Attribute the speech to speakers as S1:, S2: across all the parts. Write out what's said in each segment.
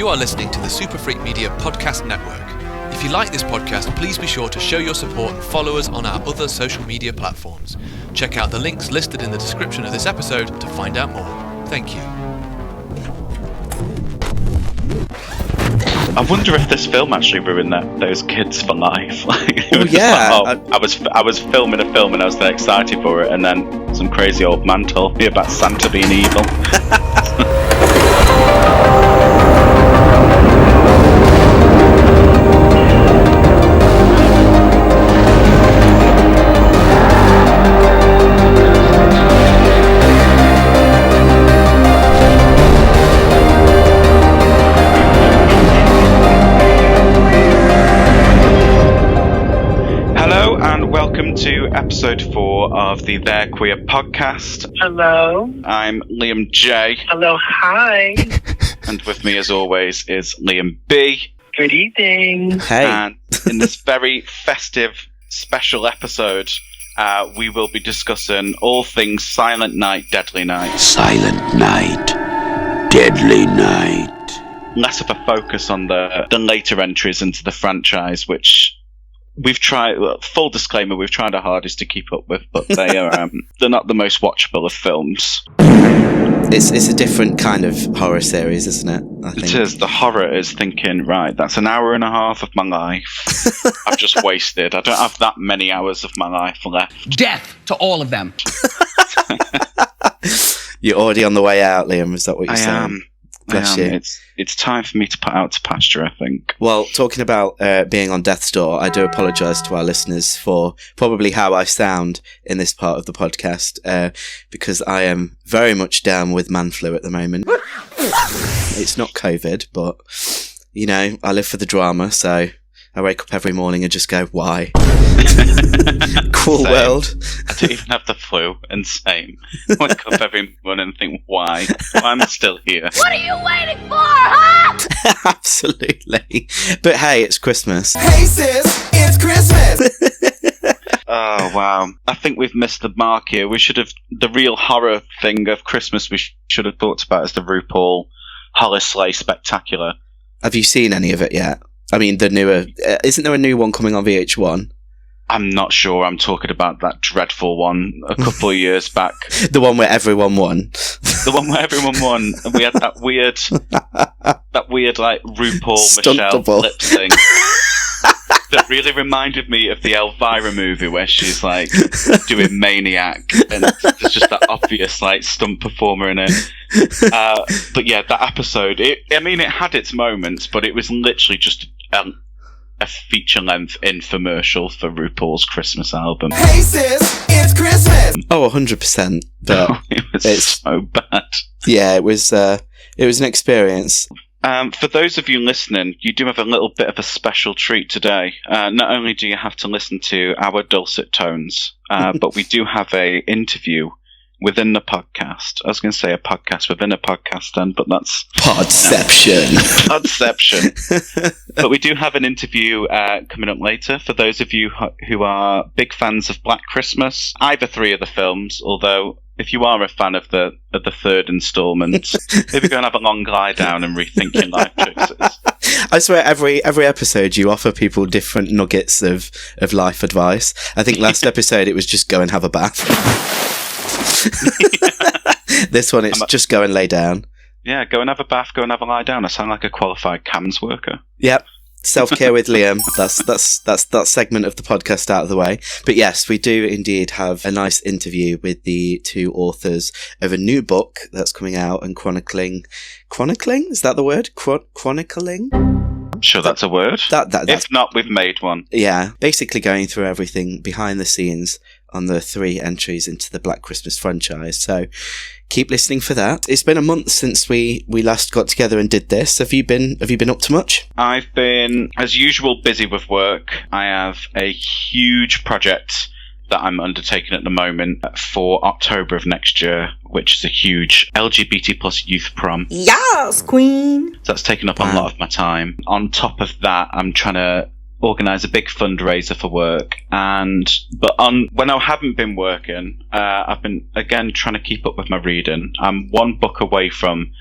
S1: You are listening to the Super Freak Media Podcast Network. If you like this podcast, please be sure to show your support and follow us on our other social media platforms. Check out the links listed in the description of this episode to find out more. Thank you.
S2: I wonder if this film actually ruined those kids for life.
S3: Yeah.
S2: I was filming a film and I was that excited for it, and then some crazy old man told me about Santa being evil. To episode 4 of the They're Queer podcast.
S4: Hello.
S2: I'm Liam J.
S4: Hello, hi.
S2: And with me, as always, is Liam B.
S4: Good evening.
S3: Hey.
S2: And in this very festive special episode, we will be discussing all things Silent Night, Deadly Night.
S5: Silent Night, Deadly Night.
S2: Less of a focus on the later entries into the franchise, which we've tried. Full disclaimer: we've tried our hardest to keep up with, but they are they're not the most watchable of films.
S3: It's a different kind of horror series, isn't it? I think.
S2: It is. The horror is thinking, right, that's an hour and a half of my life I've just wasted. I don't have that many hours of my life left.
S6: Death to all of them.
S3: You're already on the way out, Liam. Is that what you're saying? Bless you.
S2: It's time for me to put out to pasture, I think.
S3: Well, talking about being on death's door, I do apologise to our listeners for probably how I sound in this part of the podcast, because I am very much down with man flu at the moment. It's not COVID, but, you know, I live for the drama, so I wake up every morning and just go, why? Cool
S2: Same. World. I don't even have the flu, and same. I wake up every morning and think, why? I'm still here.
S7: What are you waiting for, huh?
S3: Absolutely. But hey, it's Christmas.
S8: Hey sis, it's Christmas!
S2: Oh, wow. I think we've missed the mark here. We should have, the real horror thing of Christmas we should have thought about as the RuPaul Horror Slay Spectacular.
S3: Have you seen any of it yet? I mean, the newer... isn't there a new one coming on VH1?
S2: I'm not sure. I'm talking about that dreadful one a couple of years back.
S3: The one where everyone won.
S2: The one where everyone won. And we had that weird like RuPaul Michelle lip sync that really reminded me of the Elvira movie where she's like doing Maniac and there's just that obvious like stunt performer in it. But yeah, that episode, it had its moments, but it was literally just a feature-length infomercial for RuPaul's Christmas album.
S8: Hey sis, it's Christmas!
S3: Oh, 100%. But
S2: it was so bad.
S3: Yeah, it was an experience.
S2: For those of you listening, you do have a little bit of a special treat today. Not only do you have to listen to our dulcet tones, but we do have a interview within the podcast. I was going to say a podcast within a podcast then, but that's...
S3: Podception.
S2: No. Podception. But we do have an interview coming up later for those of you who are big fans of Black Christmas, either 3 of the films, although if you are a fan of the third instalment, maybe go and have a long lie down and rethink your life choices.
S3: I swear every episode you offer people different nuggets of life advice. I think last episode it was just go and have a bath. This one, it's just go and lay down.
S2: Yeah, go and have a bath, go and have a lie down. I sound like a qualified CAMS worker.
S3: Yep. Self-care with Liam. That's that segment of the podcast out of the way. But yes, we do indeed have a nice interview with the 2 authors of a new book that's coming out and chronicling? Is that the word? Chronicling?
S2: I'm sure that's a word. If not, we've made one.
S3: Yeah. Basically going through everything behind the scenes on the 3 entries into the Black Christmas franchise. So keep listening for that. It's been a month since we last got together and did this. Have you been up to much?
S2: I've been, as usual, busy with work. I have a huge project that I'm undertaking at the moment for October of next year, which is a huge LGBT plus youth prom.
S8: Yes, queen!
S2: So that's taken up a lot of my time. On top of that, I'm trying to organise a big fundraiser for work, when I haven't been working, I've been again trying to keep up with my reading. I'm 1 book away from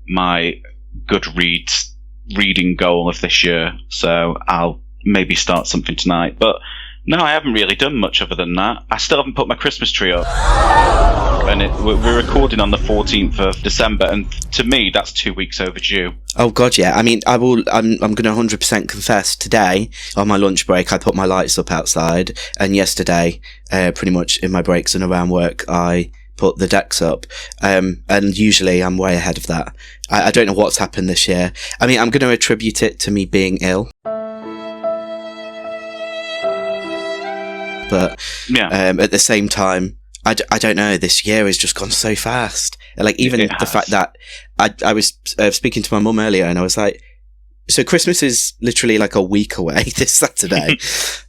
S2: my Goodreads reading goal of this year, so I'll maybe start something tonight. But no, I haven't really done much other than that. I still haven't put my Christmas tree up. And we're recording on the 14th of December, and to me, that's 2 weeks overdue.
S3: Oh God, yeah. I mean, I'm going to 100% confess. Today, on my lunch break, I put my lights up outside, and yesterday, pretty much in my breaks and around work, I put the decks up. And usually, I'm way ahead of that. I don't know what's happened this year. I mean, I'm going to attribute it to me being ill. But at the same time, I don't know, this year has just gone so fast. Like, even the fact that I was speaking to my mum earlier, and I was like, so Christmas is literally like a week away this Saturday.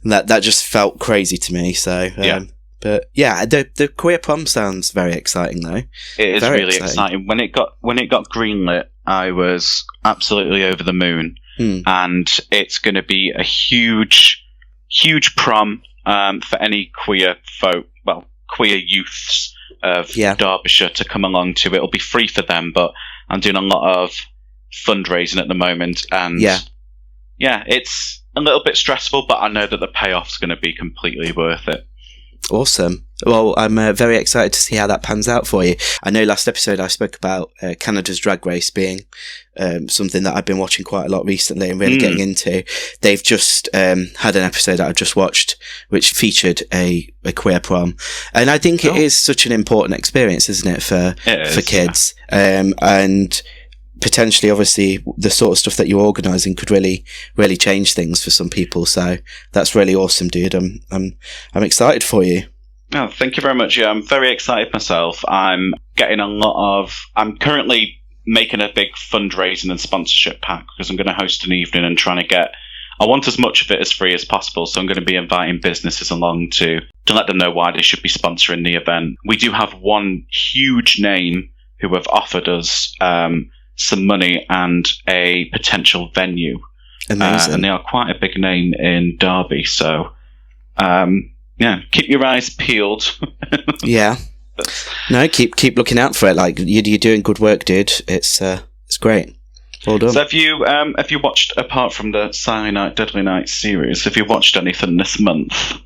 S3: And that just felt crazy to me. So, but yeah, the Queer Prom sounds very exciting though.
S2: It is very really exciting. When it got greenlit, I was absolutely over the moon. And it's going to be a huge prom. For any queer folk, well, queer youths of Derbyshire to come along to. It'll be free for them, but I'm doing a lot of fundraising at the moment, and it's a little bit stressful, but I know that the payoff's going to be completely worth it.
S3: Awesome. Well, I'm very excited to see how that pans out for you. I know last episode I spoke about Canada's Drag Race being something that I've been watching quite a lot recently and really getting into. They've just had an episode that I've just watched which featured a queer prom. And I think it is such an important experience, isn't it, for kids? Yeah. And potentially, obviously, the sort of stuff that you're organising could really, really change things for some people. So that's really awesome, dude. I'm excited for you.
S2: Oh, thank you very much. Yeah, I'm very excited myself. I'm currently making a big fundraising and sponsorship pack because I'm going to host an evening and I want as much of it as free as possible. So I'm going to be inviting businesses along to let them know why they should be sponsoring the event. We do have one huge name who have offered us some money and a potential venue.
S3: Amazing.
S2: And they are quite a big name in Derby. So, keep your eyes peeled.
S3: Yeah. No, keep looking out for it. Like, you're doing good work, dude. It's great. Well done.
S2: So have you watched, apart from the Silent Night, Deadly Night series, have you watched anything this month?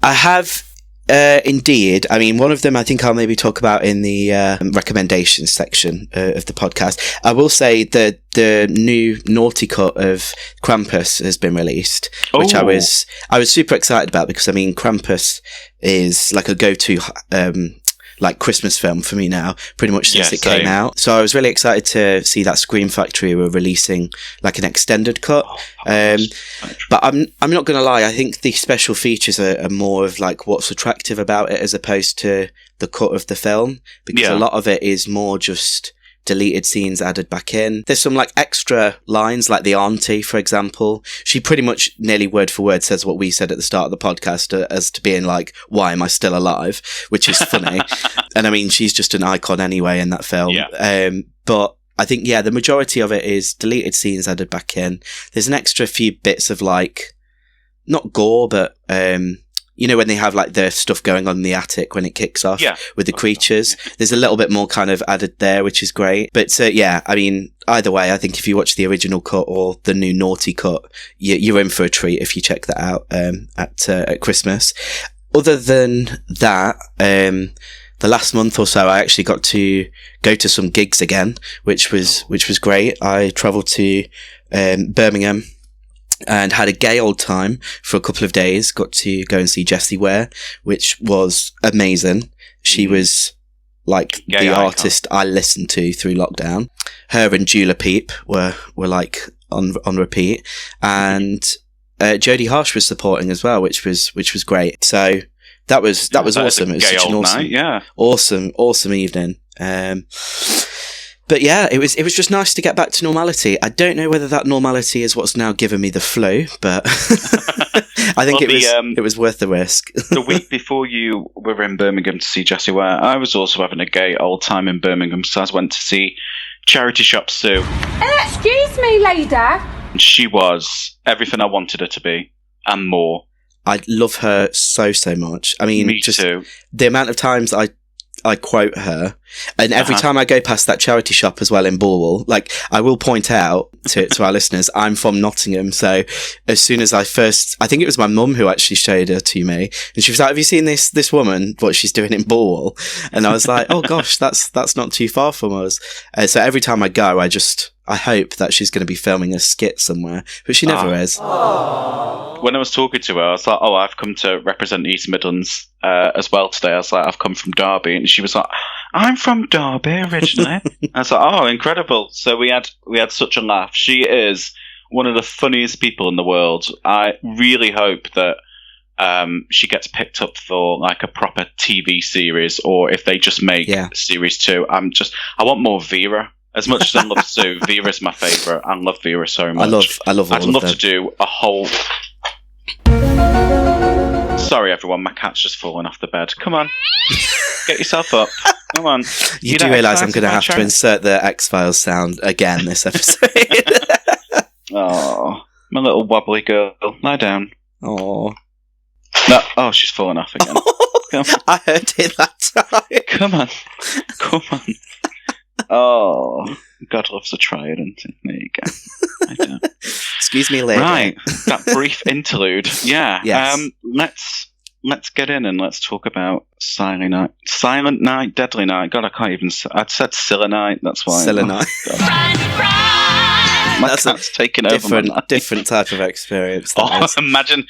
S3: I have, indeed. I mean, one of them I think I'll maybe talk about in the recommendations section of the podcast. I will say that the new naughty cut of Krampus has been released, which I was super excited about because, I mean, Krampus is like a go-to like Christmas film for me now, pretty much since it came out. So I was really excited to see that Scream Factory were releasing like an extended cut. But I'm not going to lie, I think the special features are more of like what's attractive about it as opposed to the cut of the film, because a lot of it is more just deleted scenes added back in. There's some like extra lines, like the auntie, for example. She pretty much nearly word for word says what we said at the start of the podcast as to being like, why am I still alive? Which is funny. And I mean, she's just an icon anyway in that film. Yeah. But I think, the majority of it is deleted scenes added back in. There's an extra few bits of like, not gore, but, you know, when they have like the stuff going on in the attic when it kicks off with the creatures, there's a little bit more kind of added there, which is great. But I mean, either way, I think if you watch the original cut or the new naughty cut, you're in for a treat if you check that out at Christmas. Other than that, the last month or so, I actually got to go to some gigs again, which was great. I travelled to Birmingham and had a gay old time for a couple of days. Got to go and see Jessie Ware, which was amazing. She was like the artist I listened to through lockdown. Her and Jula Peep were like on repeat, and Jodie Harsh was supporting as well, which was great. So that was awesome. It was such an awesome evening. But it was just nice to get back to normality. I don't know whether that normality is what's now given me the flu, but I think it was worth the risk.
S2: The week before you were in Birmingham to see Jessie Ware, I was also having a gay old time in Birmingham, so I went to see Charity Shop Sue.
S7: Excuse me, lady.
S2: And she was everything I wanted her to be, and more.
S3: I love her so much. I mean,
S2: me too.
S3: The amount of times I I quote her, and every time I go past that charity shop as well in Borwell, like, I will point out to our listeners, I'm from Nottingham, so as soon as I think it was my mum who actually showed her to me, and she was like, have you seen this woman, what she's doing in Borwell? And I was like, oh gosh, that's not too far from us. So every time I go, I hope that she's going to be filming a skit somewhere, but she never is.
S2: When I was talking to her, I was like, oh, I've come to represent East Midlands as well today. I was like, I've come from Derby. And she was like, I'm from Derby originally. I was like, oh, incredible. So we had such a laugh. She is one of the funniest people in the world. I really hope that she gets picked up for like a proper TV series, or if they just make series 2. I want more Vera. As much as I love Sue, Vera's my favourite. I love Vera so much.
S3: I love all
S2: I'd
S3: of
S2: love
S3: them.
S2: to do a whole... Sorry, everyone. My cat's just fallen off the bed. Come on. Get yourself up. Come on.
S3: You do realise I'm going to have to insert the X-Files sound again this episode.
S2: Oh, my little wobbly girl. Lie down.
S3: Oh.
S2: No. Oh, she's fallen off again.
S3: I heard it that time.
S2: Come on. Oh, God loves a trident. There you go. I don't.
S3: Excuse me, lady.
S2: Right, that brief interlude. Yeah.
S3: Yes.
S2: Let's get in and let's talk about Silent Night, Deadly Night. God, I can't even. I'd said Silly Night. That's why.
S3: Silly Night.
S2: My cat's taken over my life.
S3: Different type of experience.
S2: Imagine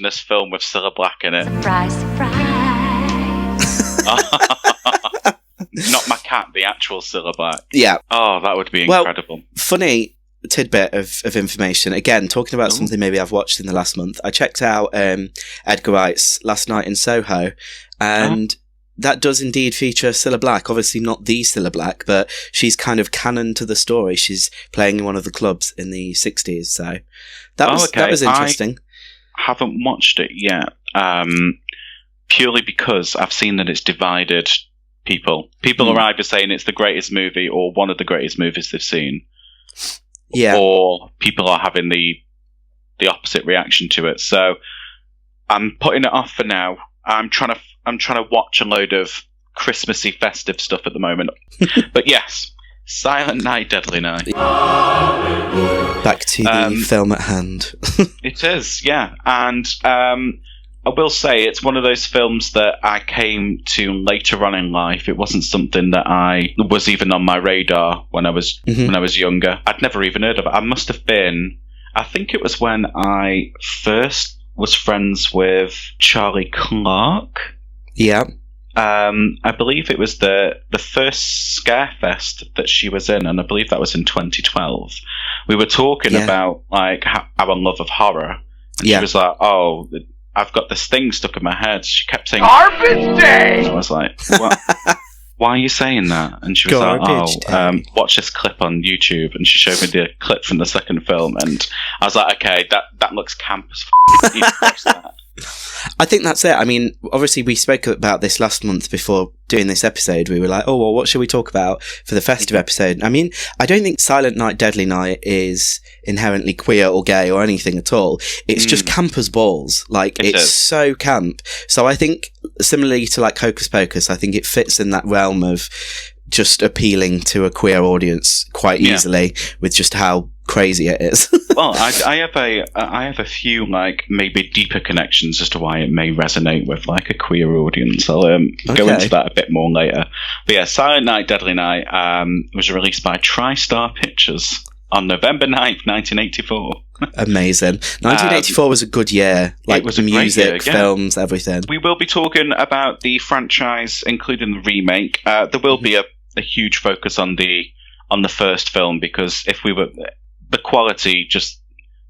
S2: this film with Cilla Black in it.
S7: Surprise, surprise.
S2: Not my cat, the actual Cilla Black.
S3: Yeah.
S2: Oh, that would be incredible.
S3: Funny tidbit of information. Again, talking about something maybe I've watched in the last month. I checked out Edgar Wright's Last Night in Soho, and that does indeed feature Cilla Black. Obviously not the Cilla Black, but she's kind of canon to the story. She's playing in one of the clubs in the 60s, so that was interesting.
S2: I haven't watched it yet, purely because I've seen that it's divided people. People are either saying it's the greatest movie or one of the greatest movies they've seen.
S3: Yeah.
S2: Or people are having the opposite reaction to it. So I'm putting it off for now. I'm trying to watch a load of Christmassy festive stuff at the moment. But yes, Silent Night, Deadly Night.
S3: Back to the film at hand.
S2: It is, yeah. And I will say it's one of those films that I came to later on in life. It wasn't something that I was even on my radar when I was younger. I'd never even heard of it. I must have been, I think it was when I first was friends with Charlie Clark.
S3: Yeah.
S2: I believe it was the first Scarefest that she was in, and I believe that was in 2012. We were talking about like our love of horror, and she was like, "Oh, I've got this thing stuck in my head." She kept saying "Garbage Day." I was like, "What? Why are you saying that?" And she was like, watch this clip on YouTube. And she showed me the clip from the second film, and I was like, okay, that looks camp as f***. You watch that.
S3: I think that's it. I mean, obviously we spoke about this last month before doing this episode. We were like, oh, well, what should we talk about for the festive episode? I mean, I don't think Silent Night, Deadly Night is inherently queer or gay or anything at all. It's just camp as balls. Like, it's so camp. So I think, similarly to like Hocus Pocus, I think it fits in that realm of just appealing to a queer audience quite easily with just how crazy it is.
S2: Well, I have a few like maybe deeper connections as to why it may resonate with like a queer audience. I'll go into that a bit more later. But yeah, Silent Night, Deadly Night was released by TriStar Pictures on November 9th, 1984.
S3: Amazing. 1984 was a good year. Like, it was music, films, everything.
S2: We will be talking about the franchise, including the remake. There will be a huge focus on the first film, because the quality just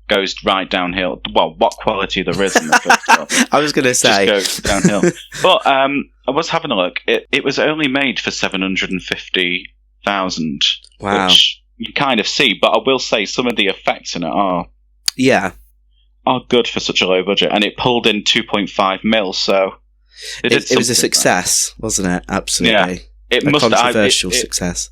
S2: goes right downhill. Well, what quality there is in the first film.
S3: I was going to say.
S2: Just goes downhill. But I was having a look. It was only made for $750,000.
S3: Wow.
S2: Which you kind of see, but I will say some of the effects in it are good for such a low budget. And it pulled in 2.5 mil, so it was a
S3: success, wasn't it? Absolutely.
S2: Yeah. It must
S3: controversial success.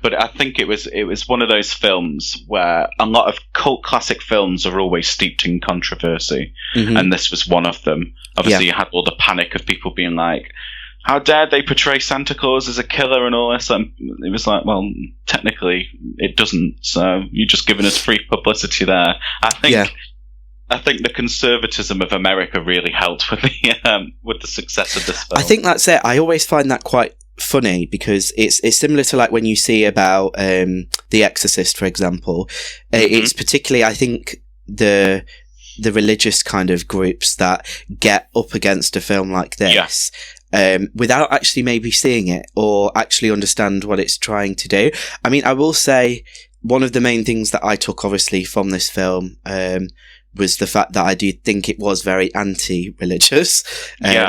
S2: But I think it was one of those films where a lot of cult classic films are always steeped in controversy, and this was one of them. Obviously, you had all the panic of people being like, how dare they portray Santa Claus as a killer and all this? And it was like, well, technically it doesn't. So you're just giving us free publicity there. I think the conservatism of America really helped with the success of this film.
S3: I think that's it. I always find that quite funny because it's similar to like when you see about The Exorcist, for example. It's particularly, I think, the religious kind of groups that get up against a film like this. Without actually maybe seeing it or actually understand what it's trying to do. I mean, I will say one of the main things that I took obviously from this film was the fact that I do think it was very anti-religious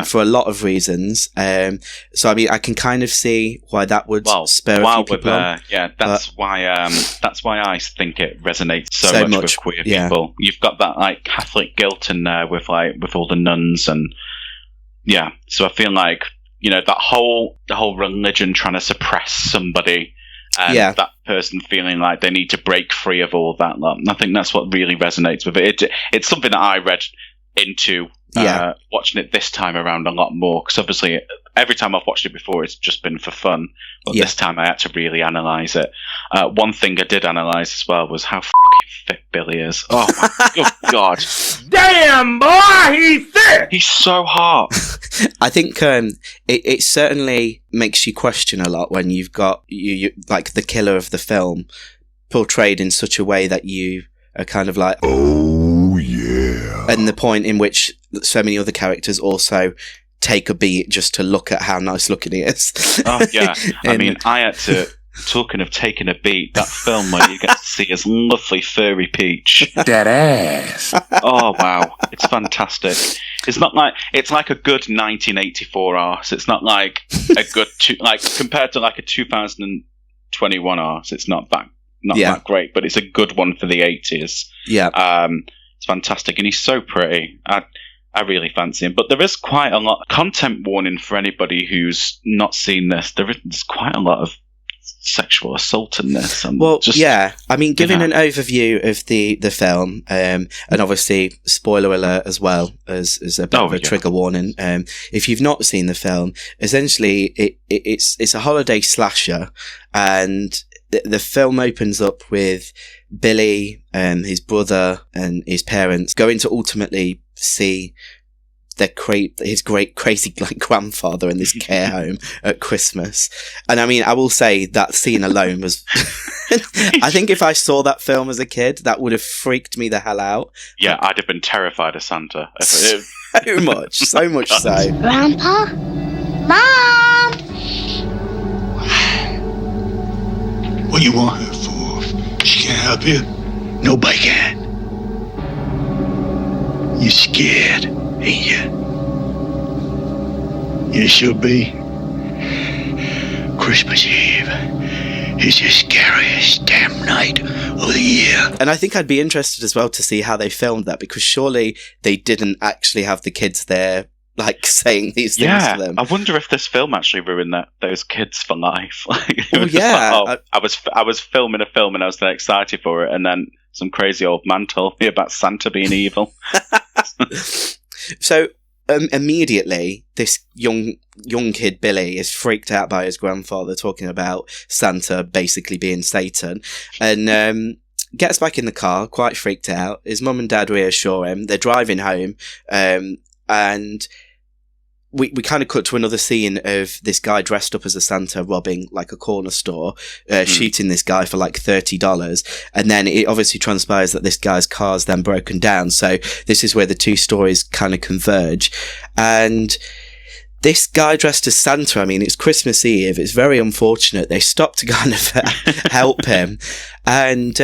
S3: for a lot of reasons. So I mean, I can kind of see why that would spur a few people on.
S2: That's why I think it resonates so much with queer people. You've got that like Catholic guilt in there with all the nuns and so I feel like, you know, the whole religion trying to suppress somebody and that person feeling like they need to break free of all that. I think that's what really resonates with it. It's something that I read into watching it this time around a lot more, because obviously every time I've watched it before it's just been for fun, but this time I had to really analyse it. One thing I did analyse as well was how fucking fit Billy is. Oh my good God.
S8: Damn, boy, he's thick!
S2: He's so hot.
S3: I think it certainly makes you question a lot when you've got you like the killer of the film portrayed in such a way that you are kind of like, oh yeah, and the point in which so many other characters also take a beat just to look at how nice looking he is.
S2: Oh yeah, I mean, I had to. Talking of taking a beat, that film where you get to see his lovely furry peach.
S8: That ass.
S2: Oh wow, it's fantastic. It's like a good 1984 arse. It's not like a good compared to like a 2021 arse. It's not that great, but it's a good one for the 80s. Yeah, it's fantastic, and he's so pretty. I really fancy him. But there is quite a lot content warning for anybody who's not seen this. There's quite a lot of sexual assault in this. I mean, giving an overview of the film, and obviously spoiler alert as well as a bit of a trigger warning. If you've not seen the film, essentially it's a holiday slasher, and the film opens up with Billy and his brother and his parents going to ultimately see his great crazy like grandfather in this care home at Christmas. And I mean, I will say that scene alone was I think if I saw that film as a kid, that would have freaked me the hell out. Yeah, I'd have been terrified of Santa.
S3: So much so.
S7: Grandpa? Mom!
S5: What you want her for? She can't help you. Nobody can. You scared, ain't you? You should be. Christmas Eve is the scariest damn night of the year.
S3: And I think I'd be interested as well to see how they filmed that, because surely they didn't actually have the kids there like saying these things to them.
S2: I wonder if this film actually ruined those kids for life.
S3: I
S2: was filming a film and I was very excited for it, and then some crazy old man told me about Santa being evil.
S3: So immediately, this young kid Billy is freaked out by his grandfather talking about Santa basically being Satan, and gets back in the car, quite freaked out. His mum and dad reassure him. They're driving home, and we kind of cut to another scene of this guy dressed up as a Santa robbing like a corner store, shooting this guy for like $30. And then it obviously transpires that this guy's car's then broken down. So this is where the two stories kind of converge. And this guy dressed as Santa, I mean, it's Christmas Eve. It's very unfortunate. They stopped to kind of help him. And,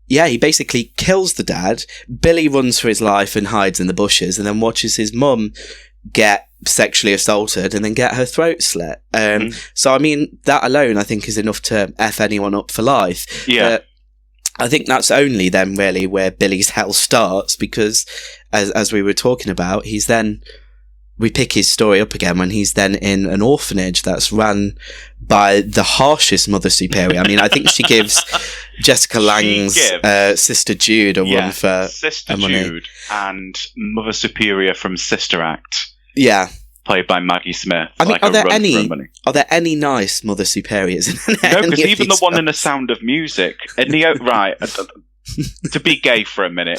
S3: he basically kills the dad. Billy runs for his life and hides in the bushes, and then watches his mum get sexually assaulted and then get her throat slit. So, I mean, that alone, I think, is enough to F anyone up for life. Yeah. I think that's only then really where Billy's hell starts, because as we were talking about, we pick his story up again when he's then in an orphanage that's run by the harshest Mother Superior. I mean, I think she gives Jessica Lange's Sister Jude a run for
S2: Sister Jude and Mother Superior from Sister Act.
S3: Yeah.
S2: played by Maggie Smith.
S3: I mean,
S2: like
S3: are there
S2: money.
S3: Are there any nice Mother Superiors in
S2: No, because even the one in The Sound of Music, right, to be gay for a minute.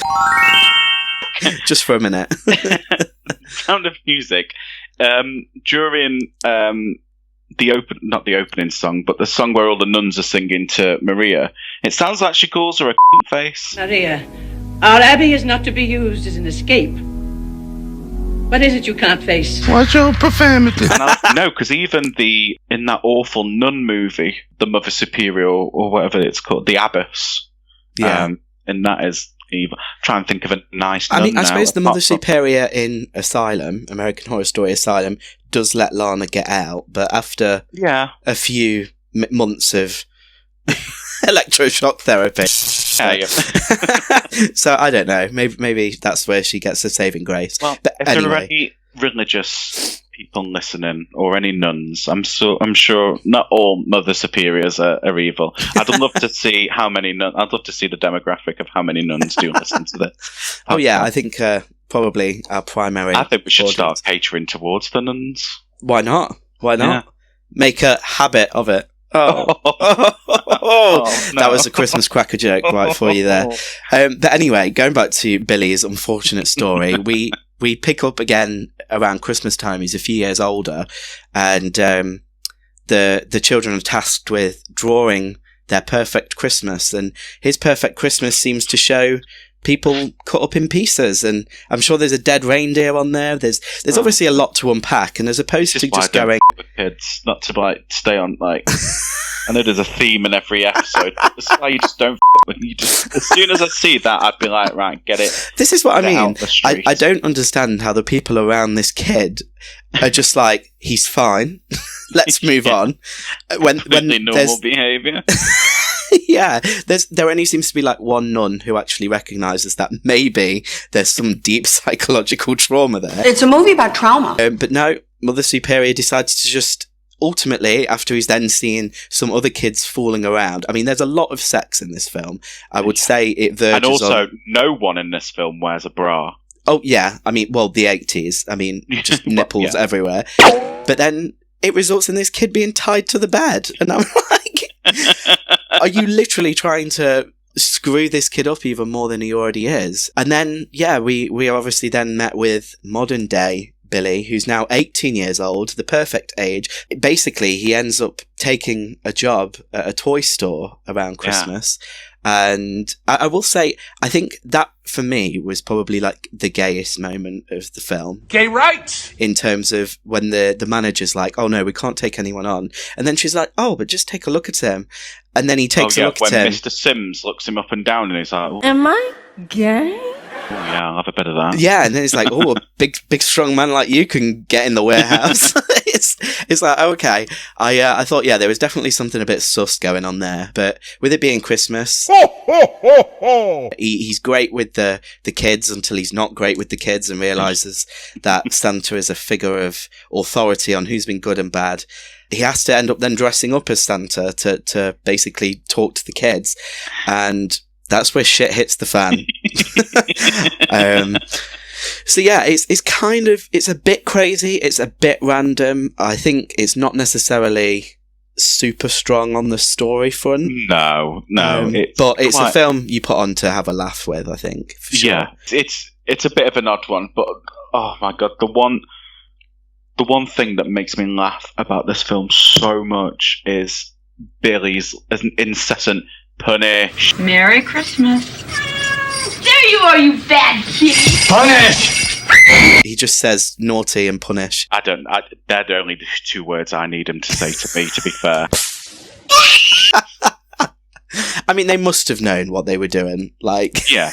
S3: Just for a minute.
S2: Sound of Music, during not the opening song, but the song where all the nuns are singing to Maria, it sounds like she calls her a face.
S6: Maria, our abbey is not to be used as an escape. What is it you can't face?
S8: What's your profanity?
S2: No, because even in that awful nun movie, the Mother Superior or whatever it's called, the Abbess, and that is evil. Try and think of a nice nun.
S3: I mean, I suppose the Mother
S2: from...
S3: Superior in Asylum, American Horror Story Asylum, does let Lana get out, but after a few months of electroshock therapy. So I don't know. Maybe that's where she gets her saving grace.
S2: Well,
S3: but
S2: if there are any religious people listening or any nuns, I'm sure not all Mother Superiors are evil. I'd love to see I'd love to see the demographic of how many nuns do listen to this.
S3: Oh yeah, I think probably our primary.
S2: I think we should start catering towards the nuns.
S3: Why not?
S2: Yeah.
S3: Make a habit of it. Oh.
S2: No.
S3: That was a Christmas cracker joke right for you there. But anyway, going back to Billy's unfortunate story, we pick up again around Christmas time. He's a few years older, and the children are tasked with drawing their perfect Christmas, and his perfect Christmas seems to show people cut up in pieces, and I'm sure there's a dead reindeer on there. There's obviously a lot to unpack, and as opposed to just going
S2: with kids, not to stay on I know there's a theme in every episode. That's why you just don't. As soon as I see that, I'd be like, right, get it.
S3: This is what I mean. I don't understand how the people around this kid are just like, he's fine. Let's move on. When
S2: normal behaviour.
S3: Yeah, there only seems to be one nun who actually recognises that maybe there's some deep psychological trauma there.
S9: It's a movie about trauma.
S3: But no, Mother Superior decides to just ultimately, after he's then seeing some other kids fooling around. I mean, there's a lot of sex in this film. I would say it verges
S2: and also,
S3: on...
S2: no one in this film wears a bra.
S3: Oh, yeah. I mean, well, the 80s. I mean, just nipples everywhere. But then it results in this kid being tied to the bed. And I'm like, are you literally trying to screw this kid up even more than he already is? And then, we obviously then met with modern day Billy, who's now 18 years old, the perfect age. Basically, he ends up taking a job at a toy store around Christmas. And I will say, I think that for me was probably the gayest moment of the film.
S8: Gay rights!
S3: In terms of when the manager's like, oh no, we can't take anyone on. And then she's like, oh, but just take a look at him. And then he takes a look at him.
S2: When Mr. Sims looks him up and down and he's like, oh.
S9: Am I gay?
S2: Oh, yeah, I'll have a bit of that.
S3: Yeah, and then it's like, oh, a big strong man like you can get in the warehouse. It's like, okay. I thought, there was definitely something a bit sus going on there. But with it being Christmas, he's great with the kids until he's not great with the kids and realises that Santa is a figure of authority on who's been good and bad. He has to end up then dressing up as Santa to basically talk to the kids. And that's where shit hits the fan. So it's a bit crazy. It's a bit random. I think it's not necessarily super strong on the story front.
S2: No.
S3: But it's a film you put on to have a laugh with, I think. For sure.
S2: Yeah, it's a bit of an odd one, but oh my god, the one thing that makes me laugh about this film so much is Billy's incessant punish.
S9: Merry Christmas. There you are, you bad kid.
S8: Punish!
S3: He just says naughty and punish.
S2: They're the only two words I need him to say to me, to be fair.
S3: I mean, they must have known what they were doing.
S2: Yeah.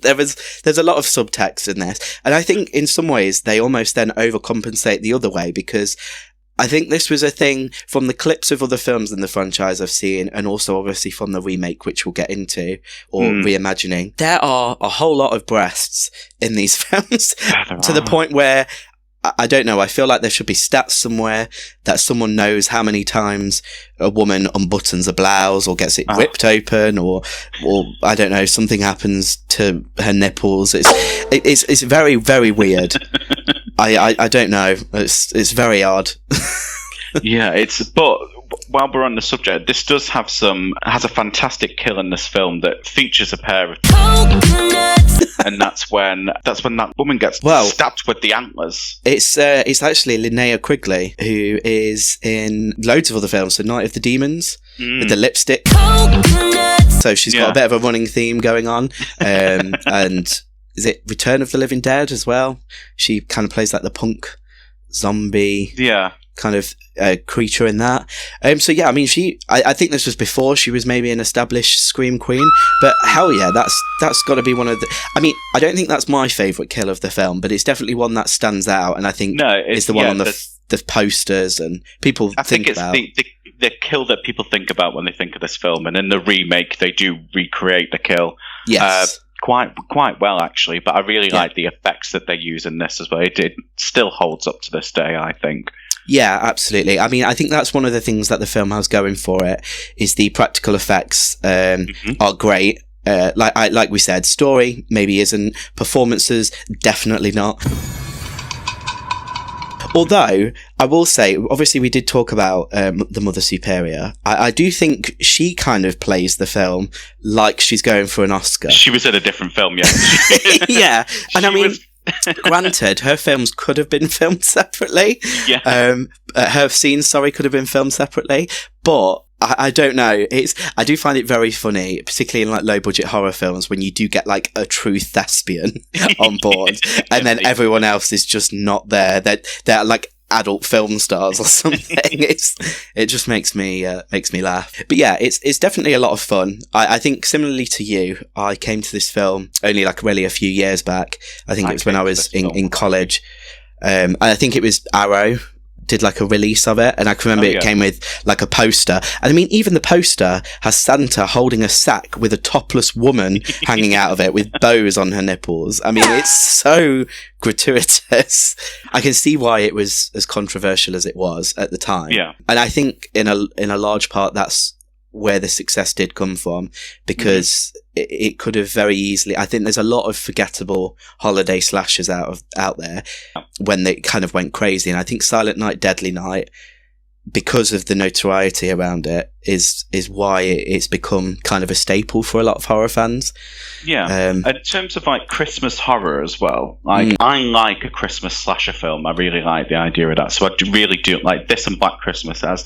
S3: There's a lot of subtext in this. And I think in some ways they almost then overcompensate the other way, because I think this was a thing from the clips of other films in the franchise I've seen, and also obviously from the remake, which we'll get into, or reimagining. There are a whole lot of breasts in these films to the point where, I don't know, I feel like there should be stats somewhere that someone knows how many times a woman unbuttons a blouse or gets it ripped open, or I don't know, something happens to her nipples. It's very, very weird. I don't know. It's very odd.
S2: Yeah, but while we're on the subject, this does has a fantastic kill in this film that features a pair of and that's when that woman gets stabbed with the antlers.
S3: It's actually Linnea Quigley, who is in loads of other films, so Night of the Demons with the lipstick. So she's got a bit of a running theme going on, and is it Return of the Living Dead as well? She kind of plays like the punk zombie.
S2: Yeah.
S3: Kind of creature in that. So yeah, I mean, I think this was before she was maybe an established scream queen, but hell yeah, that's got to be one of the. I mean, I don't think that's my favourite kill of the film, but it's definitely one that stands out, and I think it's the one on the posters and people think about.
S2: It's the kill that people think about when they think of this film, and in the remake they do recreate the kill.
S3: Yes.
S2: Quite well, actually, but I really like the effects that they use in this as well. It still holds up to this day, I think.
S3: Yeah, absolutely. I mean, I think that's one of the things that the film has going for it, is the practical effects are great. Like we said, story maybe isn't, performances definitely not. Although, I will say, obviously we did talk about the Mother Superior. I do think she kind of plays the film like she's going for an Oscar.
S2: She was in a different film, yeah.
S3: Yeah, and I mean... Granted, her films could have been filmed separately.
S2: Yeah.
S3: Her scenes, could have been filmed separately. But I don't know. I do find it very funny, particularly in like low budget horror films, when you do get like a true thespian on board, and then everyone else is just not there. They're like adult film stars or something. It just makes me laugh. But yeah, it's definitely a lot of fun. I think similarly to you, I came to this film only like really a few years back. I think it was when I was in college. And I think it was Arrow did like a release of it, and I can remember it came with like a poster, and I mean even the poster has Santa holding a sack with a topless woman hanging out of it with bows on her nipples. I mean, it's so gratuitous. I can see why it was as controversial as it was at the time.
S2: Yeah,
S3: and I think in a large part that's where the success did come from, because it could have very easily. I think there's a lot of forgettable holiday slashers out there when they kind of went crazy, and I think Silent Night, Deadly Night, because of the notoriety around it, is why it's become kind of a staple for a lot of horror fans.
S2: Yeah, and in terms of like Christmas horror as well, like I like a Christmas slasher film. I really like the idea of that, so I really do like this and Black Christmas as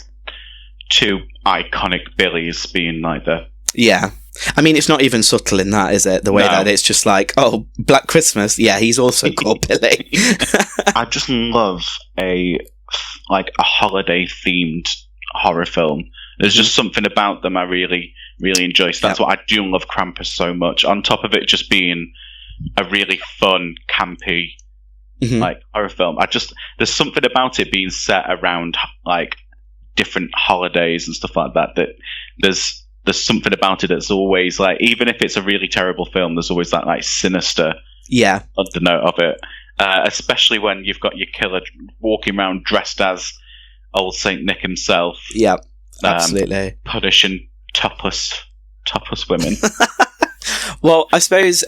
S2: two iconic Billies being like the...
S3: Yeah. I mean, it's not even subtle in that, is it? The way that it's just like, oh, Black Christmas, yeah, he's also called Billy.
S2: I just love a holiday-themed horror film. There's just something about them I really, really enjoy. So that's why I do love Krampus so much. On top of it just being a really fun, campy, like, horror film. There's something about it being set around, like, different holidays and stuff like that there's something about it that's always like, even if it's a really terrible film, there's always that like sinister undernote of it, especially when you've got your killer walking around dressed as old Saint Nick himself,
S3: absolutely
S2: punishing topless women.
S3: Well, I suppose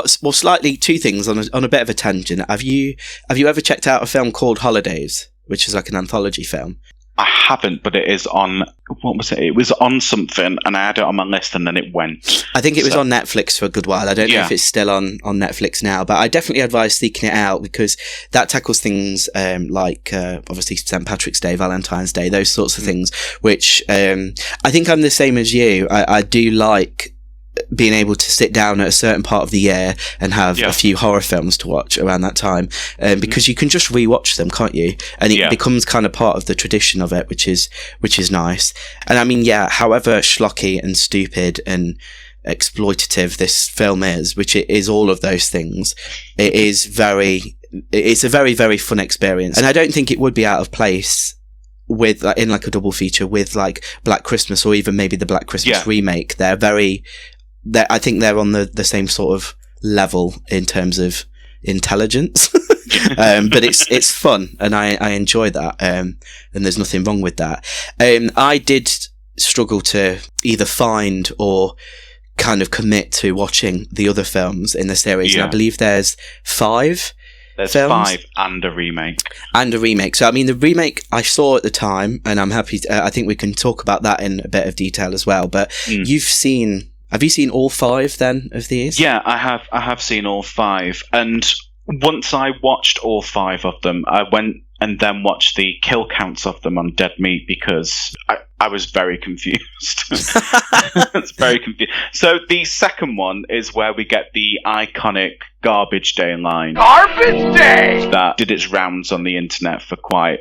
S3: slightly two things on a bit of a tangent. Have you ever checked out a film called Holidays, which is like an anthology film?
S2: I haven't, but it is on... What was it? It was on something, and I had it on my list, and then it went.
S3: I think it was on Netflix for a good while. I don't know if it's still on Netflix now, but I definitely advise seeking it out, because that tackles things like, obviously, St. Patrick's Day, Valentine's Day, those sorts of things, which I think I'm the same as you. I do like being able to sit down at a certain part of the year and have a few horror films to watch around that time, because you can just rewatch them, can't you? And it becomes kind of part of the tradition of it, which is nice. And I mean, however schlocky and stupid and exploitative this film is, which it is all of those things, it's a very, very fun experience. And I don't think it would be out of place with in like a double feature with like Black Christmas, or even maybe the Black Christmas remake. I think they're on the same sort of level in terms of intelligence. But it's fun, and I enjoy that. And there's nothing wrong with that. I did struggle to either find or kind of commit to watching the other films in the series. And I believe there's 5.
S2: There's
S3: films?
S2: 5 and a remake.
S3: And a remake. So, I mean, the remake I saw at the time, and I'm happy to, I think we can talk about that in a bit of detail as well. But have you seen all 5 then of these?
S2: Yeah, I have seen all 5. And once I watched all 5 of them, I went and then watched the kill counts of them on Dead Meat because I was very confused. It's very confused. So the second one is where we get the iconic Garbage Day line.
S8: Garbage Day!
S2: That did its rounds on the internet for quite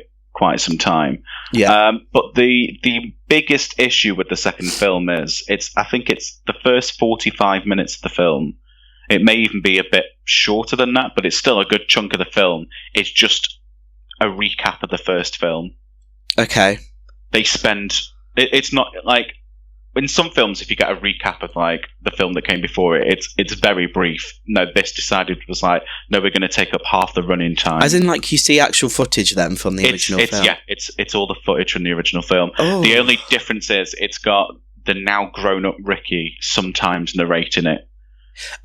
S2: some time.
S3: Yeah.
S2: But the biggest issue with the second film is I think it's the first 45 minutes of the film. It may even be a bit shorter than that, but it's still a good chunk of the film. It's just a recap of the first film.
S3: Okay.
S2: They spend... It's not like... In some films, if you get a recap of like the film that came before it, it's very brief. No, this decided was like, no, we're going to take up half the running time.
S3: As in, like, you see actual footage then from the original film?
S2: Yeah, it's all the footage from the original film.
S3: Oh.
S2: The only difference is it's got the now grown-up Ricky sometimes narrating it.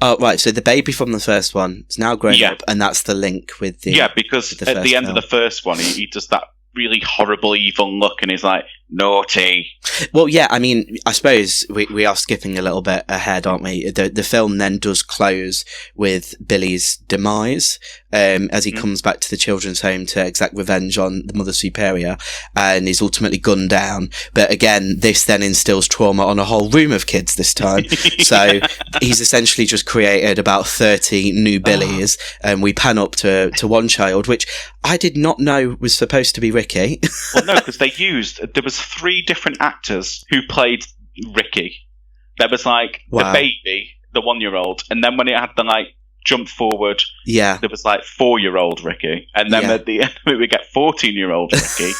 S3: Oh, right. So the baby from the first one is now grown up, and that's the link with the...
S2: Yeah, because at the end of the first one, he does that really horrible, evil look, and he's like, naughty.
S3: Well, yeah, I mean, I suppose we are skipping a little bit ahead, aren't we? The film then does close with Billy's demise as he comes back to the children's home to exact revenge on the Mother Superior, and is ultimately gunned down. But again, this then instills trauma on a whole room of kids this time. So he's essentially just created about 30 new Billies, and we pan up to one child, which I did not know was supposed to be Ricky.
S2: Well, no, because there was 3 different actors who played Ricky. There was like the baby, the 1-year-old, and then when it had the like jump forward, there was like 4-year-old Ricky, and then at the end of it we get 14-year-old Ricky,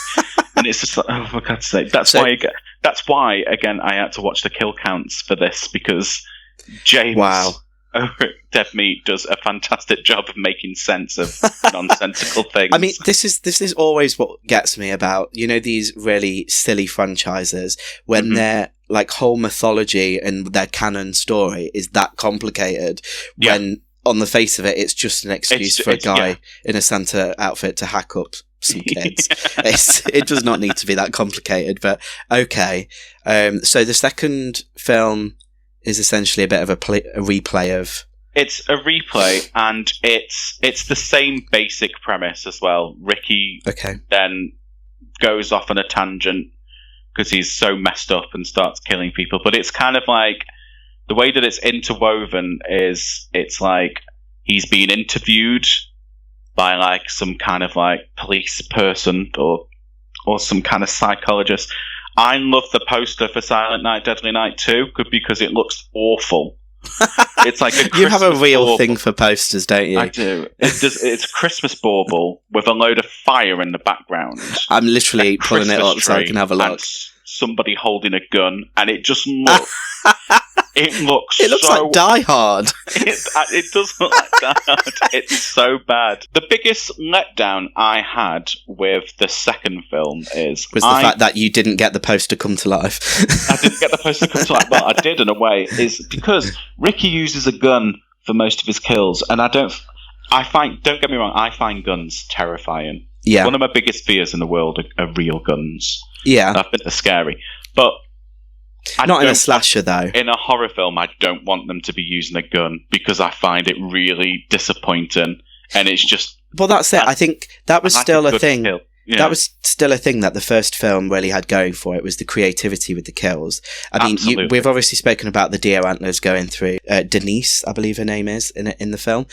S2: and it's just like, oh for God's sake, that's why again I had to watch the kill counts for this, because James over at Dead Meat does a fantastic job of making sense of nonsensical things.
S3: I mean, this is always what gets me about, you know, these really silly franchises when their like whole mythology and their canon story is that complicated. When on the face of it, it's just an excuse for a guy in a Santa outfit to hack up some kids. It does not need to be that complicated, but okay. So the second film is essentially a bit of a replay of...
S2: It's a replay, and it's the same basic premise as well. Ricky then goes off on a tangent because he's so messed up and starts killing people. But it's kind of like, the way that it's interwoven is, it's like he's being interviewed by like some kind of like police person or some kind of psychologist. I love the poster for Silent Night, Deadly Night 2 because it looks awful. It's like a Christmas
S3: You have a real
S2: bauble.
S3: thing for posters, don't you?
S2: I do. It's a Christmas bauble with a load of fire in the background.
S3: I'm literally pulling it up so I can have a look.
S2: And somebody holding a gun, and it just looks... It looks so...
S3: like Die Hard.
S2: It does look like Die Hard. It's so bad. The biggest letdown I had with the second film was the
S3: fact that you didn't get the poster come to life.
S2: I didn't get the poster come to life, but I did in a way, is because Ricky uses a gun for most of his kills, and don't get me wrong, I find guns terrifying.
S3: Yeah.
S2: One of my biggest fears in the world are real guns.
S3: Yeah.
S2: I think they're scary. But...
S3: Not in a slasher, though.
S2: In a horror film, I don't want them to be using a gun because I find it really disappointing, and it's just...
S3: Well, that's it. I think that was still a thing.
S2: Yeah.
S3: That was still a thing that the first film really had going for it, was the creativity with the kills. I mean, we've obviously spoken about the deer antlers going through. Denise, I believe her name is, in the film.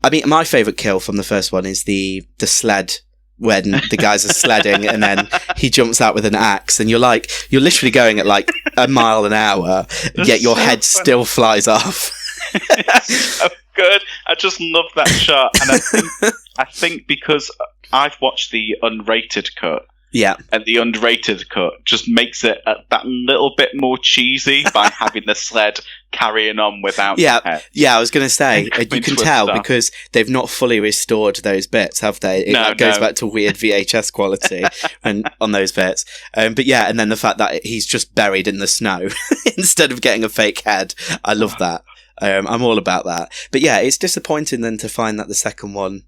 S3: I mean, my favourite kill from the first one is the sled, when the guys are sledding and then he jumps out with an axe, and you're literally going at like a mile an hour, yet your head still flies off.
S2: It's so good. I just love that shot, and I think because I've watched the unrated cut.
S3: Yeah.
S2: And the unrated cut just makes it that little bit more cheesy by having the sled carrying on without the head. Yeah,
S3: I was going to say, you can tell because they've not fully restored those bits, have they? It goes back to weird VHS quality on those bits. But yeah, and then the fact that he's just buried in the snow instead of getting a fake head. I love that. I'm all about that. But yeah, it's disappointing then to find that the second one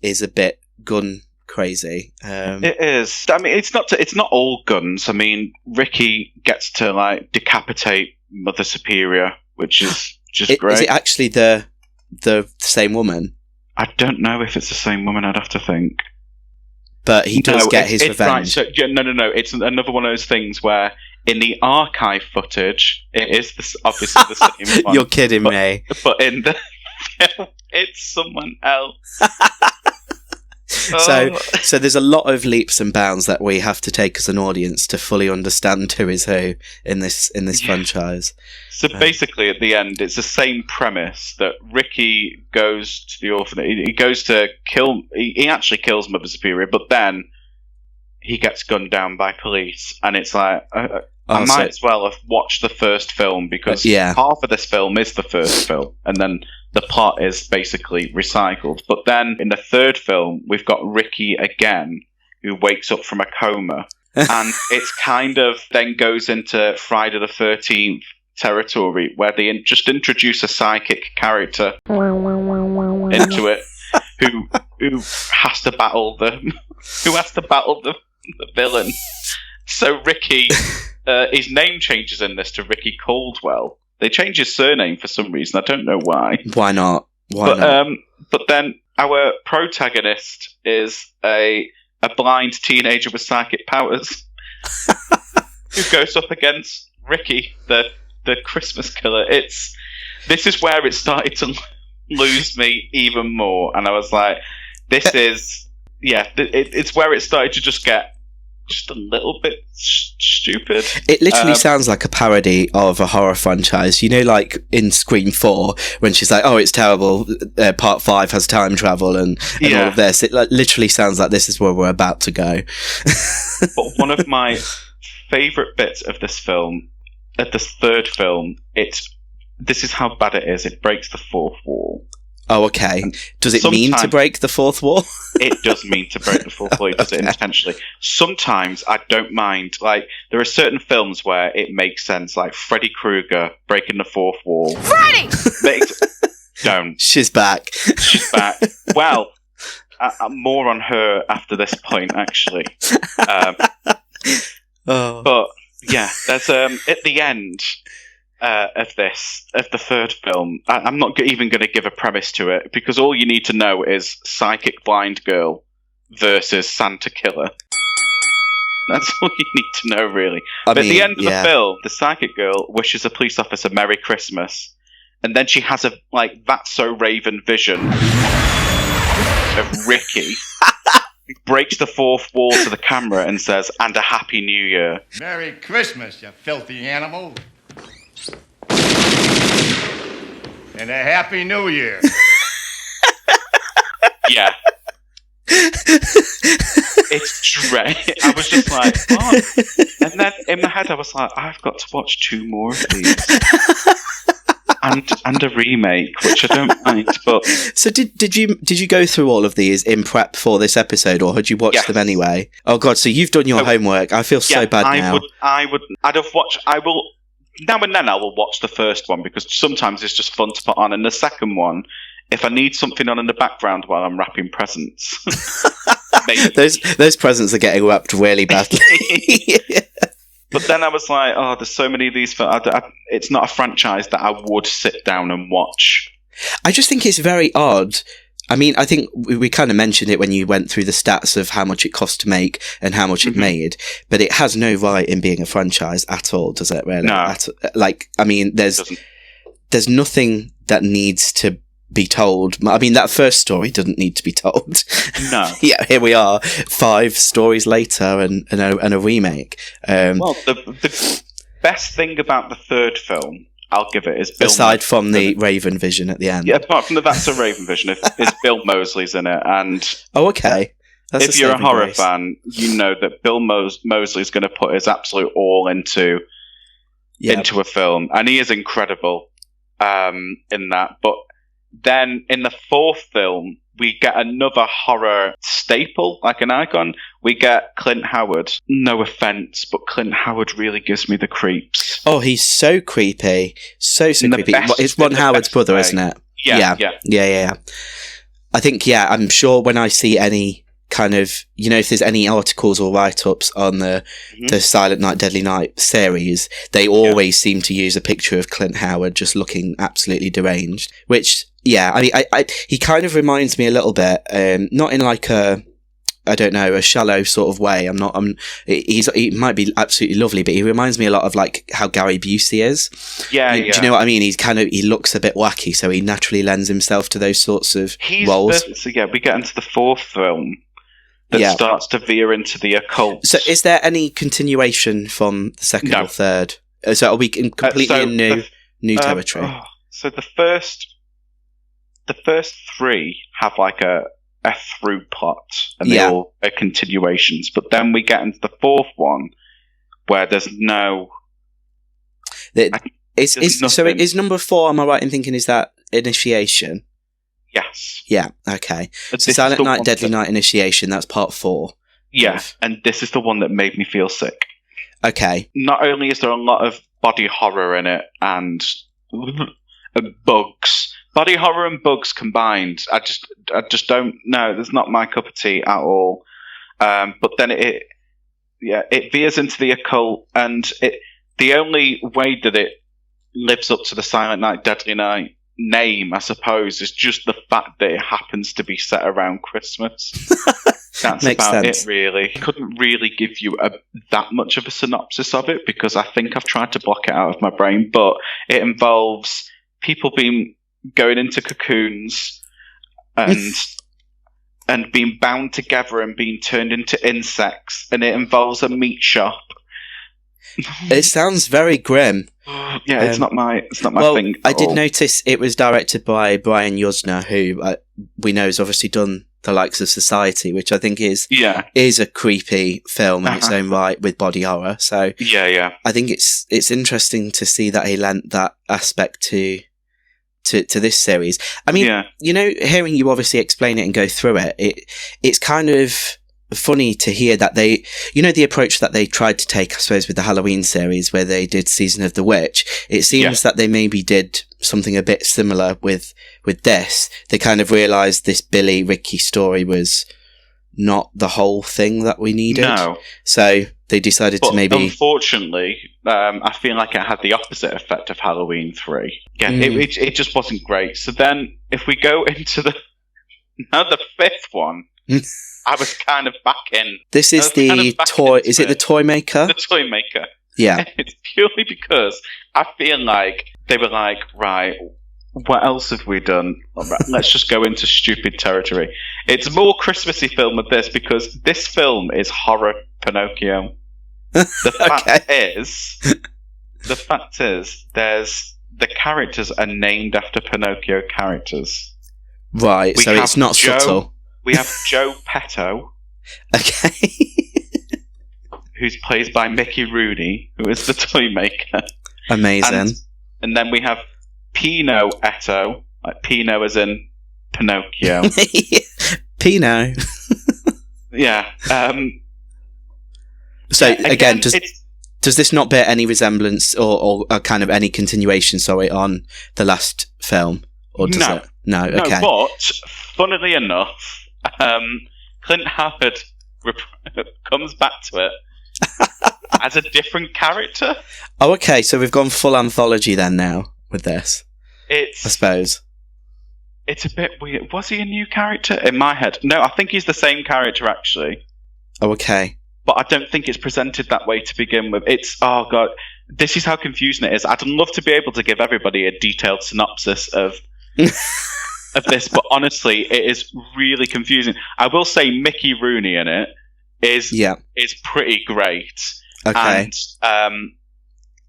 S3: is a bit gun crazy.
S2: It is. I mean, it's not all guns. I mean, Ricky gets to like decapitate Mother Superior, which is just great.
S3: Is it actually the same woman?
S2: I don't know if it's the same woman. I'd have to think.
S3: But he does get his revenge.
S2: Right, so, no. It's another one of those things where in the archive footage, it is obviously the same one.
S3: You're kidding me.
S2: But in the film, it's someone else.
S3: So there's a lot of leaps and bounds that we have to take as an audience to fully understand who is who in this franchise.
S2: So basically, at the end, it's the same premise that Ricky goes to the orphanage. He goes to kill. He actually kills Mother Superior, but then he gets gunned down by police, and it's like I might as well have watched the first film because half of this film is the first film, and then the plot is basically recycled. But then in the third film, we've got Ricky again, who wakes up from a coma, and it's kind of then goes into Friday the 13th territory, where they just introduce a psychic character into it, who has to battle the villain. So Ricky, his name changes in this to Ricky Caldwell. They change his surname for some reason. I don't know why.
S3: Why not?
S2: But then our protagonist is a blind teenager with psychic powers who goes up against Ricky, the Christmas killer. This is where it started to lose me even more, and I was like, it's where it started to just get just a little bit stupid.
S3: It literally sounds like a parody of a horror franchise. You know, like in Scream 4, when she's like, oh, it's terrible, part 5 has time travel and all of this. It literally sounds like this is where we're about to go.
S2: But one of my favourite bits of this film, at this third film, this is how bad it is. It breaks the fourth wall.
S3: Oh, okay. Does it mean to break the fourth wall?
S2: It does mean to break the fourth wall. It does it intentionally. Sometimes I don't mind. Like, there are certain films where it makes sense, like Freddy Krueger breaking the fourth wall.
S9: Freddy!
S2: Don't.
S3: She's back.
S2: She's back. Well, I'm more on her after this point, actually. But, yeah, there's at the end of the third film, I'm not even going to give a premise to it, because all you need to know is psychic blind girl versus Santa killer. That's all you need to know, really. But at the end of the film, the psychic girl wishes a police officer Merry Christmas, and then she has a That's So Raven vision of Ricky. Breaks the fourth wall to the camera and says, "And a Happy New Year."
S8: Merry Christmas, you filthy animal. And a Happy New Year.
S2: Yeah. It's dread. I was just like, what? And then in my head I was like, I've got to watch 2 more of these. And a remake, which I don't mind. But
S3: so did you go through all of these in prep for this episode, or had you watched them anyway? Oh God, so you've done your homework. I feel so bad now.
S2: I will now and then I will watch the first one, because sometimes it's just fun to put on, and the second one, if I need something on in the background while I'm wrapping presents.
S3: those presents are getting wrapped really badly.
S2: But then I was like, oh, there's so many of these. It's not a franchise that I would sit down and watch.
S3: I just think it's very odd. I mean, I think we kind of mentioned it when you went through the stats of how much it cost to make and how much it made, but it has no right in being a franchise at all, does it, really?
S2: No.
S3: I mean, there's nothing that needs to be told. I mean, that first story doesn't need to be told.
S2: No.
S3: Yeah, here we are, 5 stories later and a remake.
S2: Well, the best thing about the third film, I'll give it, is Bill
S3: aside from the Raven vision at the end.
S2: Yeah, apart from That's a Raven vision, is Bill Moseley's in it. And
S3: okay. That's
S2: if you're a horror fan, you know that Bill Moseley's going to put his absolute all into a film. And he is incredible in that. But then in the fourth film, we get another horror staple, like an icon. We get Clint Howard. No offense, but Clint Howard really gives me the creeps.
S3: Oh, he's so creepy. So creepy. It's Ron Howard's brother, isn't it?
S2: Yeah.
S3: I think, I'm sure when I see any kind of, if there's any articles or write-ups on the Silent Night, Deadly Night series, they always seem to use a picture of Clint Howard just looking absolutely deranged, which, I mean, he kind of reminds me a little bit, not in like a shallow sort of way. He might be absolutely lovely, but he reminds me a lot of like how Gary Busey is.
S2: Yeah.
S3: Do you know what I mean? He looks a bit wacky, so he naturally lends himself to those sorts of roles.
S2: So we get into the fourth film that starts to veer into the occult.
S3: So is there any continuation from the second or third? So are we completely in new territory?
S2: So the first three have like a through plot, and they all are continuations. But then we get into the fourth one where there's no.
S3: So is number 4? Am I right in thinking is that Initiation?
S2: Yes.
S3: Yeah. Okay. So Silent Night, Deadly Night, Initiation. That's part 4.
S2: Yeah, and this is the one that made me feel sick.
S3: Okay.
S2: Not only is there a lot of body horror in it and bugs. Body horror and bugs combined, I just don't know. It's not my cup of tea at all. But then it veers into the occult, and the only way that it lives up to the Silent Night, Deadly Night name, I suppose, is just the fact that it happens to be set around Christmas. That's
S3: Makes
S2: about
S3: sense.
S2: it, really. I couldn't really give you that much of a synopsis of it because I think I've tried to block it out of my brain, but it involves people going into cocoons and being bound together and being turned into insects, and it involves a meat shop.
S3: It sounds very grim.
S2: Yeah, it's not my thing.
S3: I did notice it was directed by Brian Yuzna, who we know has obviously done the likes of Society, which I think is a creepy film in its own right with body horror. So I think it's interesting to see that he lent that aspect to this series. I mean, hearing you obviously explain it and go through it's kind of funny to hear that they, the approach that they tried to take, I suppose, with the Halloween series where they did Season of the Witch. It seems that they maybe did something a bit similar with this. They kind of realised this Billy Ricky story was not the whole thing that we needed. No. So they decided to maybe...
S2: Unfortunately, I feel like it had the opposite effect of Halloween 3. Yeah, it just wasn't great. So then, if we go into the fifth one, I was kind of back in.
S3: This is the toy... Is it the Toy Maker?
S2: The Toy Maker.
S3: Yeah.
S2: It's purely because I feel like they were like, right, what else have we done? Right, let's just go into stupid territory. It's a more Christmassy film with this because this film is horror Pinocchio. The fact is, the characters are named after Pinocchio characters.
S3: Right, so it's not subtle.
S2: We have Joe Petto.
S3: Okay.
S2: Who's played by Mickey Rooney, who is the Toy Maker.
S3: Amazing.
S2: And then we have Pino Etto, like Pino as in Pinocchio.
S3: Pino.
S2: Yeah.
S3: So again, does this not bear any resemblance or kind of any continuation? On the last film, or does it? No. Okay.
S2: No, but funnily enough, Clint Howard comes back to it as a different character.
S3: Oh, okay. So we've gone full anthology then now with this. I suppose.
S2: It's a bit weird. Was he a new character? In my head. No, I think he's the same character, actually.
S3: Oh, okay.
S2: But I don't think it's presented that way to begin with. Oh, God. This is how confusing it is. I'd love to be able to give everybody a detailed synopsis of this, but honestly, it is really confusing. I will say Mickey Rooney in it is pretty great.
S3: Okay.
S2: And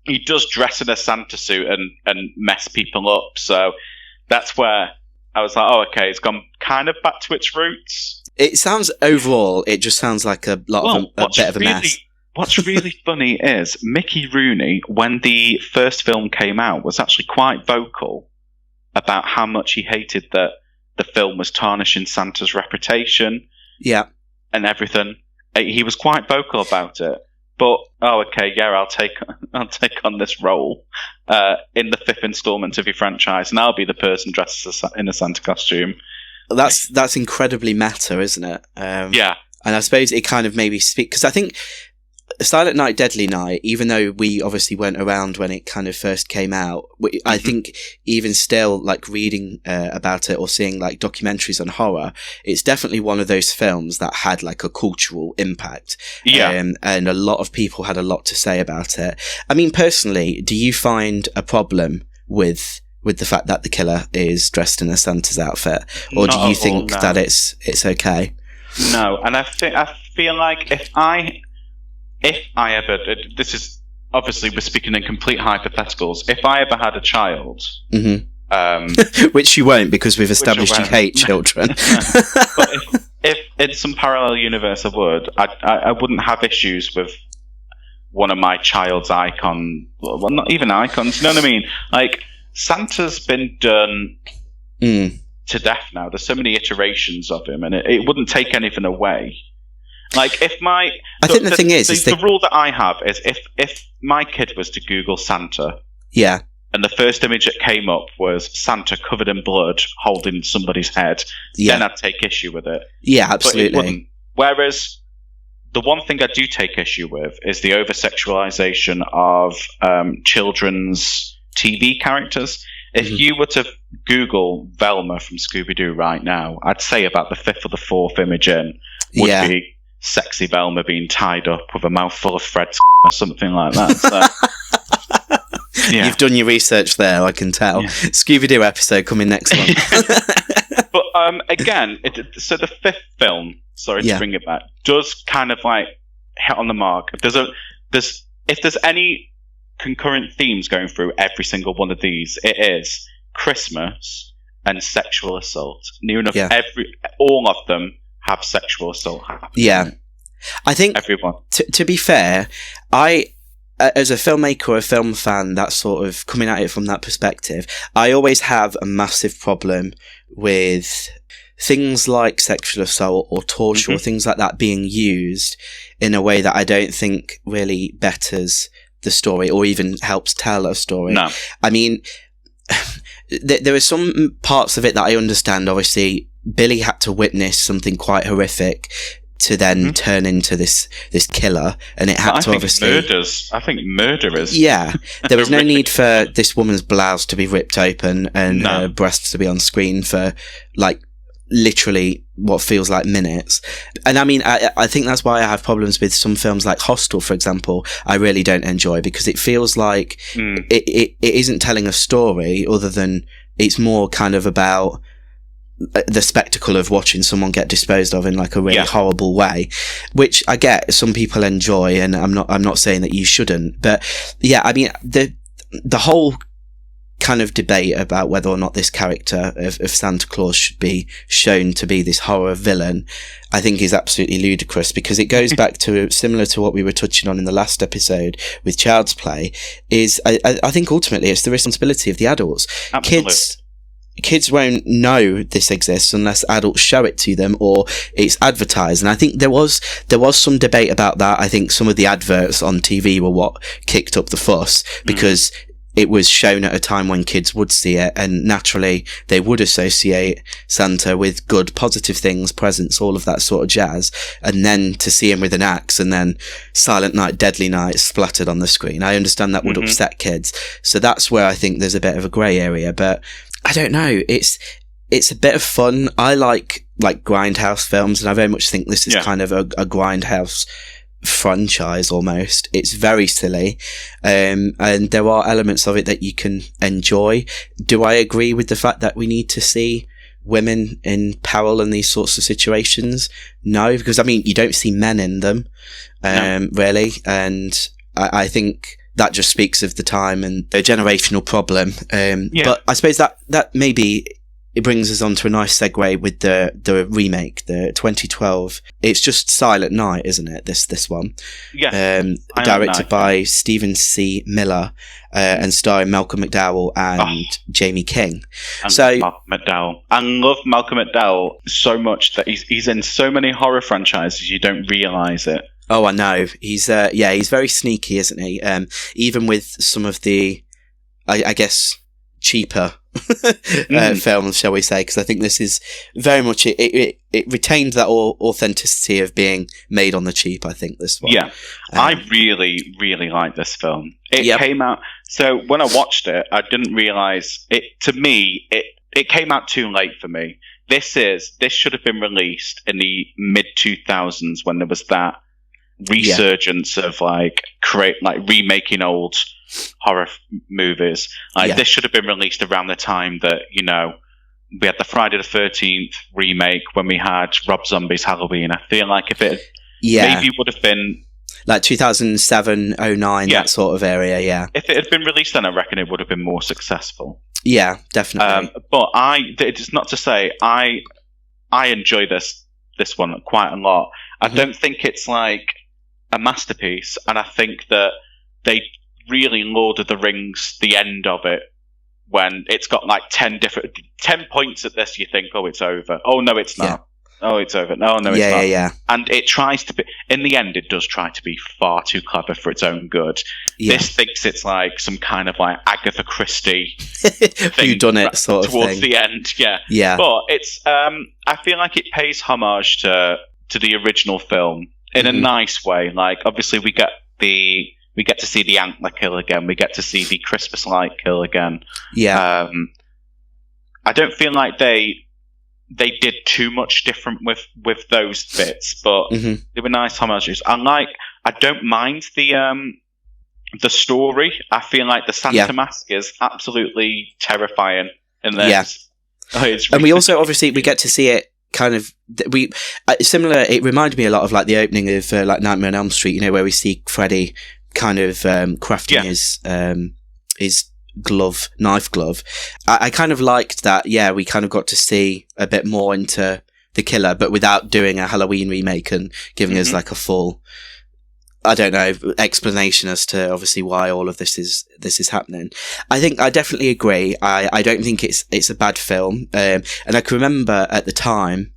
S2: he does dress in a Santa suit and mess people up. So that's where I was like, oh, okay, it's gone kind of back to its roots.
S3: It sounds, overall, it just sounds like a bit of a mess.
S2: What's really funny is Mickey Rooney, when the first film came out, was actually quite vocal about how much he hated that the film was tarnishing Santa's reputation.
S3: Yeah.
S2: And everything. He was quite vocal about it. But, I'll take on this role in the fifth installment of your franchise, and I'll be the person dressed in a Santa costume.
S3: That's incredibly meta, isn't it?
S2: Yeah.
S3: And I suppose it kind of maybe speaks, because I think Silent Night, Deadly Night, even though we obviously weren't around when it kind of first came out, I think even still, like reading about it or seeing like documentaries on horror, it's definitely one of those films that had like a cultural impact.
S2: Yeah.
S3: And a lot of people had a lot to say about it. I mean, personally, do you find a problem with the fact that the killer is dressed in a Santa's outfit? Or do you think that it's okay?
S2: No, and I feel like if I ever, this is obviously we're speaking in complete hypotheticals. If I ever had a child,
S3: which you won't, because we've established you hate children.
S2: But if in some parallel universe I would, I wouldn't have issues with one of my child's icon. Well, not even icons. You know what I mean? Like Santa's been done to death now. There's so many iterations of him, and it wouldn't take anything away. Like if my,
S3: I think the thing is
S2: the rule that I have is if my kid was to Google Santa,
S3: yeah,
S2: and the first image that came up was Santa covered in blood holding somebody's head, then I'd take issue with it.
S3: Yeah, absolutely.
S2: But it wouldn't. Whereas the one thing I do take issue with is the over-sexualization of children's TV characters. If you were to Google Velma from Scooby-Doo right now, I'd say about the 5th or the 4th image in would be sexy Velma being tied up with a mouthful of Fred's or something like that. So,
S3: You've done your research there, I can tell. Yeah. Scooby-Doo episode coming next month.
S2: But again, so the 5th film, to bring it back, does kind of like hit on the mark. If there's any concurrent themes going through every single one of these, it is Christmas and sexual assault. Near enough, all of them have sexual assault happening.
S3: Yeah, I think
S2: everyone.
S3: To be fair, I, as a filmmaker or a film fan, that's sort of coming at it from that perspective, I always have a massive problem with things like sexual assault or torture or things like that being used in a way that I don't think really betters the story or even helps tell a story.
S2: No.
S3: I mean, there are some parts of it that I understand. Obviously, Billy had to witness something quite horrific to then turn into this killer, and it had to obviously
S2: I think murderers.
S3: Yeah, there was no need for this woman's blouse to be ripped open and her breasts to be on screen for like literally what feels like minutes. And I mean, I think that's why I have problems with some films like Hostel, for example. I really don't enjoy, because it feels like it isn't telling a story other than it's more kind of about the spectacle of watching someone get disposed of in like a really horrible way, which I get some people enjoy, and I'm not saying that you shouldn't, but yeah, I mean the whole kind of debate about whether or not this character of Santa Claus should be shown to be this horror villain, I think is absolutely ludicrous, because it goes back to similar to what we were touching on in the last episode with Child's Play. Is I think ultimately it's the responsibility of the adults.
S2: Absolutely.
S3: Kids won't know this exists unless adults show it to them or it's advertised. And I think there was some debate about that. I think some of the adverts on TV were what kicked up the fuss, because it was shown at a time when kids would see it, and naturally they would associate Santa with good, positive things, presents, all of that sort of jazz. And then to see him with an axe and then Silent Night, Deadly Night splattered on the screen, I understand that would upset kids. So that's where I think there's a bit of a grey area, but I don't know. It's a bit of fun. I like Grindhouse films, and I very much think this is kind of a Grindhouse franchise almost. It's very silly, and there are elements of it that you can enjoy. Do I agree with the fact that we need to see women in peril in these sorts of situations? No, because I mean, you don't see men in them, really, and I think that just speaks of the time and a generational problem. But I suppose that maybe it brings us on to a nice segue with the remake, the 2012. It's just Silent Night, isn't it? This one.
S2: Yeah.
S3: Directed by Stephen C. Miller, and starring Malcolm McDowell and Jamie King.
S2: Malcolm McDowell. I love Malcolm McDowell so much that he's in so many horror franchises you don't realise it.
S3: Oh, I know. He's very sneaky, isn't he? Even with some of the, I guess, cheaper films, shall we say, because I think this is very much it retained that authenticity of being made on the cheap. I think this one.
S2: Yeah, I really, really like this film. It came out. So when I watched it, I didn't realize it. To me, it came out too late for me. This should have been released in the mid 2000s when there was that resurgence of remaking old horror movies. This should have been released around the time that, you know, we had the Friday the 13th remake, when we had Rob Zombie's Halloween. I feel like if it maybe would have been
S3: like 2007, 09, that sort of area. Yeah,
S2: if it had been released then, I reckon it would have been more successful.
S3: Yeah, definitely.
S2: But it's not to say I enjoy this one quite a lot. I don't think it's like a masterpiece, and I think that they really Lord of the Rings the end of it, when it's got like 10 points at this. You think, oh, it's over. Oh no, it's not. Oh, it's over. No, it's not.
S3: Yeah.
S2: And it tries to be. In the end, it does try to be far too clever for its own good. Yeah. This thinks it's like some kind of like Agatha Christie
S3: thing. Done it sort of
S2: towards
S3: thing.
S2: the end. Yeah.
S3: Yeah.
S2: But it's. I feel like it pays homage to the original film in a nice way. Like, obviously, we get to see the antler kill again. We get to see the Christmas light kill again.
S3: Yeah.
S2: I don't feel like they did too much different with those bits, but they were nice homages. I don't mind the story. I feel like the Santa mask is absolutely terrifying in this.
S3: Yeah. And we also, obviously, we get to see it kind of similar. It reminded me a lot of like the opening of like Nightmare on Elm Street, you know, where we see Freddy kind of crafting his knife glove. I kind of liked that. Yeah, we kind of got to see a bit more into the killer, but without doing a Halloween remake and giving us like a full, I don't know, explanation as to obviously why all of this is happening. I think I definitely agree. I don't think it's a bad film, and I can remember at the time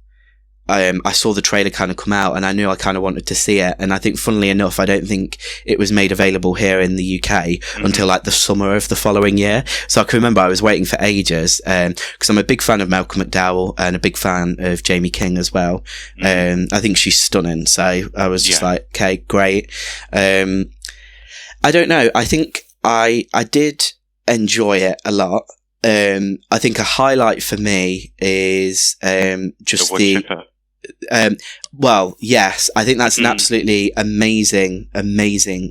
S3: I saw the trailer kind of come out, and I knew I kind of wanted to see it. And I think, funnily enough, I don't think it was made available here in the UK until like the summer of the following year. So I can remember I was waiting for ages, because I'm a big fan of Malcolm McDowell and a big fan of Jamie King as well. I think she's stunning. So I was just like, okay, great. I don't know. I think I did enjoy it a lot. I think a highlight for me is just well, yes, I think that's an absolutely amazing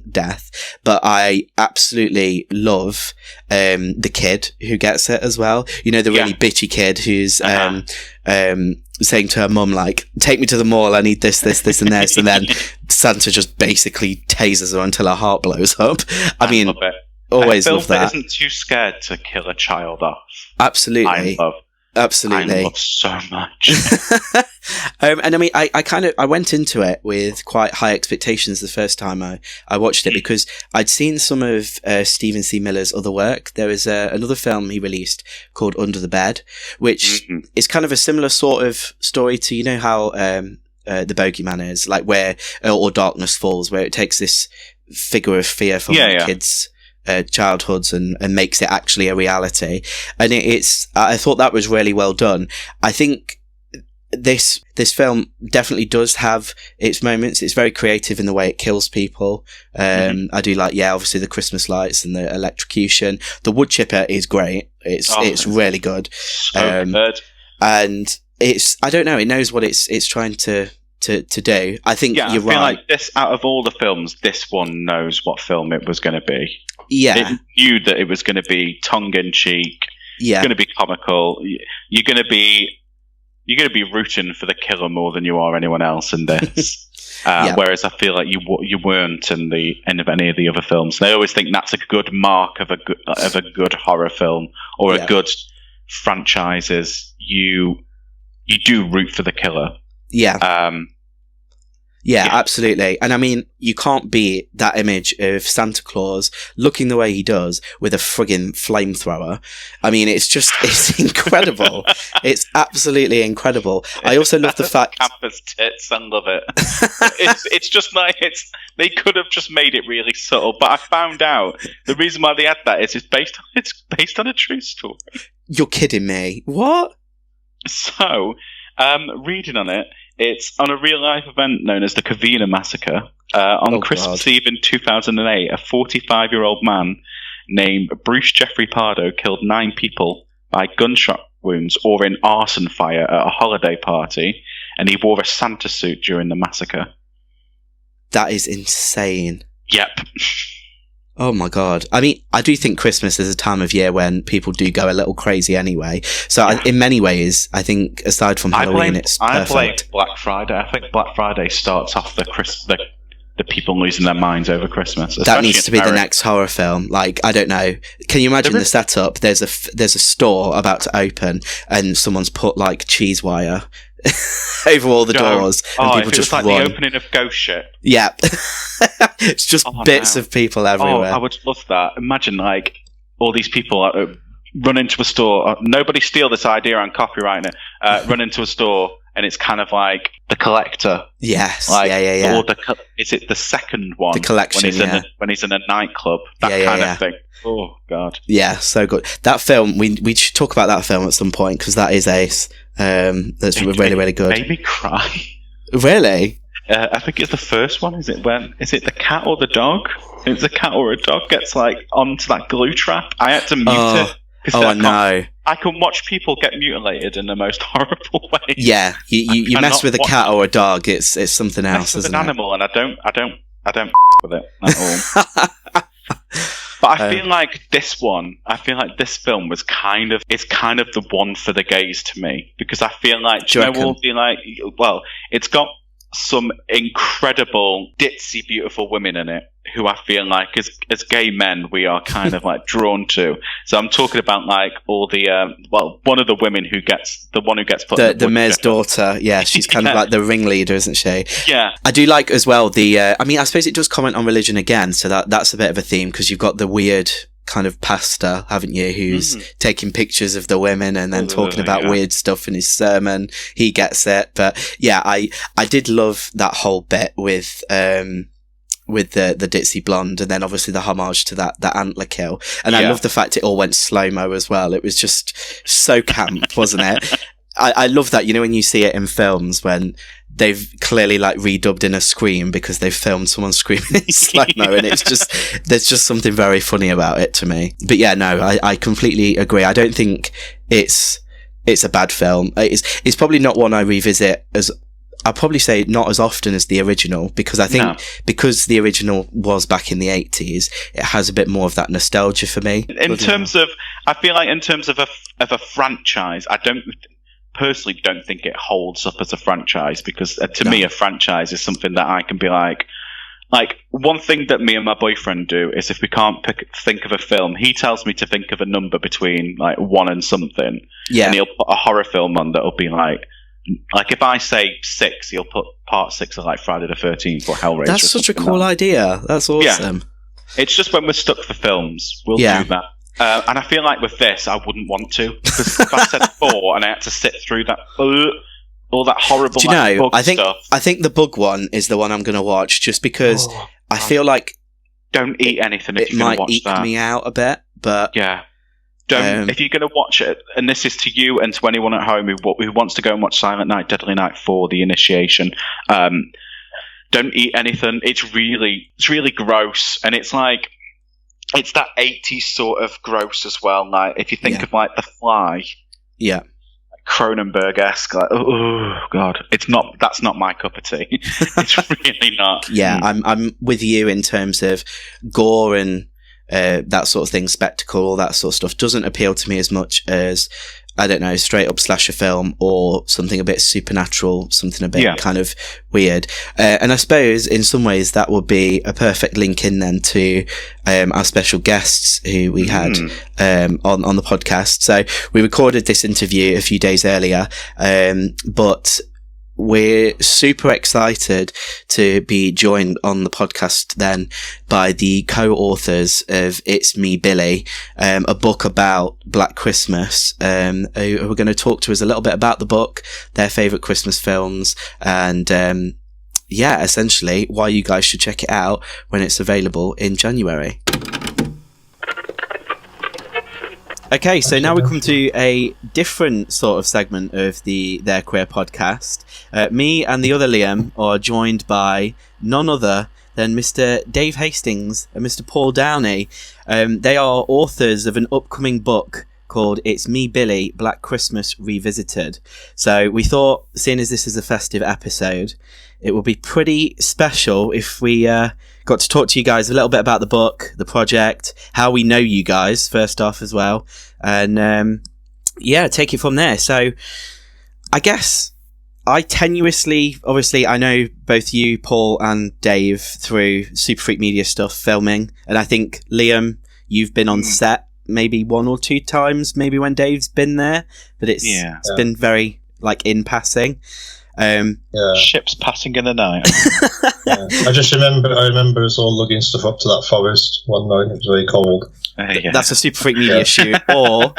S3: death. But I absolutely love the kid who gets it as well. You know, the really bitchy kid who's saying to her mum, like, take me to the mall, I need this, and this. And then Santa just basically tases her until her heart blows up. I mean, love it. Always love that.
S2: A film that isn't too scared to kill a child off.
S3: Absolutely. Absolutely.
S2: I love so much.
S3: And I mean, I went into it with quite high expectations the first time I watched it, because I'd seen some of Stephen C. Miller's other work. There was another film he released called Under the Bed, which is kind of a similar sort of story to, you know, how The Bogeyman is, like, where, or Darkness Falls, where it takes this figure of fear from kids' childhoods and makes it actually a reality. And I thought that was really well done. I think this film definitely does have its moments. It's very creative in the way it kills people. I do like, obviously the Christmas lights and the electrocution. The wood chipper is great. It's really good.
S2: So good.
S3: And I don't know, it knows what it's trying to do. I think you're right. I feel
S2: like this, out of all the films, this one knows what film it was going to be.
S3: Yeah.
S2: It knew that it was going to be tongue-in-cheek. Yeah. It's going to be comical. You're going to be rooting for the killer more than you are anyone else in this. Whereas I feel like you weren't in any of the other films. They always think that's a good mark of a good horror film or a good franchise. You do root for the killer.
S3: Yeah. Yeah, absolutely. And I mean, you can't beat that image of Santa Claus looking the way he does with a friggin' flamethrower. I mean, it's incredible. It's absolutely incredible. I also love the fact...
S2: Campus tits, I love it. It's just like, they could have just made it really subtle, but I found out the reason why they had that is it's based on a true story.
S3: You're kidding me. What?
S2: So, reading on it, it's on a real-life event known as the Covina Massacre. On Christmas Eve in 2008, a 45-year-old man named Bruce Jeffrey Pardo killed 9 people by gunshot wounds or in arson fire at a holiday party, and he wore a Santa suit during the massacre.
S3: That is insane.
S2: Yep.
S3: Oh my God. I mean, I do think Christmas is a time of year when people do go a little crazy anyway. So in many ways, I think aside from Halloween, it's perfect.
S2: I blame Black Friday. I think Black Friday starts off the people losing their minds over Christmas.
S3: That needs to be the next horror film. Like, I don't know. Can you imagine the setup? There's a store about to open and someone's put like cheese wire over all the doors and people just
S2: like
S3: run.
S2: The opening of Ghost Ship.
S3: Yeah. It's just bits of people everywhere.
S2: I would love that. Imagine like all these people run into a store. Nobody steal this idea and copyright it. Run into a store and it's kind of like The Collector.
S3: Yes.
S2: Like,
S3: yeah.
S2: Or is it the second one?
S3: The Collection,
S2: when he's in a nightclub. That kind of thing. Oh, God.
S3: Yeah, so good. That film, we should talk about that film at some point because that is ace. That's really, really good.
S2: Made me cry.
S3: Really?
S2: I think it's the first one. Is it the cat or the dog? It's a cat or a dog gets like onto that glue trap. I had to mute it.
S3: Oh no!
S2: I can watch people get mutilated in the most horrible way.
S3: Yeah, you mess with a cat or a dog, it's something else, isn't it?
S2: It's an animal, and I don't with it at all. But I feel like this film was kind of the one for the gays to me, because I feel like it's got some incredible ditzy beautiful women in it who I feel like as gay men we are kind of like drawn to. So I'm talking about like all the one of the women who gets put
S3: the mayor's daughter. Yeah, she's kind of like the ringleader, isn't she?
S2: Yeah.
S3: I do like as well I mean, I suppose it does comment on religion again, so that's a bit of a theme, because you've got the weird kind of pastor, haven't you, who's taking pictures of the women and then talking about weird stuff in his sermon. He gets it. But yeah, I did love that whole bit with the ditzy blonde, and then obviously the homage to that antler kill. And I love the fact it all went slow-mo as well. It was just so camp, wasn't it? I love that, when you see it in films when they've clearly like redubbed in a scream because they've filmed someone screaming in slow-mo, and it's just, there's just something very funny about it to me. But yeah, no, I completely agree. I don't think it's a bad film. It's probably not one I revisit I'll probably say not as often as the original, because I think because the original was back in the 80s, it has a bit more of that nostalgia for me.
S2: I feel like in terms of a franchise, I personally don't think it holds up as a franchise, because to me a franchise is something that I can be like one thing that me and my boyfriend do is, if we can't think of a film, he tells me to think of a number between like 1 and something, and he'll put a horror film on that'll be like if I say 6, he'll put part 6 of like Friday the 13th or Hellraiser.
S3: That's such a cool idea. That's awesome.
S2: Yeah. It's just when we're stuck for films, we'll do that. And I feel like with this, I wouldn't want to, because if I said 4 and I had to sit through that all that horrible bug stuff.
S3: I think the bug one is the one I'm going to watch, just because I feel like
S2: don't eat anything if you're going to watch that.
S3: It might eke me out a bit, but
S2: yeah. If you're going to watch it, and this is to you and to anyone at home who wants to go and watch Silent Night, Deadly Night 4, The Initiation, don't eat anything. It's really gross, and it's like, it's that 80s sort of gross as well. Like if you think of like The Fly, like Cronenberg-esque, like oh god, that's not my cup of tea. It's really not.
S3: Yeah, I'm with you in terms of gore and that sort of thing, spectacle, all that sort of stuff doesn't appeal to me as much as, I don't know, straight up slasher film or something a bit supernatural, something a bit kind of weird. And I suppose in some ways that would be a perfect link in then to our special guests who we had on the podcast. So we recorded this interview a few days earlier, but we're super excited to be joined on the podcast then by the co-authors of It's Me, Billy, a book about Black Christmas, who are going to talk to us a little bit about the book, their favourite Christmas films, and essentially why you guys should check it out when it's available in January. Okay, so now we come to a different sort of segment of their queer podcast. Me and the other Liam are joined by none other than Mr. Dave Hastings and Mr. Paul Downey. They are authors of an upcoming book called It's Me, Billy, Black Christmas Revisited. So we thought, seeing as this is a festive episode, it would be pretty special if we got to talk to you guys a little bit about the book, the project, how we know you guys, first off, as well. And take it from there. So I guess I tenuously, obviously, I know both you, Paul, and Dave through Super Freak Media stuff, filming. And I think, Liam, you've been on set maybe 1 or 2 times, maybe when Dave's been there. But it's been very, in passing.
S2: Ships passing in the night.
S10: I remember us all lugging stuff up to that forest one night. It was very cold.
S3: That's a Super Freak Media shoot, or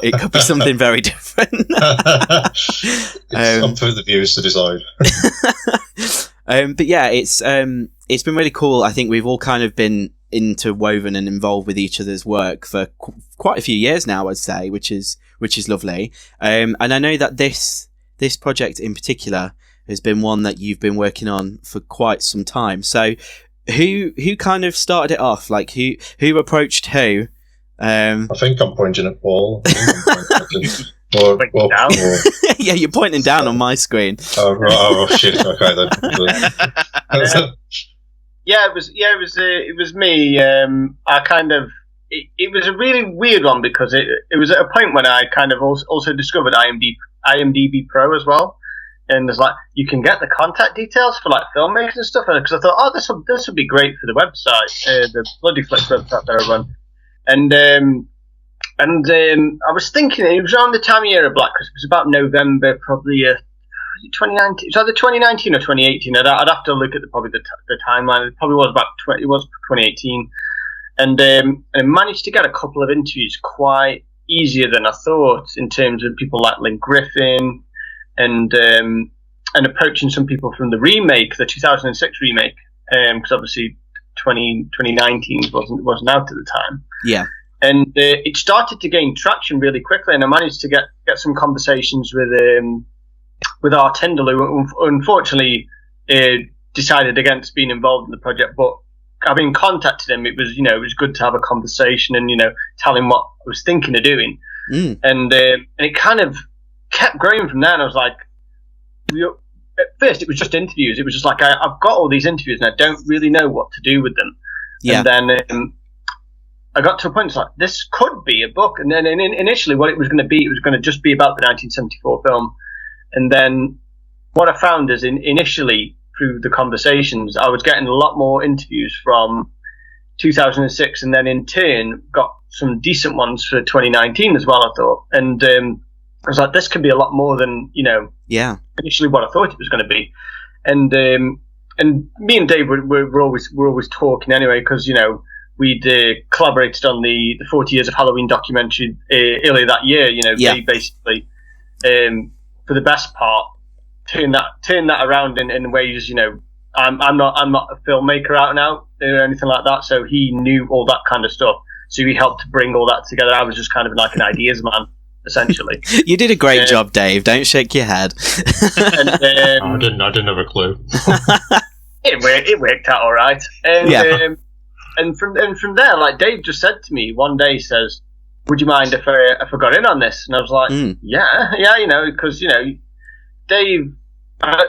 S3: it could be something very different.
S10: It's up for the viewers to decide.
S3: But yeah, it's been really cool. I think we've all kind of been interwoven and involved with each other's work for quite a few years now, I'd say, which is lovely. And I know that this project in particular has been one that you've been working on for quite some time. So who kind of started it off? Like who approached who?
S10: I think I'm pointing at Paul.
S3: Yeah, you're pointing down on my screen.
S10: Oh shit! Okay then.
S11: It was me. I kind of. It was a really weird one because it was at a point when I kind of also discovered IMDb Pro as well, and there's you can get the contact details for filmmakers and stuff, and because I thought, this would be great for the website, the Bloody Flicks website that I run, and I was thinking it was around the time of year of Black Christmas, it was about November, probably 2019. It's either 2019 or 2018. I'd have to look at the timeline. It probably was it was 2018. And I managed to get a couple of interviews quite easier than I thought, in terms of people like Lynn Griffin and approaching some people from the remake, the 2006 remake, because obviously 2019 wasn't out at the time.
S3: Yeah.
S11: And it started to gain traction really quickly, and I managed to get some conversations with our Tyndall, who unfortunately decided against being involved in the project, but having contacted him, it was good to have a conversation and tell him what I was thinking of doing, and it kind of kept growing from there. And I was like, at first it was just interviews. It was just I've got all these interviews and I don't really know what to do with them. Yeah. And then I got to a point, it's this could be a book. And then initially what it was going to be, it was going to just be about the 1974 film. And then what I found is initially, through the conversations, I was getting a lot more interviews from 2006, and then in turn got some decent ones for 2019 as well, I thought. And I was like, this could be a lot more than initially what I thought it was going to be. And me and Dave were always talking anyway, because we'd collaborated on the 40 Years of Halloween documentary earlier that year. They basically, for the best part, turn that around in ways, I'm not a filmmaker out and out or anything like that, so he knew all that kind of stuff, so he helped to bring all that together. I was just kind of an ideas man, essentially.
S3: You did a great job, Dave. Don't shake your head.
S11: And,
S10: I didn't have a clue.
S11: it worked out all right. And from there, Dave just said to me one day, says, "Would you mind if I got in on this?" And I was like, yeah, because Dave,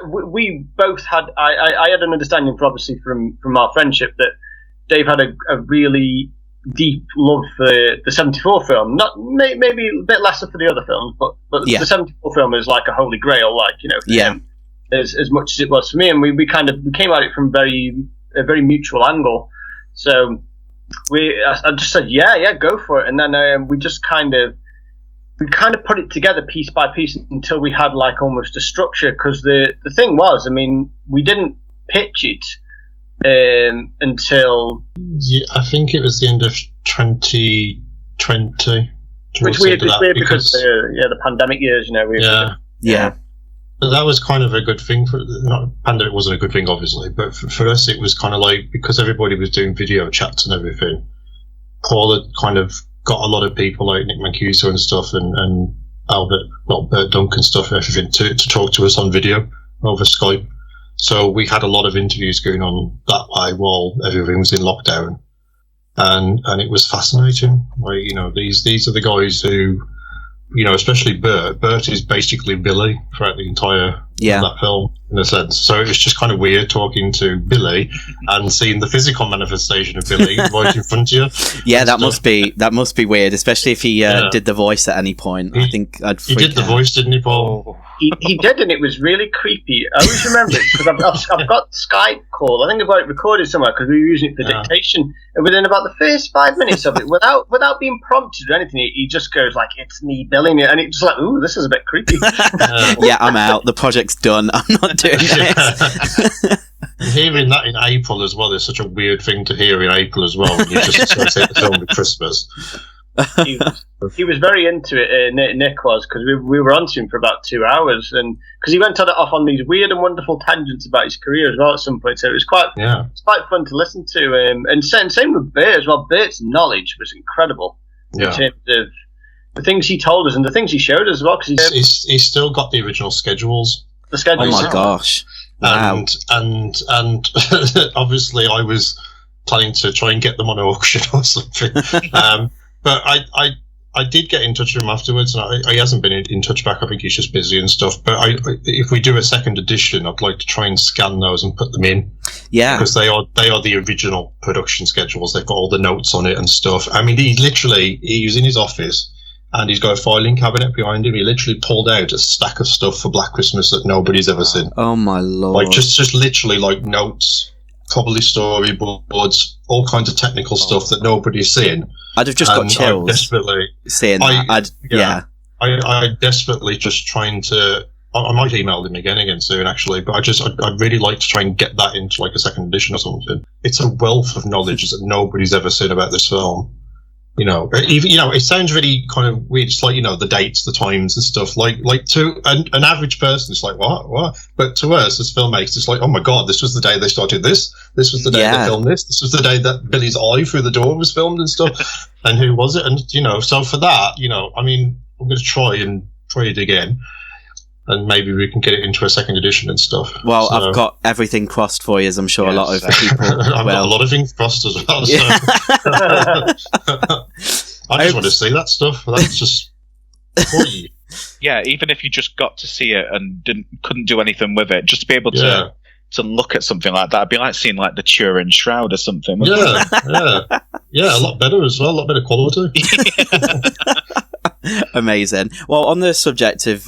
S11: we both had. I had an understanding, obviously, from our friendship, that Dave had a really deep love for the 74 film. Not maybe a bit lesser for the other films, but the 74 film is like a holy grail, for him, as much as it was for me. And we came at it from a very mutual angle. So I just said, yeah, go for it. And then we just kind of we kind of put it together piece by piece until we had like almost a structure. Because the thing was, I mean, we didn't pitch it until
S10: I think it was the end of 2020.
S11: Which weird because the pandemic years, you know.
S3: Yeah.
S10: But that was kind of a good thing pandemic wasn't a good thing, obviously, but for us it was kind of like, because everybody was doing video chats and everything, Paul had kind of got a lot of people like Nick Mancuso and stuff and Bert Duncan stuff and everything to talk to us on video over Skype. So we had a lot of interviews going on that way while everything was in lockdown. And it was fascinating. Like, you know, these are the guys who, you know, especially Bert. Bert is basically Billy throughout the entire of that film, in a sense. So it was just kind of weird talking to Billy and seeing the physical manifestation of Billy right in front of you.
S3: Yeah, that must be weird, especially if he did the voice at any point. I think I'd freak
S10: He did the voice, didn't he, Paul?
S11: He did, and it was really creepy. I always remember it because I've got Skype call. I think I've got it recorded somewhere because we were using it for dictation. And within about the first 5 minutes of it, without being prompted or anything, he just goes like, "It's me, Billy," and it's like, "Ooh, this is a bit creepy."
S3: Yeah, I'm out. The project's done. I'm not doing this.
S10: Hearing that in April as well is such a weird thing to hear in April as well. When you just associate the film with Christmas.
S11: He was very into it. Nick was, because we were on to him for about 2 hours, and because he went off on these weird and wonderful tangents about his career as well at some point. So it was quite fun to listen to. And same with Bert as well. Bert's knowledge was incredible in terms of the things he told us and the things he showed us as well. Because
S10: he's still got the original schedules.
S11: The schedules.
S3: Oh my gosh! Wow.
S10: And obviously I was planning to try and get them on auction or something. But I did get in touch with him afterwards, and he hasn't been in touch back. I think he's just busy and stuff. But if we do a second edition, I'd like to try and scan those and put them in. Yeah, because they are the original production schedules. They've got all the notes on it and stuff. I mean, he was in his office, and he's got a filing cabinet behind him. He literally pulled out a stack of stuff for Black Christmas that nobody's ever seen.
S3: Oh my lord!
S10: Like just literally like notes, probably storyboards, all kinds of technical stuff that nobody's seen.
S3: I'd have just got chills
S10: desperately
S3: seeing that.
S10: I desperately just trying to. I might email him again soon, actually. But I'd really like to try and get that into like a second edition or something. It's a wealth of knowledge that nobody's ever seen about this film. You know, even it sounds really kind of weird. It's like, you know, the dates, the times, and stuff. Like to an average person, it's like what? But to us as filmmakers, it's like, oh my god, this was the day they started this. This was the day they filmed this. This was the day that Billy's eye through the door was filmed and stuff. And who was it? And so for that, I mean, I'm going to try it again. And maybe we can get it into a second edition and stuff.
S3: Well, I've got everything crossed for you, as I'm sure a lot of people
S10: I've got a lot of things crossed as well. So. I just want to see that stuff. That's just for you.
S2: Yeah, even if you just got to see it and couldn't do anything with it, just to be able to look at something like that, it'd be like seeing like the Turin Shroud or something.
S10: Yeah, a lot better as well, a lot better quality.
S3: Amazing. Well, on the subject of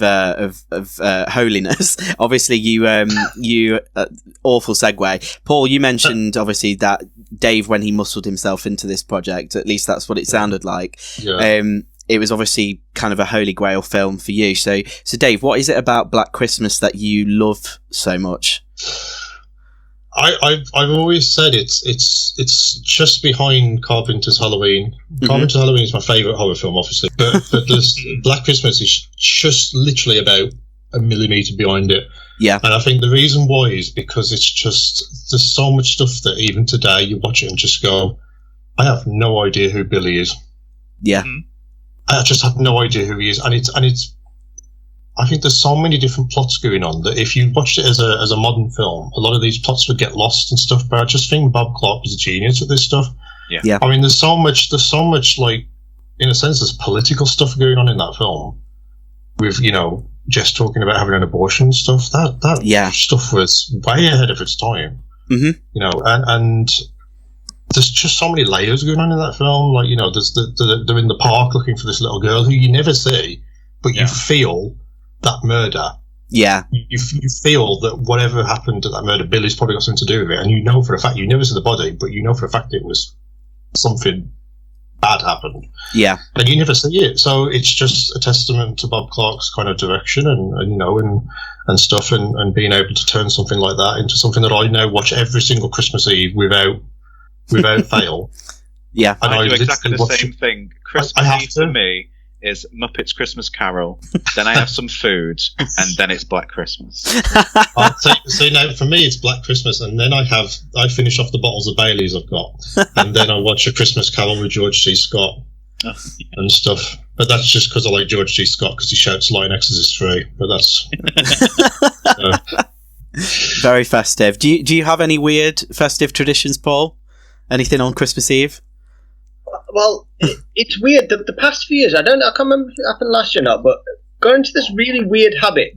S3: holiness, obviously you awful segue. Paul, you mentioned obviously that Dave, when he muscled himself into this project, at least that's what it sounded like. Yeah. It was obviously kind of a holy grail film for you. So Dave, what is it about Black Christmas that you love so much?
S10: I've always said it's just behind Carpenter's Halloween. Carpenter's Halloween is my favourite horror film, obviously, but there's Black Christmas is just literally about a millimetre behind it. Yeah, and I think the reason why is because it's just there's so much stuff that even today you watch it and just go, I have no idea who Billy is. Yeah, I just have no idea who he is, and it's. I think there's so many different plots going on that if you watched it as a modern film, a lot of these plots would get lost and stuff. But I just think Bob Clark was a genius at this stuff. Yeah. I mean, there's so much like, in a sense, there's political stuff going on in that film. With Jess talking about having an abortion and stuff. That stuff was way ahead of its time. And there's just so many layers going on in that film. Like there's they're in the park looking for this little girl who you never see, but you feel that murder. Yeah. You feel that whatever happened to that murder, Billy's probably got something to do with it. And for a fact, you never see the body, but for a fact it was something bad happened.
S3: Yeah.
S10: And you never see it. So it's just a testament to Bob Clark's kind of direction and stuff, and being able to turn something like that into something that I now watch every single Christmas Eve without fail.
S3: Yeah.
S12: And I do exactly the same thing. Christmas Eve to me is Muppets Christmas Carol, then I have some food, and then it's Black Christmas.
S10: See, now for me it's Black Christmas, and then I finish off the bottles of Baileys I've got, and then I watch A Christmas Carol with George C. Scott and stuff. But that's just because I like George C. Scott, because he shouts Lion Exorcist 3. But that's
S3: very festive. Do you have any weird festive traditions, Paul? Anything on Christmas Eve?
S11: Well, it's weird. The past few years, I can't remember if it happened last year or not, but going into this really weird habit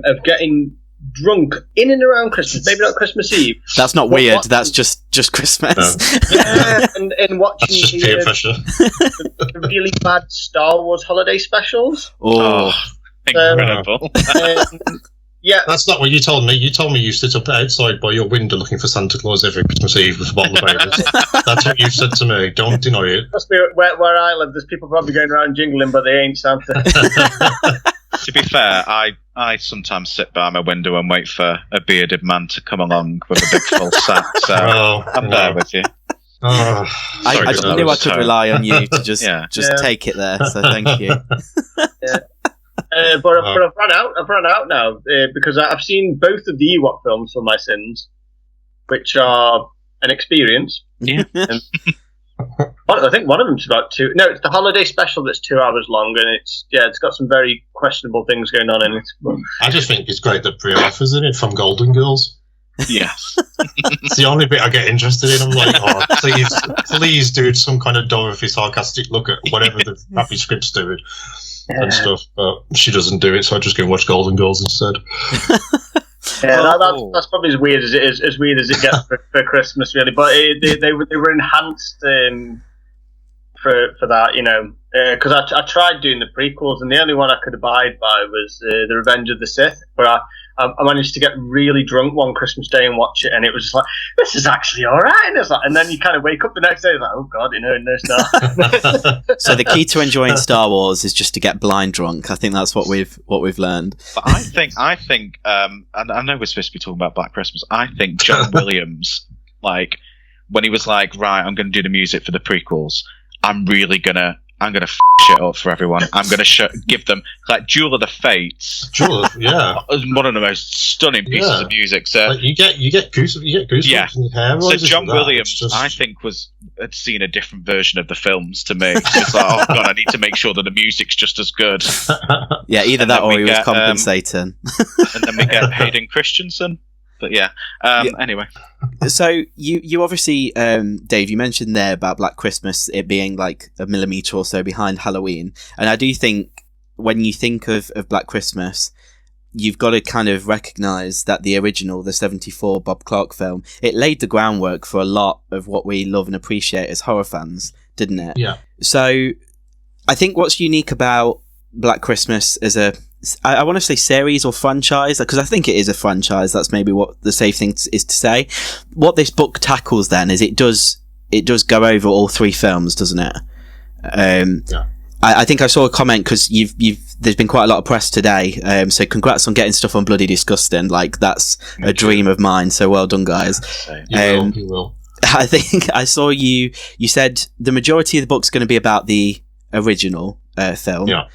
S11: of getting drunk in and around Christmas, maybe not Christmas Eve.
S3: That's not weird. That's just Christmas.
S11: Yeah, and watching
S10: that's just peer pressure.
S11: the really bad Star Wars holiday specials.
S3: Oh,
S12: incredible.
S11: Yeah,
S10: that's not what you told me. You told me you sit up outside by your window looking for Santa Claus every Christmas Eve with a bottle of Baileys. That's what you said to me. Don't deny it.
S11: Must be where I live. There's people probably going around jingling, but they ain't Santa.
S12: To be fair, I sometimes sit by my window and wait for a bearded man to come along with a big full sack. So I'm there with you.
S3: I knew I could rely on you to just take it there. So thank you.
S11: Yeah. But I've run out now because I've seen both of the Ewok films for my sins, which are an experience.
S12: Yeah.
S11: I think one of them's about 2. No, it's the holiday special that's 2 hours long, and it's got some very questionable things going on in it. But
S10: I just think it's great that Brie offers in it from Golden Girls.
S12: Yes.
S10: It's the only bit I get interested in. I'm like, please do some kind of Dorothy sarcastic look at whatever the happy script's doing. And stuff, but she doesn't do it, so I just go and watch Golden Girls instead.
S11: That's probably as weird as it gets for Christmas, really. But they were enhanced for that, because I tried doing the prequels, and the only one I could abide by was the Revenge of the Sith. But I managed to get really drunk one Christmas day and watch it, and it was just like, this is actually all right. And then you kind of wake up the next day like, oh god, no, it's not.
S3: So the key to enjoying Star Wars is just to get blind drunk. I think that's what we've learned.
S12: But I think, and I know we're supposed to be talking about Black Christmas. I think John Williams, like when he was like, right, I'm going to do the music for the prequels. I'm gonna f shit up for everyone. I'm gonna give them like Duel of the Fates. One of the most stunning pieces of music. So
S10: like you get goosebumps in your hair.
S12: So John Williams, I think, had seen a different version of the films to me. It's like, oh god, I need to make sure that the music's just as good.
S3: Yeah, either that or he was compensating.
S12: And then we get Hayden Christensen. But anyway.
S3: So you obviously, Dave, you mentioned there about Black Christmas, it being like a millimetre or so behind Halloween. And I do think when you think of Black Christmas, you've got to kind of recognise that the original, the 74 Bob Clark film, it laid the groundwork for a lot of what we love and appreciate as horror fans, didn't it?
S10: Yeah.
S3: So I think what's unique about Black Christmas as I want to say series or franchise, because I think it is a franchise. That's maybe what the safe thing is to say. What this book tackles then is it does go over all 3 films, doesn't it?
S10: Yeah.
S3: I think I saw a comment because there's been quite a lot of press today. So congrats on getting stuff on Bloody Disgusting. Like that's a dream of mine. So well done, guys.
S10: You will.
S3: I think I saw you said the majority of the book's going to be about the original film.
S10: Yeah.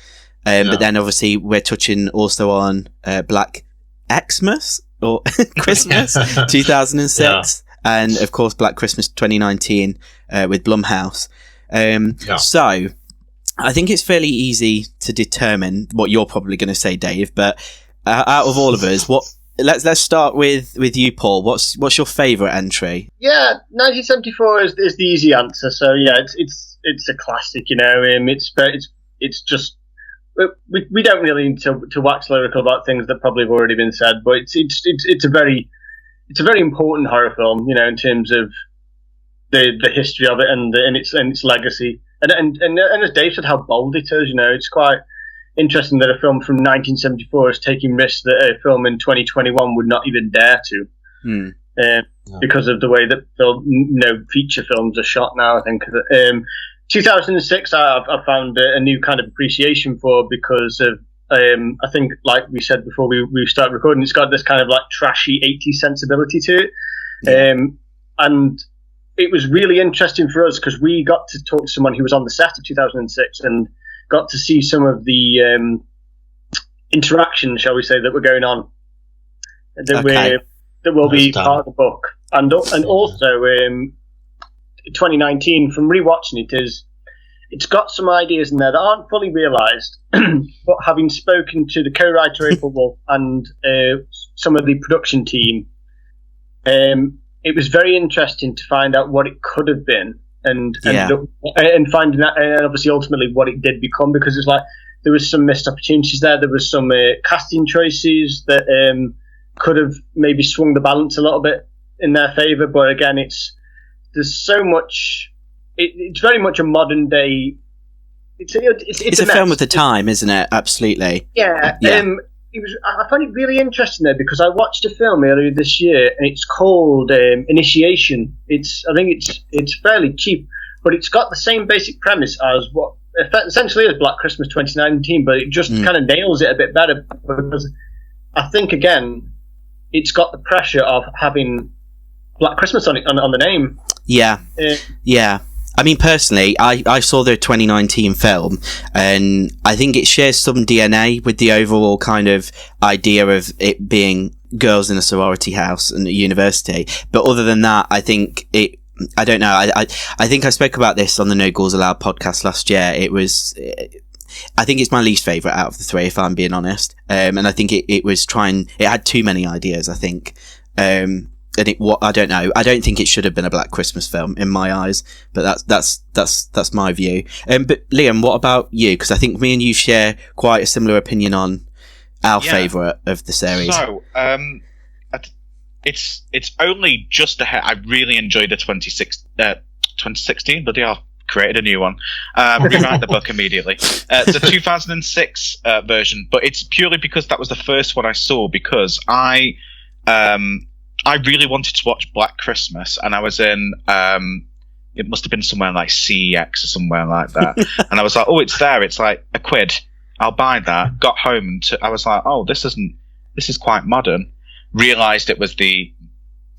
S3: But then obviously we're touching also on Black Xmas or Christmas 2006 and of course Black Christmas 2019 with Blumhouse. So I think it's fairly easy to determine what you're probably going to say, Dave, but out of all of us, let's start with you, Paul. What's your favourite entry?
S11: Yeah, 1974 is the easy answer. So yeah, it's a classic, it's just we don't really need to wax lyrical about things that probably have already been said, but it's a very important horror film, in terms of the history of it and its legacy, and as Dave said, how bold it is. It's quite interesting that a film from 1974 is taking risks that a film in 2021 would not even dare to, because of the way that feature films are shot now. I think, 2006, I found a new kind of appreciation for, because of I think, like we said before we started recording, it's got this kind of like trashy 80s sensibility to it. Yeah. And it was really interesting for us because we got to talk to someone who was on the set of 2006 and got to see some of the interaction, shall we say, that were going on that will be part of the book. And also 2019, from rewatching it's got some ideas in there that aren't fully realised, but having spoken to the co-writer April Wolf and some of the production team, it was very interesting to find out what it could have been, and finding that, and obviously ultimately what it did become, because it's like there was some missed opportunities there. There was some casting choices that could have maybe swung the balance a little bit in their favour, but again, there's so much. It's very much a modern day. It's
S3: a film of the time, isn't it? Absolutely.
S11: Yeah. I find it really interesting there, because I watched a film earlier this year, and it's called Initiation. I think it's fairly cheap, but it's got the same basic premise as what essentially is Black Christmas 2019, but it just kind of nails it a bit better, because I think again it's got the pressure of having Black Christmas on the name.
S3: Yeah. Yeah. I mean, personally, I saw the 2019 film, and I think it shares some DNA with the overall kind of idea of it being girls in a sorority house and a university. But other than that, I think I don't know. I think I spoke about this on the No Goals Allowed podcast last year. I think it's my least favourite out of the three, if I'm being honest. And I think it had too many ideas, I think. I don't know. I don't think it should have been a Black Christmas film in my eyes, but that's my view. But Liam, what about you? Because I think me and you share quite a similar opinion on our favourite of the series. So,
S12: it's only just ahead. I really enjoyed the 2016, but they are created a new one. Rewrite the book immediately. It's a 2006 version, but it's purely because that was the first one I saw, because I really wanted to watch Black Christmas, and I was in, it must have been somewhere like CEX or somewhere like that. And I was like, oh, it's there. It's like £1. I'll buy that. Got home and I was like, oh, this is quite modern. Realised it was the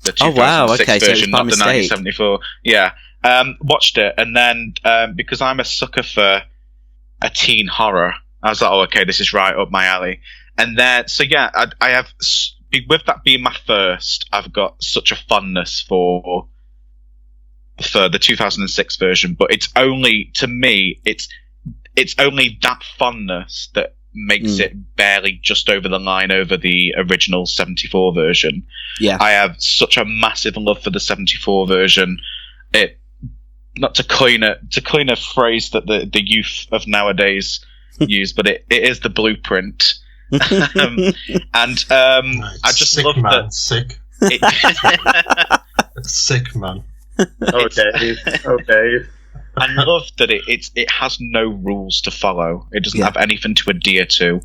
S12: 2006 version, not the 1974. Yeah. Watched it, and then because I'm a sucker for a teen horror, I was like, oh, okay, this is right up my alley. And then, so yeah, I have... With that being my first, I've got such a fondness for the 2006 version, but it's only, to me, it's only that fondness that makes it barely just over the line over the original 74 version.
S3: Yeah,
S12: I have such a massive love for the 74 version. Not to coin a phrase that the youth of nowadays use, but it is the blueprint. I just love that.
S10: Sick. Sick man.
S11: Okay.
S12: I love that it has no rules to follow. It doesn't have anything to adhere to.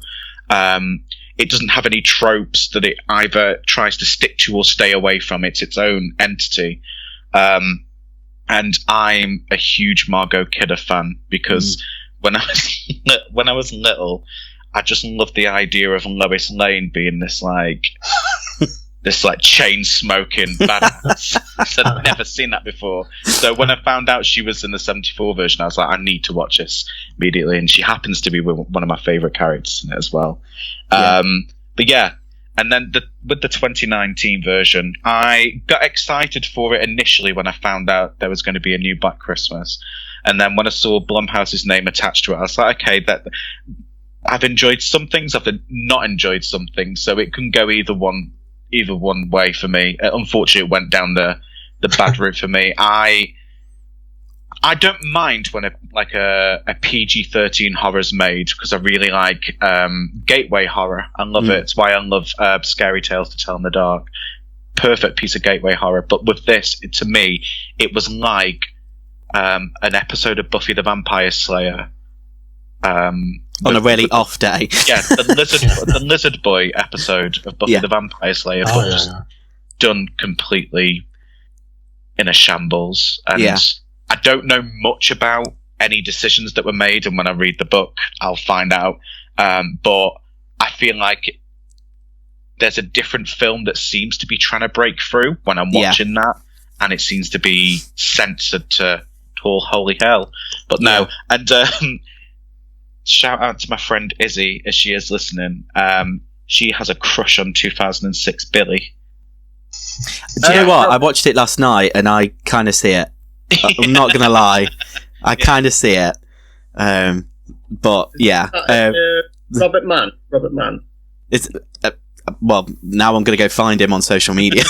S12: It doesn't have any tropes that it either tries to stick to or stay away from. It's its own entity. And I'm a huge Margot Kidder fan, because when I was little, I just loved the idea of Lois Lane being this chain smoking badass. I'd never seen that before. So when I found out she was in the 74 version, I was like, I need to watch this immediately. And she happens to be one of my favourite characters in it as well. Yeah. But yeah, and then with the 2019 version, I got excited for it initially when I found out there was going to be a new Black Christmas. And then when I saw Blumhouse's name attached to it, I was like, okay, that... I've enjoyed some things, I've not enjoyed some things, so it can go either one way for me. Unfortunately, it went down the bad route for me. I don't mind when a PG-13 horror is made, because I really like gateway horror. I love it. It's why I love Scary Tales to Tell in the Dark. Perfect piece of gateway horror. But with this, to me, it was like an episode of Buffy the Vampire Slayer.
S3: On a really off day.
S12: Yeah, the Lizard Boy episode of Buffy the Vampire Slayer, done completely in a shambles. And I don't know much about any decisions that were made, and when I read the book, I'll find out. But I feel like there's a different film that seems to be trying to break through when I'm watching that, and it seems to be censored to all holy hell. But no, and shout out to my friend Izzy, as she is listening. She has a crush on 2006 Billy.
S3: Do you know what? I watched it last night, and I kind of see it. I'm not gonna lie, I kind of see it. But yeah,
S11: Robert Mann.
S3: It's well, now I'm gonna go find him on social media.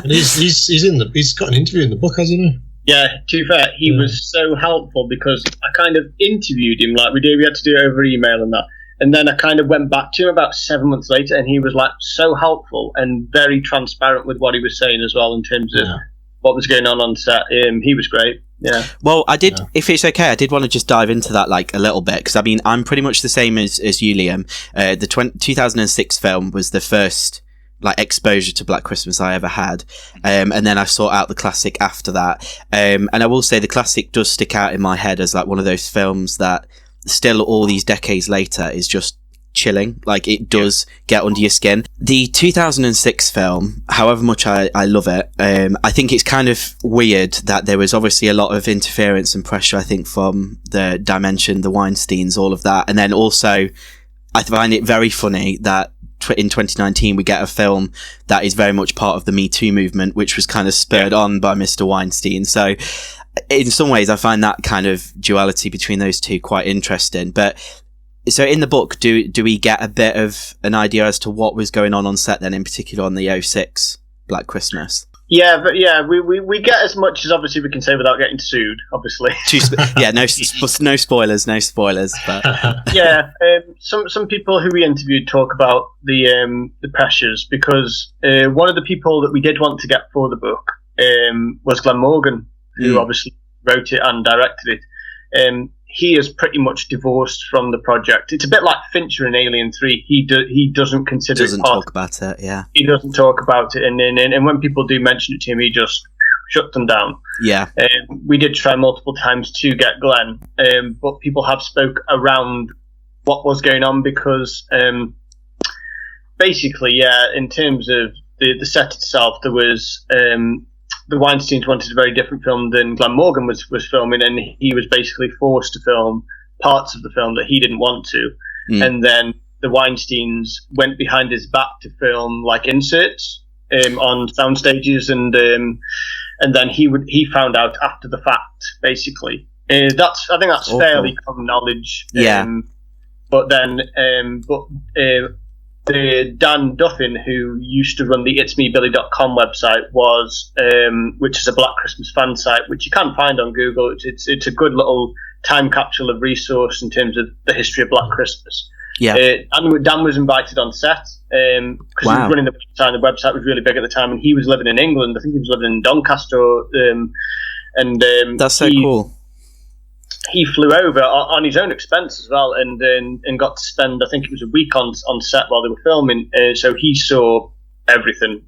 S10: And he's got an interview in the book, hasn't he?
S11: Yeah, to be fair, he was so helpful because I kind of interviewed him like we did. We had to do it over email and that. And then I kind of went back to him about 7 months later, and he was like so helpful and very transparent with what he was saying as well in terms of what was going on set. He was great. Yeah.
S3: Well, I did. If it's okay, I did want to just dive into that like a little bit, because I mean, I'm pretty much the same as you, Liam. The 2006 film was the first like exposure to Black Christmas I ever had, and then I sought out the classic after that. And I will say the classic does stick out in my head as like one of those films that still all these decades later is just chilling. Like it does get under your skin. The 2006 film, however much I love it, I think it's kind of weird that there was obviously a lot of interference and pressure, I think, from the Dimension, the Weinsteins, all of that. And then also I find it very funny that in 2019 we get a film that is very much part of the Me Too movement, which was kind of spurred on by Mr. Weinstein. So in some ways I find that kind of duality between those two quite interesting. But so in the book, do we get a bit of an idea as to what was going on set then, in particular on the 06 Black Christmas?
S11: Yeah, but we get as much as obviously we can say without getting sued, obviously.
S3: No spoilers. But
S11: yeah, some people who we interviewed talk about the pressures, because one of the people that we did want to get for the book was Glenn Morgan, who obviously wrote it and directed it. He is pretty much divorced from the project. It's a bit like Fincher in Alien 3. He doesn't consider
S3: doesn't talk about it. Yeah,
S11: he doesn't talk about it, and when people do mention it to him, he just shuts them down.
S3: Yeah,
S11: we did try multiple times to get Glenn, but people have spoke around what was going on, because basically, in terms of the set itself, there was. The Weinsteins wanted a very different film than Glenn Morgan was filming, and he was basically forced to film parts of the film that he didn't want to. And then the Weinsteins went behind his back to film like inserts on sound stages, and then he found out after the fact, basically. I think that's fairly common knowledge.
S3: Yeah.
S11: But then, the Dan Duffin, who used to run the itsmebilly.com website, which is a Black Christmas fan site, which you can't find on Google. It's a good little time capsule of resource in terms of the history of Black Christmas.
S3: Yeah.
S11: Dan was invited on set because he was running the website. The website was really big at the time, and he was living in England. I think he was living in Doncaster,
S3: that's so cool.
S11: He flew over on his own expense as well, and got to spend, I think it was a week on set while they were filming. So he saw everything.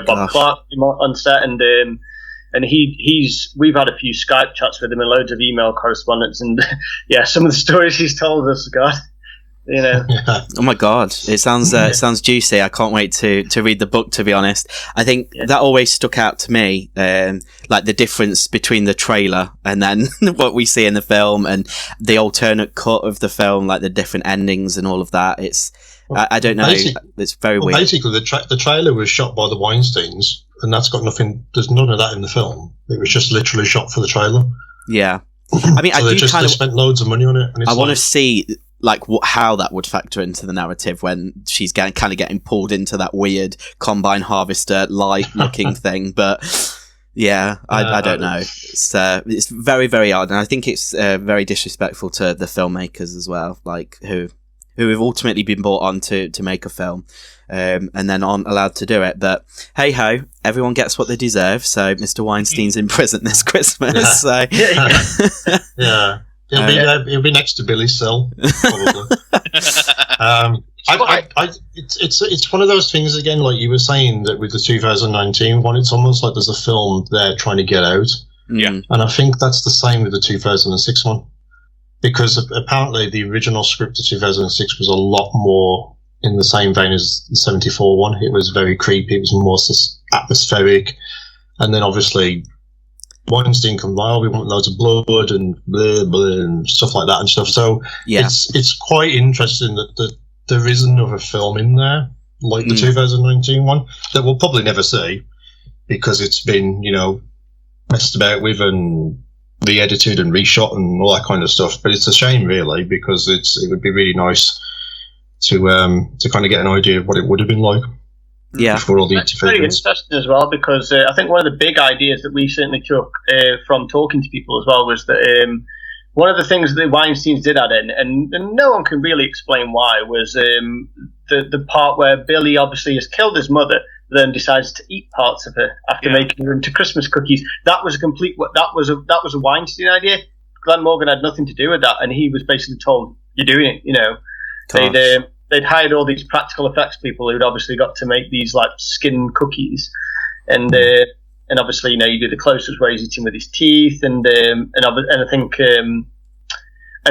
S11: Bob Clark on set, and we've had a few Skype chats with him and loads of email correspondence, and some of the stories he's told us, God.
S3: Oh my God, it sounds juicy. I can't wait to read the book, to be honest. I think that always stuck out to me, like the difference between the trailer and then what we see in the film, and the alternate cut of the film, like the different endings and all of that. I don't know, it's very weird.
S10: Basically the trailer was shot by the Weinsteins, and that's got nothing, there's none of that in the film. It was just literally shot for the trailer.
S3: Yeah, I mean,
S10: so they spent loads of money on it, and
S3: I want to see like how that would factor into the narrative when she's kind of getting pulled into that weird combine harvester light looking thing. But I don't know. It's very, very odd, and I think it's very disrespectful to the filmmakers as well, like who have ultimately been brought on to make a film, and then aren't allowed to do it. But hey ho, everyone gets what they deserve. So Mr. Weinstein's in prison this Christmas. So
S10: yeah. He'll be next to Billy's cell, probably. It's one of those things again, like you were saying, that with the 2019 one, it's almost like there's a film there trying to get out.
S12: Yeah.
S10: And I think that's the same with the 2006 one. Because apparently the original script of 2006 was a lot more in the same vein as the 74 one. It was very creepy. It was more atmospheric. And then obviously Weinstein comes by, we want loads of blood and blah, blah, and stuff like that and stuff. So it's quite interesting that there is another film in there, like the 2019 one, that we'll probably never see because it's been, messed about with and re-edited and reshot and all that kind of stuff. But it's a shame, really, because it would be really nice to kind of get an idea of what it would have been like.
S3: Yeah,
S10: before all the
S11: it's very interesting as well, because I think one of the big ideas that we certainly took from talking to people as well was that one of the things that Weinstein did add in, and no one can really explain why, was the part where Billy obviously has killed his mother, then decides to eat parts of her after making her into Christmas cookies. That was a Weinstein idea. Glenn Morgan had nothing to do with that, and he was basically told, "You're doing it." They'd hired all these practical effects people who'd obviously got to make these like skin cookies, and obviously you do the close-ups where he's eating with his teeth, and I think and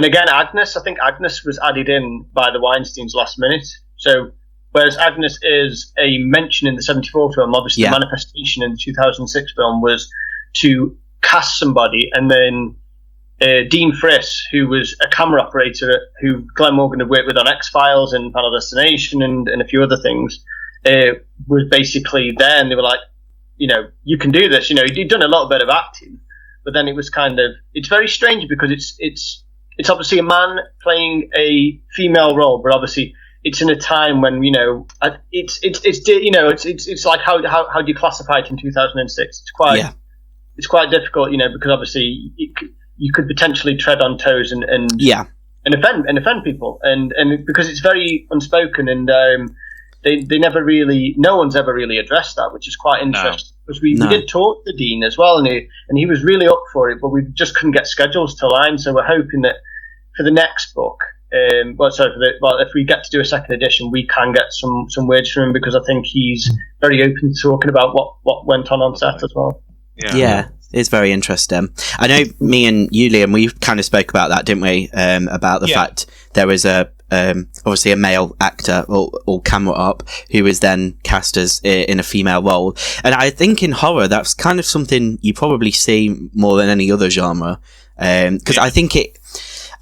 S11: again Agnes was added in by the Weinsteins last minute. So whereas Agnes is a mention in the 74 film, obviously the manifestation in the 2006 film was to cast somebody, and then Dean Friss, who was a camera operator who Glenn Morgan had worked with on X-Files and Final Destination and a few other things, was basically there, and they were like, you can do this. He'd done a little bit of acting, but then it was it's very strange because it's obviously a man playing a female role, but obviously it's in a time when it's like how do you classify it in 2006? It's quite difficult, because obviously you could potentially tread on toes and offend people, and because it's very unspoken, and they never really, no one's ever really addressed that, which is quite interesting. Because we did talk to Dean as well, and he was really up for it, but we just couldn't get schedules to align. So we're hoping that for the next book, if we get to do a second edition, we can get some words from him, because I think he's very open to talking about what went on set as well.
S3: Yeah, it's very interesting. I know me and you, Liam, we kind of spoke about that, didn't we? About the fact there was obviously a male actor or camera op who was then cast as in a female role, and I think in horror that's kind of something you probably see more than any other genre, because I think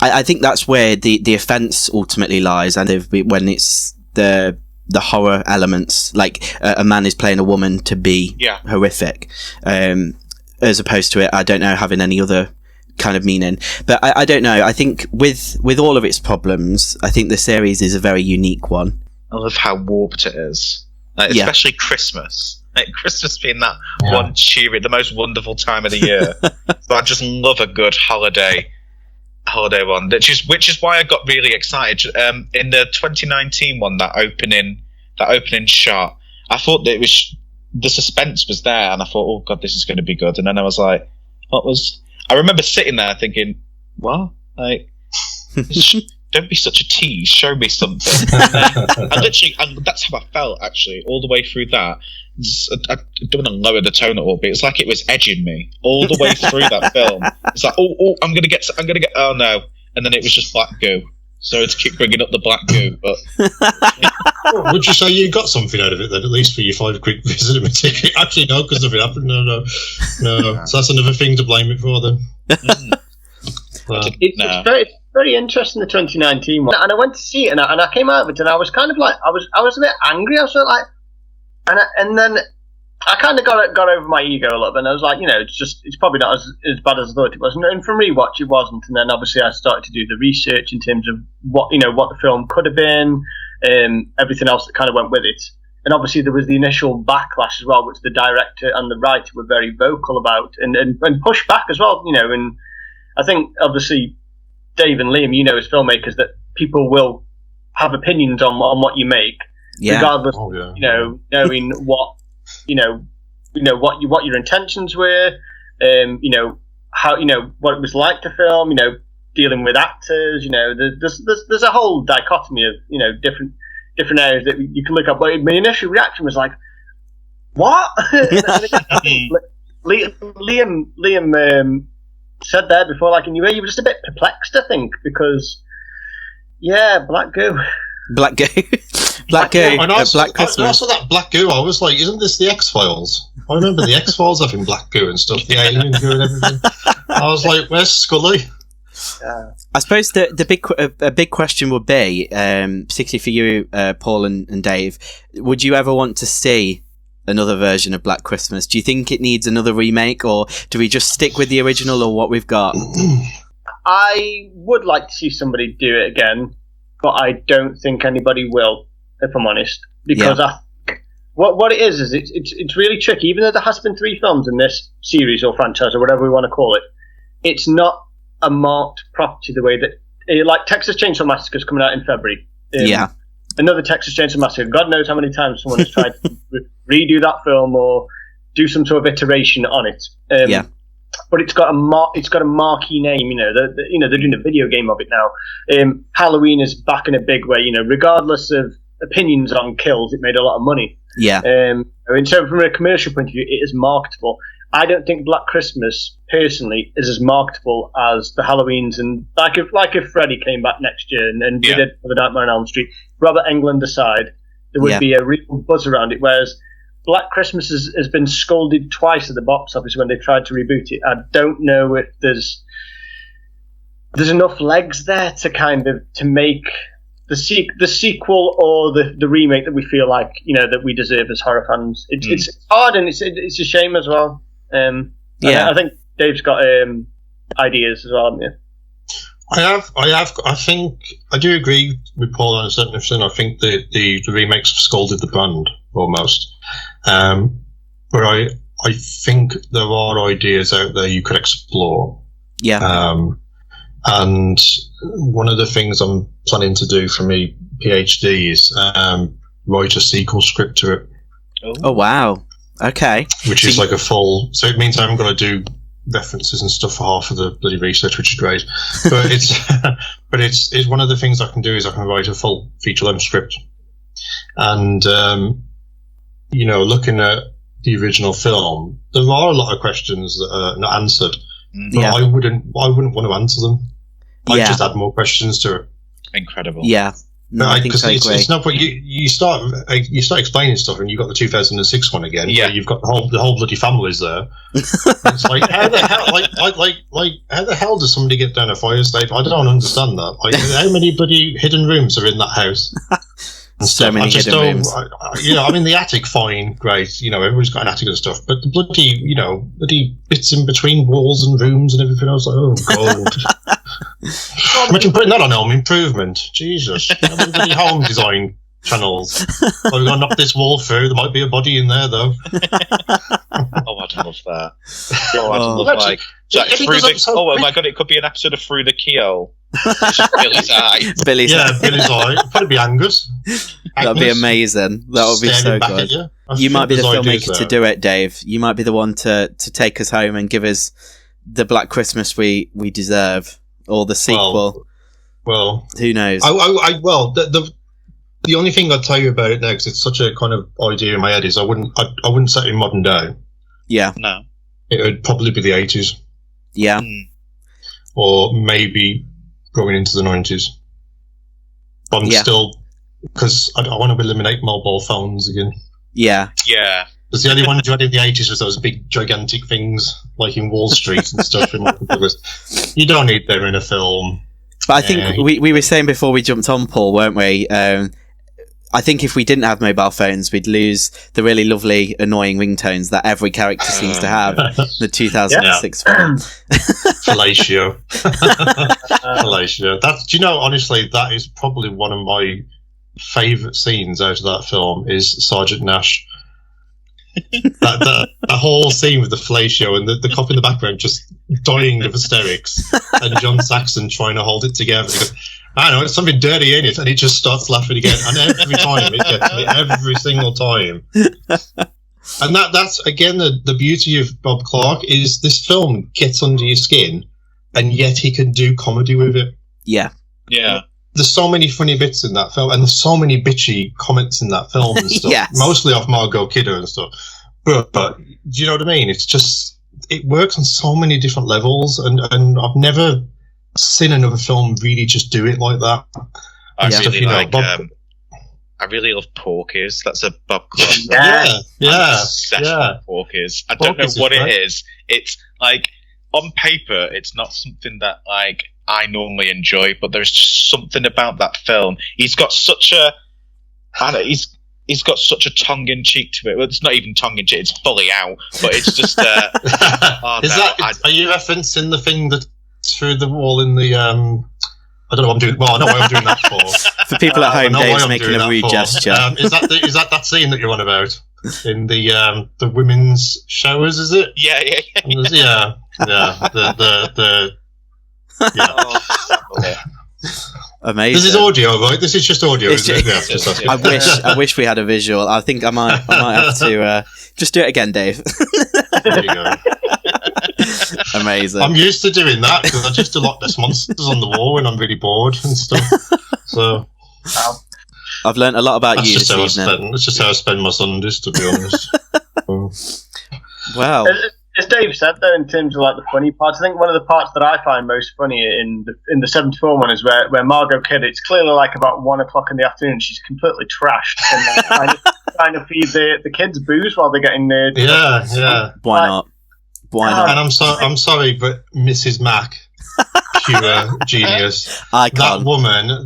S3: that's where the offence ultimately lies, and when it's the horror elements, like a man is playing a woman to be horrific, as opposed to it, I don't know, having any other kind of meaning. But I don't know. I think with all of its problems, I think the series is a very unique one.
S12: I love how warped it is, especially Christmas. Christmas being that one cheery, the most wonderful time of the year. So I just love a good holiday one, which is why I got really excited in the 2019 one. That opening shot, I thought that it was, the suspense was there, and I thought, oh god, this is going to be good. And then I was like, I remember sitting there thinking, what? Don't be such a tease, show me something. and that's how I felt actually all the way through that. I don't want to lower the tone at all, but it's like it was edging me all the way through that film. It's like, I'm gonna get, oh no, and then it was just black goo. So to keep bringing up the black goo, but
S10: would you say you got something out of it then, at least for your £5 visit of a ticket? Actually, no, because nothing happened. No. So that's another thing to blame it for then.
S11: It's very interesting, the 2019 one, and I went to see it, and I came out of it, and I was kind of like, I was a bit angry. I was sort of like, and then I kind of got over my ego a little bit, and I was like, it's probably not as bad as I thought it was, and from rewatch it wasn't, and then obviously I started to do the research in terms of what the film could have been, everything else that kind of went with it, and obviously there was the initial backlash as well, which the director and the writer were very vocal about, and pushed back as well, and I think obviously Dave and Liam, as filmmakers, that people will have opinions on what you make, regardless, knowing what what your intentions were, how what it was like to film, dealing with actors, there's a whole dichotomy of different areas that you can look up. But my initial reaction was like, what? Liam said there before, like, in your way, you were just a bit perplexed, I think, because, black goo.
S3: Black goo. Black goo. Black Christmas.
S10: Also that black goo, I was like, isn't this the X-Files? I remember the X-Files having black goo and stuff, the alien goo and everything. I was like, where's Scully?
S3: I suppose the big question would be, particularly for you, Paul and Dave, would you ever want to see another version of Black Christmas? Do you think it needs another remake, or do we just stick with the original or what we've got?
S11: I would like to see somebody do it again, but I don't think anybody will, if I'm honest, because what it is it's really tricky. Even though there has been 3 films in this series or franchise or whatever we want to call it, it's not a marked property the way that, like, Texas Chainsaw Massacre is coming out in February. Another Texas Chainsaw Massacre. God knows how many times someone has tried to redo that film or do some sort of iteration on it. But it's got a marquee name. They're doing a video game of it now. Halloween is back in a big way. Regardless of opinions on kills, it made a lot of money. So from a commercial point of view, it is marketable. I don't think Black Christmas, personally, is as marketable as the Halloweens. And like if Freddy came back next year and did it for the Nightmare on Elm Street, Robert Englund aside, there would be a real buzz around it. Whereas Black Christmas has been scolded twice at the box office when they tried to reboot it. I don't know if there's enough legs there to make the sequel or the remake that we feel like that we deserve as horror fans. It's hard, and it's a shame as well. I think Dave's got ideas as well, haven't you?
S10: I think I do agree with Paul on a certain extent. I think the remakes have scalded the brand almost. But I think there are ideas out there you could explore. And one of the things I'm planning to do for my PhD is write a sequel script to it.
S3: Oh wow. Okay.
S10: Which is like a full, so it means I haven't got to do references and stuff for half of the bloody research, which is great. But it's one of the things I can do is I can write a full feature-length script. And looking at the original film, there are a lot of questions that are not answered. But I wouldn't want to answer them. I'd just add more questions to it.
S12: Incredible.
S3: Yeah. No, I think so.
S10: It's not what you start explaining stuff, and you've got the 2006 one again. Where you've got the whole bloody families there. It's like, how the hell, how the hell does somebody get down a fire escape? I don't understand that. Like, how many bloody hidden rooms are in that house?
S3: So many hidden rooms.
S10: The attic, fine, great. Everybody's got an attic and stuff, but the bloody, bloody bits in between walls and rooms and everything. I was like, oh god. Imagine putting that on Home Improvement. Jesus. Bloody home design channels. We're going to knock this wall through. There might be a body in there, though.
S12: Oh, I'd love that. Oh, I'd love oh my god, it could be an episode of Through the Keyhole. Billy's eye.
S3: Billy's eye.
S10: Probably be Angus.
S3: That'd be amazing. That would be so good. You might be the filmmaker to do it, Dave. You might be the one to take us home and give us the Black Christmas we deserve, or the sequel.
S10: Well,
S3: who knows?
S10: The only thing I'd tell you about it now, because it's such a kind of idea in my head, is I wouldn't set it in modern day.
S3: Yeah.
S12: No.
S10: It would probably be the 80s.
S3: Yeah.
S10: Or maybe going into the 90s. But I'm still, because I want to eliminate mobile phones again.
S3: Yeah.
S12: Yeah.
S10: Because the only one you had in the 80s was those big gigantic things, like in Wall Street and stuff. You don't need them in a film.
S3: But I think we were saying before we jumped on, Paul, weren't we? I think if we didn't have mobile phones, we'd lose the really lovely, annoying ringtones that every character seems to have. The 2006 film.
S10: Fellatio. Fellatio. Do you know, honestly, that is probably one of my favourite scenes out of that film is Sergeant Nash. that whole scene with the fellatio and the cop in the background just dying of hysterics and John Saxon trying to hold it together. He goes, I don't know, it's something dirty in it, and he just starts laughing again, and every time it gets me, every single time. And that's again the beauty of Bob Clark is this film gets under your skin, and yet he can do comedy with it.
S3: Yeah.
S10: There's so many funny bits in that film, and there's so many bitchy comments in that film and stuff.
S3: Yes.
S10: Mostly off Margot Kidder and stuff. But you know what I mean? It's just, it works on so many different levels, and I've never seen another film really just do it like that.
S12: I really love Porky's. That's a Bob Clark.
S10: Yeah.
S12: Porky's. I don't know what it is. It's like, on paper, it's not something that like I normally enjoy, but there's just something about that film. He's got such a, he's got such a tongue-in-cheek to it. Well, it's not even tongue-in-cheek; it's fully out. But it's just. Are you referencing the thing that's through the wall in the? I don't know what I'm doing. Well, I know what I'm doing that for.
S3: For people at home, Dave's making a rude gesture.
S10: Is that scene that you're on about in the women's showers? Is it?
S12: Yeah.
S3: Amazing.
S10: This is audio, right? This is just audio. Isn't it?
S3: I wish we had a visual. I think I might have to just do it again, Dave.
S10: There you go.
S3: Amazing.
S10: I'm used to doing that because I just do Loch Ness Monsters on the wall when I'm really bored and stuff. So
S3: I've learned a lot about you this evening.
S10: That's just how I spend my Sundays, to be honest.
S3: Wow.
S11: As Dave said, though, in terms of like the funny parts, I think one of the parts that I find most funny in the 74 one is where Margot Kidder, it's clearly like about 1 o'clock in the afternoon, she's completely trashed and trying to feed the kids booze while they're getting there.
S10: Yeah.
S3: Why not?
S10: And I'm sorry, but Mrs. Mack, pure genius.
S3: Icon.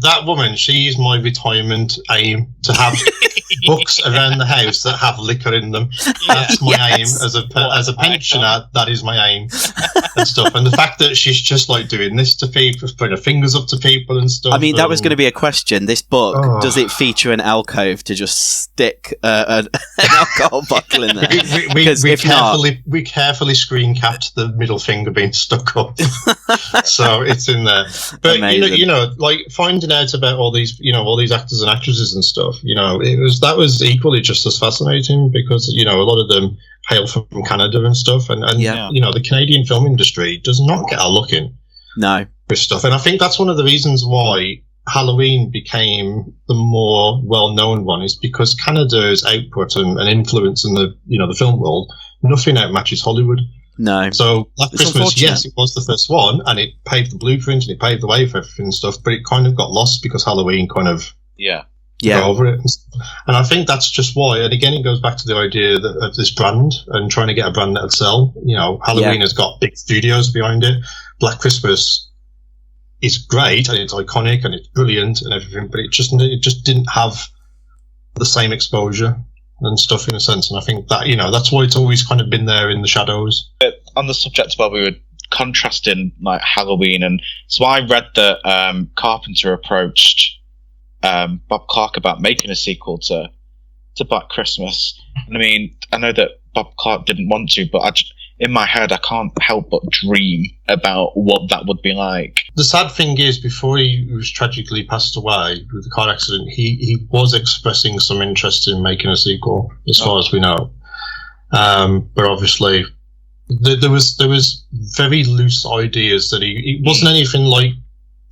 S10: That woman, she's my retirement aim, to have books around the house that have liquor in them. That's my aim as a pensioner. That is my aim and stuff. And the fact that she's just like doing this to people, putting her fingers up to people and stuff.
S3: I mean, that was going to be a question. This book, does it feature an alcove to just stick an alcohol bottle in there?
S10: We carefully screen capped the middle finger being stuck up. So it's in there. But you know, like finding out about all these actors and actresses and stuff, that was equally just as fascinating because, a lot of them hail from Canada and stuff. And the Canadian film industry does not get a look in.
S3: No.
S10: With stuff. And I think that's one of the reasons why Halloween became the more well-known one, is because Canada's output and influence in the film world, nothing outmatches Hollywood.
S3: No.
S10: So Black Christmas, yes, it was the first one, and it paved the blueprint and it paved the way for everything and stuff, but it kind of got lost because Halloween kind of got over it. And I think that's just why, and again, it goes back to the idea of this brand and trying to get a brand that would sell. Halloween has got big studios behind it. Black Christmas is great and it's iconic and it's brilliant and everything, but it just didn't have the same exposure and stuff in a sense, and I think that that's why it's always kind of been there in the shadows.
S12: On the subject while we were contrasting like Halloween, and so I read that Carpenter approached Bob Clark about making a sequel to Black Christmas. And I mean, I know that Bob Clark didn't want to, but in my head I can't help but dream about what that would be like.
S10: The sad thing is, before he was tragically passed away with the car accident, he was expressing some interest in making a sequel, as far as we know. But obviously, there was very loose ideas that it wasn't anything like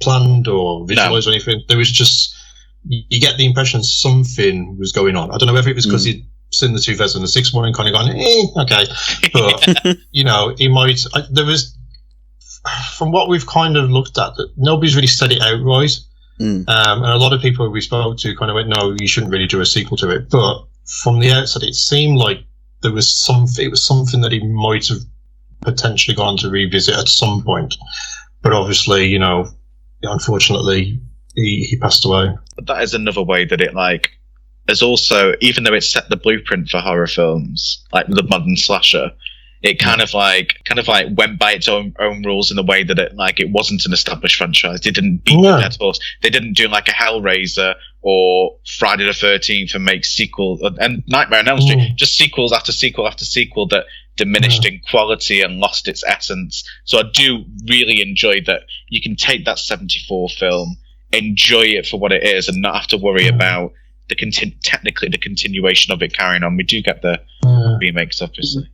S10: planned or visualized or anything. There was just, you get the impression something was going on. I don't know whether it was because he'd seen the 2006 one and kind of gone, okay. But, he might, there was, from what we've kind of looked at, that nobody's really said it outright. And a lot of people we spoke to kind of went, no, you shouldn't really do a sequel to it. But from the outset, it seemed like it was something that he might have potentially gone to revisit at some point. But obviously, unfortunately, he passed away.
S12: But that is another way that it is also, even though it set the blueprint for horror films, like the modern slasher, it kind of went by its own rules in the way that it wasn't an established franchise. It didn't beat the dead horse. They didn't do like a Hellraiser or Friday the 13th and make sequels, and Nightmare on Elm Street, just sequels after sequel after sequel that diminished in quality and lost its essence. So I do really enjoy that you can take that 74 film, enjoy it for what it is, and not have to worry about the continuation of it carrying on. We do get the remakes, obviously.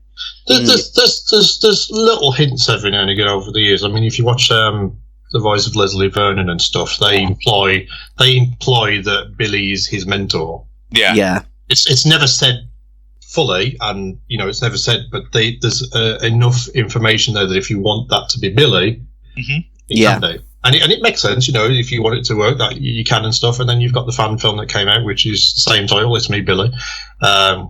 S10: There's little hints every now and again over the years. I mean, if you watch The Rise of Leslie Vernon and stuff, they imply that Billy is his mentor.
S12: Yeah.
S10: It's never said fully, and it's never said, but there's enough information there that if you want that to be Billy, it can do. And it makes sense, if you want it to work, that you can and stuff. And then you've got the fan film that came out, which is the same title, It's Me, Billy,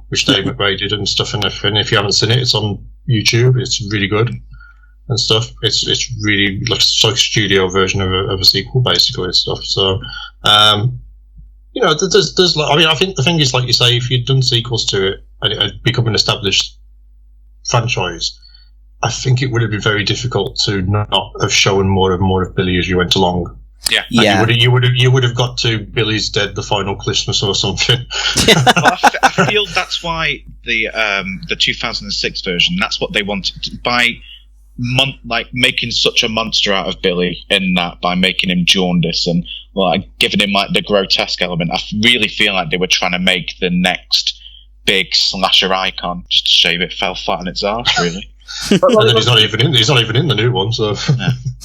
S10: which Dave McRae did and stuff. And if you haven't seen it, it's on YouTube. It's really good and stuff. It's really like a studio version of a sequel, basically, and stuff. So, there's I think the thing is, like you say, if you'd done sequels to it and it had become an established franchise, I think it would have been very difficult to not have shown more of Billy as you went along.
S12: Yeah,
S10: You would have got to Billy's Dead, the Final Christmas or something.
S12: I feel that's why the 2006 version. That's what they wanted by making such a monster out of Billy in that, by making him jaundice and giving him the grotesque element. I really feel like they were trying to make the next big slasher icon. Just a shame it fell flat on its arse, really.
S10: And then he's not even in the new one, so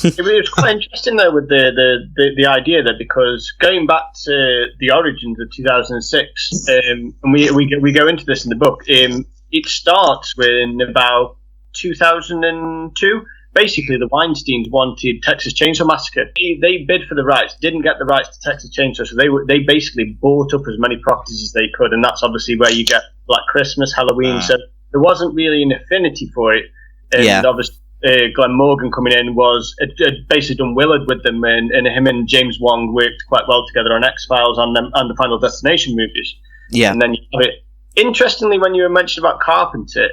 S11: It was quite interesting though with the idea there, because going back to the origins of 2006, and we go into this in the book. It starts in about 2002. Basically, the Weinsteins wanted Texas Chainsaw Massacre. They bid for the rights, didn't get the rights to Texas Chainsaw, so they basically bought up as many properties as they could, and that's obviously where you get Black Christmas, Halloween. So there wasn't really an affinity for it. And obviously, Glenn Morgan coming in had basically done Willard with them, and him and James Wong worked quite well together on X-Files and the Final Destination movies. Yeah. And then you have it. Interestingly, when you were mentioning about Carpenter,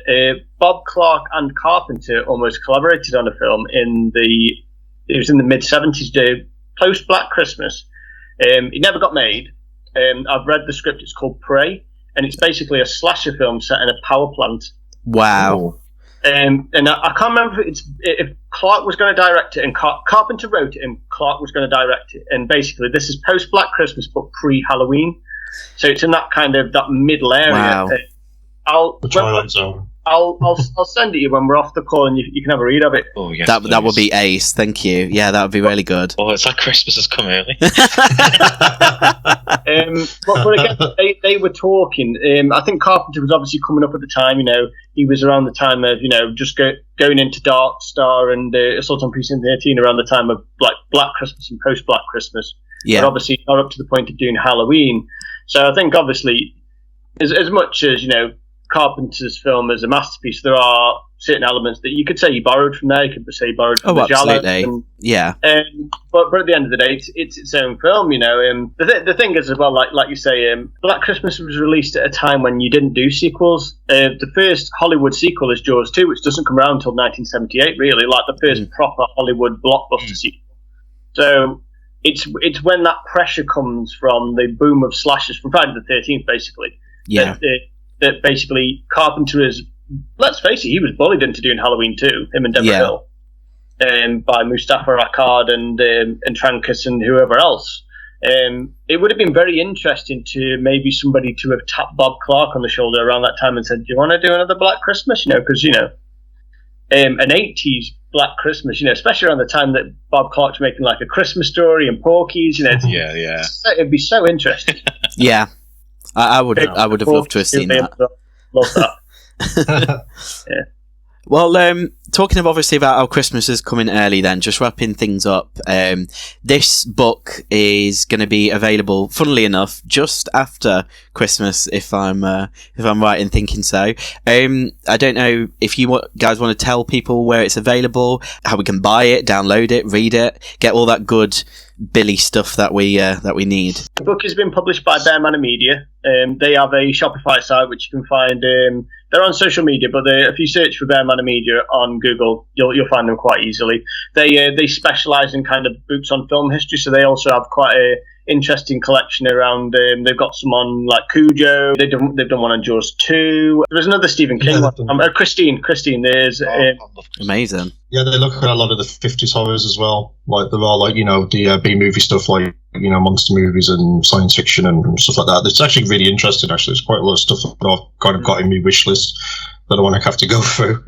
S11: Bob Clark and Carpenter almost collaborated on a film it was in the mid-70s, post Black Christmas. It never got made. I've read the script. It's called Prey, and it's basically a slasher film set in a power plant.
S3: Wow.
S11: And I can't remember if Clark was going to direct it, and Carpenter wrote it, and Clark was going to direct it. And basically, this is post Black Christmas, but pre-Halloween. So it's in that kind of that middle area.
S3: Wow.
S10: The Twilight Zone.
S11: I'll send it to you when we're off the call, and you can have a read of it.
S12: Oh yes,
S3: that would be ace. Thank you. Yeah, that would be really good.
S12: Oh, it's like Christmas has come early.
S11: But again, they were talking. I think Carpenter was obviously coming up at the time. He was around the time of just going into Dark Star and Assault on Precinct 13 around the time of Black Christmas and post Black Christmas.
S3: Yeah.
S11: But obviously not up to the point of doing Halloween. So I think obviously, as much as Carpenter's film is a masterpiece, there are certain elements that you could say he borrowed from there. You could say he borrowed from the
S3: absolutely. Yeah.
S11: But at the end of the day, it's its own film. The thing is as well, like you say, Black Christmas was released at a time when you didn't do sequels. The first Hollywood sequel is Jaws 2, which doesn't come around until 1978. Really, like the first proper Hollywood blockbuster sequel. So it's when that pressure comes from the boom of slashers from Friday the 13th, basically.
S3: Yeah.
S11: That basically Carpenter is, let's face it, he was bullied into doing Halloween 2, him and Deborah Hill, by Mustafa Akkad and Trancas and whoever else. It would have been very interesting to maybe somebody to have tapped Bob Clark on the shoulder around that time and said, do you want to do another Black Christmas? Because, an 80s Black Christmas, especially around the time that Bob Clark's making like A Christmas Story and Porky's, it'd be so interesting.
S3: Yeah. I would have loved to have seen that.
S11: Love that. Yeah.
S3: Well, talking obviously about how Christmas is coming early, then just wrapping things up. This book is going to be available, funnily enough, just after Christmas, if I'm right in thinking so. I don't know if you guys want to tell people where it's available, how we can buy it, download it, read it, get all that good Billy stuff that we need.
S11: The book has been published by Bear Manor Media. They have a Shopify site which you can find. They're on social media, but if you search for Bear Manor Media on Google, you'll find them quite easily. They specialise in kind of books on film history, so they also have quite a interesting collection around. They've got some on like Cujo. They've done one on Jaws 2. There was another Stephen King one. Christine. There's
S3: amazing.
S10: Yeah, they look at a lot of the 50s horrors as well. Like there are the B-movie stuff, like monster movies and science fiction and stuff like that. It's actually really interesting. Actually, it's quite a lot of stuff that I've kind of got in my wish list that I want to have to go through.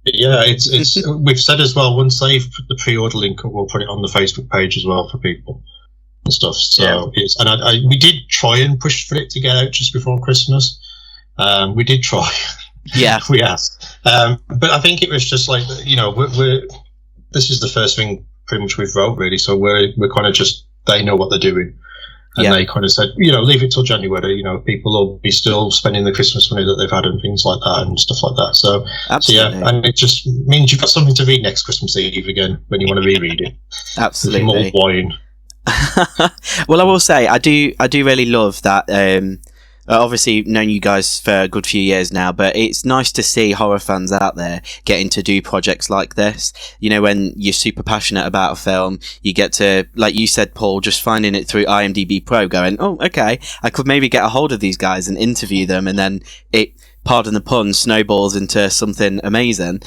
S10: Yeah, it's we've said as well, once they've put the pre-order link, we'll put it on the Facebook page as well for people and stuff. So we did try and push for it to get out just before Christmas, We did try.
S3: Yeah.
S10: We asked. But I think it was just like, this is the first thing pretty much we've wrote, really. So we're kind of just, they know what they're doing. And they kind of said, leave it till January. People will be still spending the Christmas money that they've had and things like that and stuff like that. So,
S3: absolutely.
S10: And it just means you've got something to read next Christmas Eve again when you want to reread it.
S3: Absolutely.
S10: More wine.
S3: Well, I will say, I do really love that. Obviously, known you guys for a good few years now, but it's nice to see horror fans out there getting to do projects like this. When you're super passionate about a film, you get to, like you said, Paul, just finding it through IMDb Pro, going, oh, okay, I could maybe get a hold of these guys and interview them, and then it, pardon the pun, snowballs into something amazing.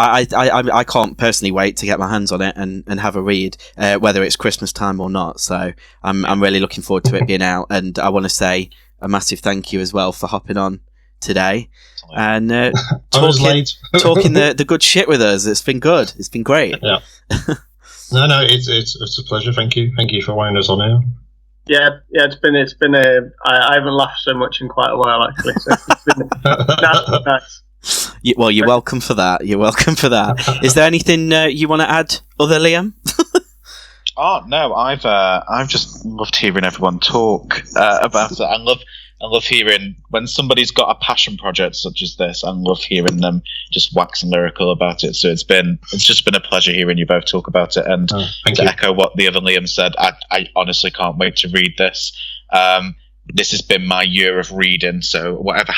S3: I can't personally wait to get my hands on it and have a read, whether it's Christmas time or not. So I'm really looking forward to it being out, and I want to say a massive thank you as well for hopping on today and talking the good shit with us. It's been good. It's been great.
S10: Yeah. No, it's a pleasure. Thank you for wanting us on here.
S11: Yeah, it's been I haven't laughed so much in quite a while, actually. So it's been nice.
S3: Well, you're welcome for that. You're welcome for that. Is there anything you want to add, other Liam?
S12: Oh no, I've just loved hearing everyone talk about it. I love hearing when somebody's got a passion project such as this. I love hearing them just wax lyrical about it. So it's just been a pleasure hearing you both talk about it. And to echo what the other Liam said, I honestly can't wait to read this. This has been my year of reading, so whatever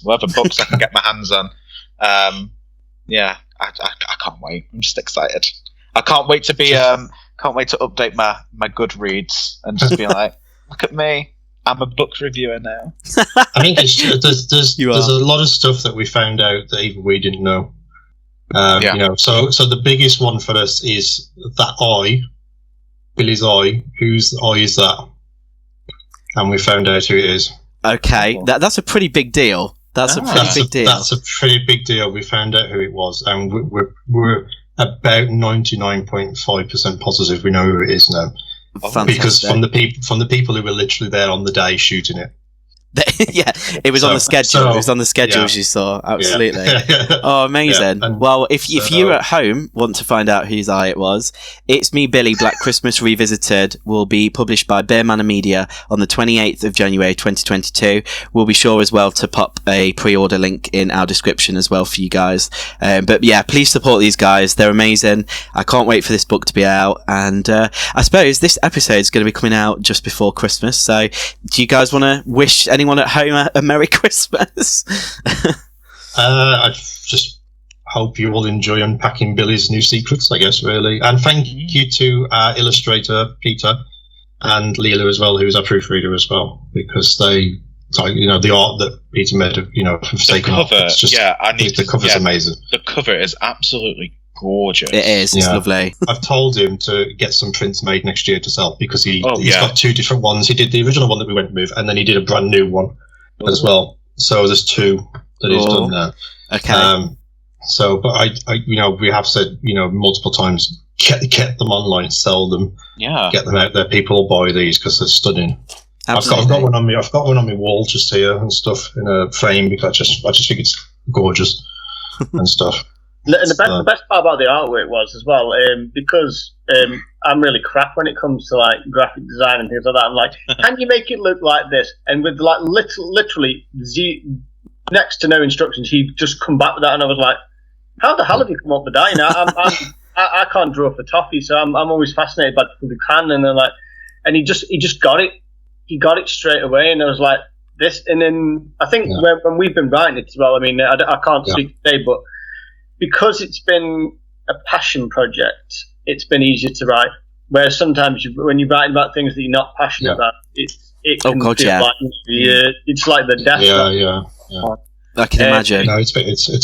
S12: whatever books I can get my hands on. I can't wait. I'm just excited. I can't wait to be can't wait to update my Goodreads and just be like, look at me, I'm a book reviewer now.
S10: I think there's a lot of stuff that we found out that even we didn't know. So the biggest one for us is that eye, Billy's eye. Whose eye is that? And we found out who it is. Okay,
S3: that's a pretty big deal. That's a pretty
S10: big deal. We found out who it was, and we're about 99.5% positive we know who it is now.
S3: Fantastic.
S10: Because from the people who were literally there on the day shooting it.
S3: Yeah, it was on the schedule. It was on the schedule, as you saw. Absolutely. Yeah. Oh, amazing. Yeah. Well, if you at home want to find out whose eye it was, It's Me, Billy, Black Christmas Revisited will be published by Bear Manor Media on the 28th of January 2022. We'll be sure as well to pop a pre-order link in our description as well for you guys. But yeah, please support these guys. They're amazing. I can't wait for this book to be out. And I suppose this episode is going to be coming out just before Christmas. So do you guys want to wish anyone at home a Merry Christmas?
S10: I just hope you all enjoy unpacking Billy's new secrets, I guess, really. And thank you to our illustrator, Peter, and Leela as well, who's our proofreader as well, because the art that Peter made, have taken off. It's just, the cover's amazing.
S12: The cover is absolutely gorgeous.
S3: It is. It's lovely.
S10: I've told him to get some prints made next year to sell, because he's got two different ones. He did the original one that we went with, and then he did a brand new one as well. So there's two that he's done now.
S3: Okay.
S10: But we have said, multiple times, get them online, sell them, get them out there. People will buy these because they're stunning.
S3: Absolutely.
S10: I've got one on me. I've got one on my wall just here and stuff in a frame, because I just think it's gorgeous and stuff.
S11: And the best part about the artwork was as well, because I'm really crap when it comes to like graphic design and things like that. I'm like, can you make it look like this? And with like literally next to no instructions, he'd just come back with that, and I was like, how the hell have you come up with that? I can't draw for toffee, so I'm always fascinated by people who can. And then and he just got it. He got it straight away, and I was like, this. And then I think when we've been writing it as well, I mean, I can't speak today, but because it's been a passion project, it's been easier to write. Whereas sometimes when you're writing about things that you're not passionate about, it can feel like it's like the death.
S10: Yeah.
S3: I can imagine.
S10: No, it's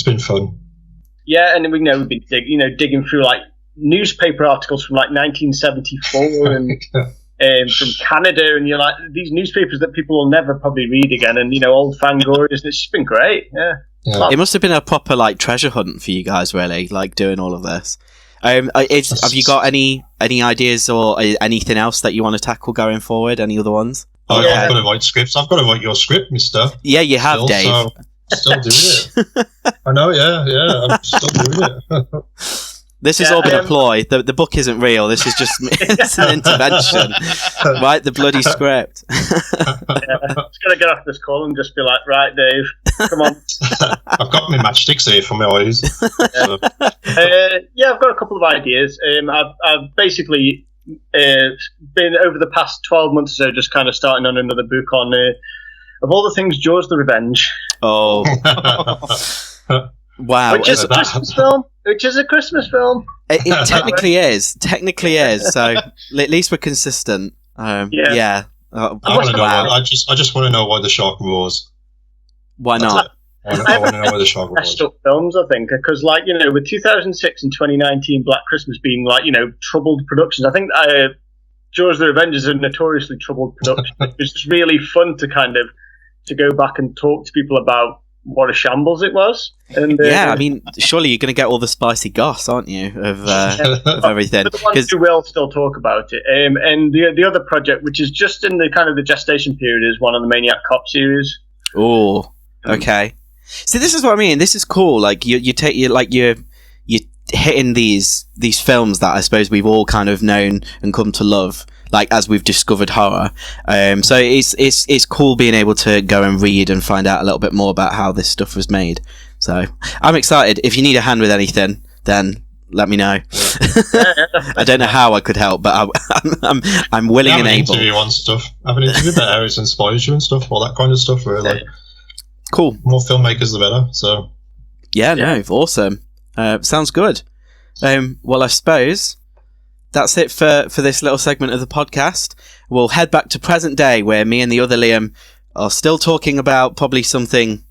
S10: been fun.
S11: Yeah, and we've been digging through like newspaper articles from like 1974 and from Canada, and you're like, these newspapers that people will never probably read again, and old Fangorias. It's just been great. Yeah.
S3: It must have been a proper like treasure hunt for you guys, really, like doing all of this. Have you got any ideas or anything else that you want to tackle going forward? Any other ones?
S10: I've got to write scripts. I've got to write your script, mister.
S3: Yeah, you have, Dave.
S10: So still doing it. I know, yeah. I'm still doing it.
S3: This has all been a ploy. The book isn't real. This is just it's an intervention. Write the bloody script.
S11: Just going to get off this call and just be like, right, Dave, come on.
S10: I've got my matchsticks here for my eyes.
S11: I've got a couple of ideas. I've basically been over the past 12 months or so just kind of starting on another book on, of all the things, Jaws the Revenge.
S3: Oh. Wow.
S11: Which is a Christmas film. It
S3: technically is. So at least we're consistent. Yeah.
S10: I want to know. I just want to know why the shark roars.
S3: Why not?
S10: I want to know why the shark roars.
S11: Messed up films, I think, because with 2006 and 2019 Black Christmas being troubled productions, I think Jaws the Revenge is a notoriously troubled production. It's just really fun to go back and talk to people about what a shambles it was. And
S3: I mean, surely you're going to get all the spicy goss, aren't you, of everything?
S11: But the ones who will still talk about it. And the other project, which is just in the gestation period, is one of the Maniac Cop series.
S3: Oh, okay. See, this is what I mean. This is cool. Like you're hitting these films that I suppose we've all kind of known and come to love, like as we've discovered horror. So it's cool being able to go and read and find out a little bit more about how this stuff was made. So I'm excited. If you need a hand with anything, then let me know. I don't know how I could help, but I'm willing and able.
S10: Interview on stuff. Have an interview that areas inspires you and stuff, all that kind of stuff. Really
S3: cool.
S10: More filmmakers, the better. So
S3: no, awesome. Sounds good. Well, I suppose that's it for this little segment of the podcast. We'll head back to present day, where me and the other Liam are still talking about probably something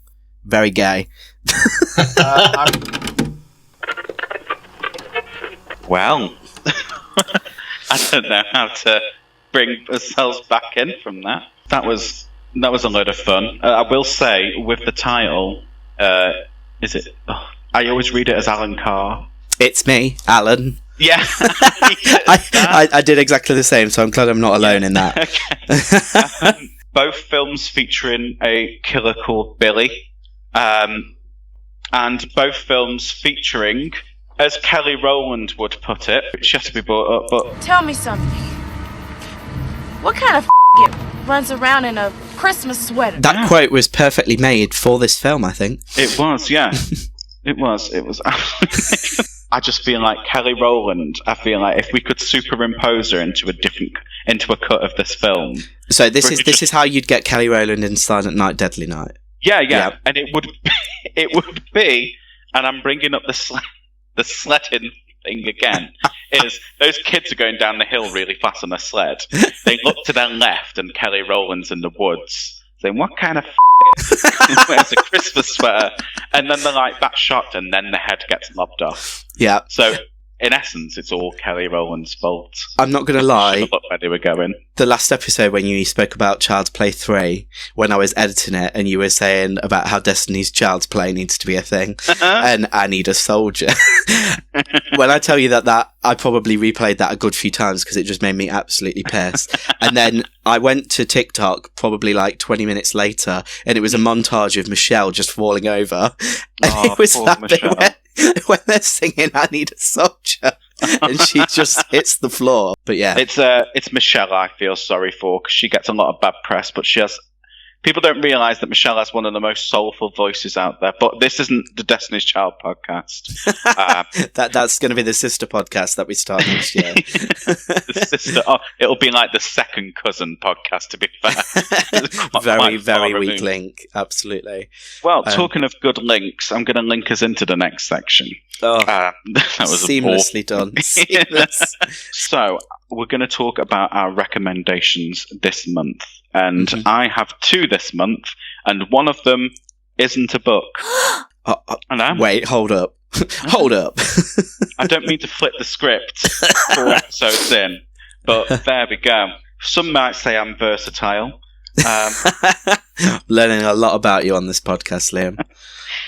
S3: very gay.
S2: Well, I don't know how to bring ourselves back in from that. That was a load of fun. I will say, with the title, is it? Oh, I always read it as Alan Carr.
S3: It's me, Alan.
S2: Yeah.
S3: I did exactly the same, so I'm glad I'm not alone in that.
S2: Okay. Both films featuring a killer called Billy, and both films featuring, as Kelly Rowland would put it, she has to be brought up, but...
S13: Tell me something. What kind of runs around in a Christmas sweater?
S3: That quote was perfectly made for this film, I think.
S2: It was, yeah. It was. I just feel like Kelly Rowland, I feel like if we could superimpose her into a cut of this film.
S3: So this is how you'd get Kelly Rowland in Silent Night, Deadly Night.
S2: Yeah. And it would be, and I'm bringing up the sledding thing again, is those kids are going down the hill really fast on a sled. They look to their left and Kelly Rowland's in the woods saying, what kind of wears a Christmas sweater? And then they're like, that's shocked, and then the head gets lobbed off.
S3: Yeah.
S2: So, in essence, it's all Kelly Rowland's fault.
S3: I'm not going to lie.
S2: Look where they were going.
S3: The last episode when you spoke about Child's Play 3, when I was editing it, and you were saying about how Destiny's Child's Play needs to be a thing, and I need a soldier. When I tell you that I probably replayed that a good few times because it just made me absolutely pissed. And then I went to TikTok probably like 20 minutes later, and it was a montage of Michelle just falling over. And it was that bit when they're singing I Need a Soldier, and she just hits the floor. But yeah,
S2: it's Michelle I feel sorry for, because she gets a lot of bad press, but people don't realise that Michelle has one of the most soulful voices out there. But this isn't the Destiny's Child podcast.
S3: That's going to be the sister podcast that we start next year.
S2: It'll be like the second cousin podcast, to be fair.
S3: Very weak link, absolutely.
S2: Well, talking of good links, I'm going to link us into the next section.
S3: That was seamlessly done. Seamless.
S2: So, we're going to talk about our recommendations this month. And I have 2 this month, and one of them isn't a book.
S3: Wait, hold up. Hold up.
S2: I don't mean to flip the script 4 episodes in, but there we go. Some might say I'm versatile.
S3: Learning a lot about you on this podcast, Liam.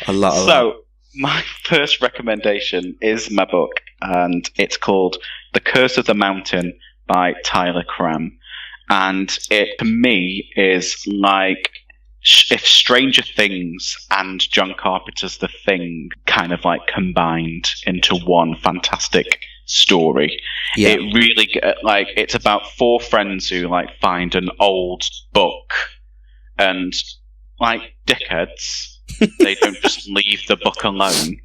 S3: A lot.
S2: my first recommendation is my book, and it's called The Curse of the Mountain by Tyler Cram. And it, to me, is like if Stranger Things and John Carpenter's The Thing kind of like combined into one fantastic story. Yeah. It really, like, it's about 4 friends who like find an old book, and like dickheads, they don't just leave the book alone.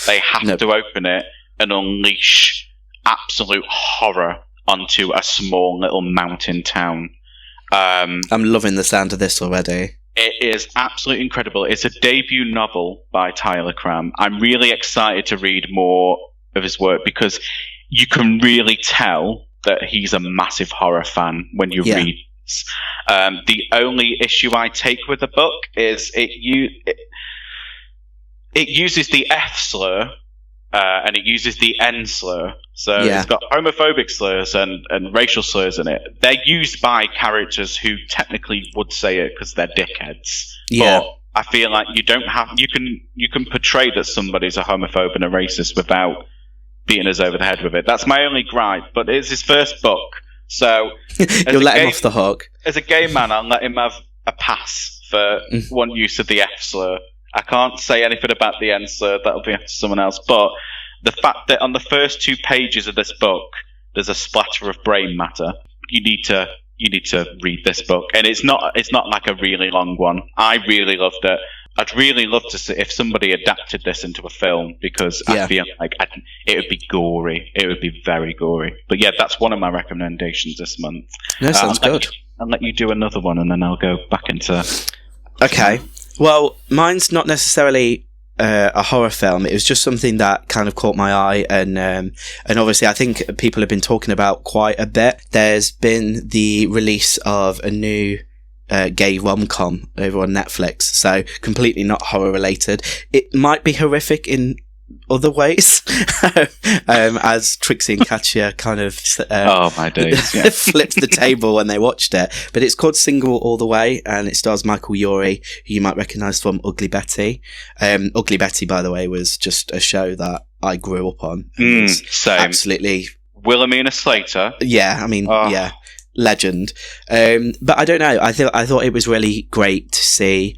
S2: They have to open it and unleash absolute horror onto a small little mountain town. I'm
S3: loving the sound of this already.
S2: It is absolutely incredible. It's a debut novel by Tyler Cram. I'm really excited to read more of his work because you can really tell that he's a massive horror fan when you read this. The only issue I take with the book is it uses the F slur and it uses the N slur. So it's got homophobic slurs and racial slurs in it. They're used by characters who technically would say it because they're dickheads.
S3: Yeah.
S2: But I feel like you can portray that somebody's a homophobe and a racist without beating us over the head with it. That's my only gripe. But it's his first book, so
S3: you'll let him off the hook.
S2: As a gay man, I'll let him have a pass for one use of the F slur. I can't say anything about the N slur. That'll be up to someone else. But the fact that on the first 2 pages of this book, there's a splatter of brain matter. You need to read this book, and it's not like a really long one. I really loved it. I'd really love to see if somebody adapted this into a film, because I feel like it would be gory. It would be very gory. But yeah, that's one of my recommendations this month.
S3: No, sounds good.
S2: I'll let you do another one, and then I'll go back into...
S3: Okay. Well, mine's not necessarily a horror film. It was just something that kind of caught my eye, and obviously I think people have been talking about quite a bit. There's been the release of a new gay rom-com over on Netflix, so completely not horror related. It might be horrific in other ways, as Trixie and Katya kind of
S2: oh my days,
S3: flipped the table when they watched it. But it's called Single All the Way, and it stars Michael Urie, who you might recognise from Ugly Betty. Ugly Betty, by the way, was just a show that I grew up on.
S2: Same.
S3: Absolutely.
S2: Wilhelmina Slater.
S3: Yeah, I mean, yeah. Legend. But I don't know, I thought it was really great to see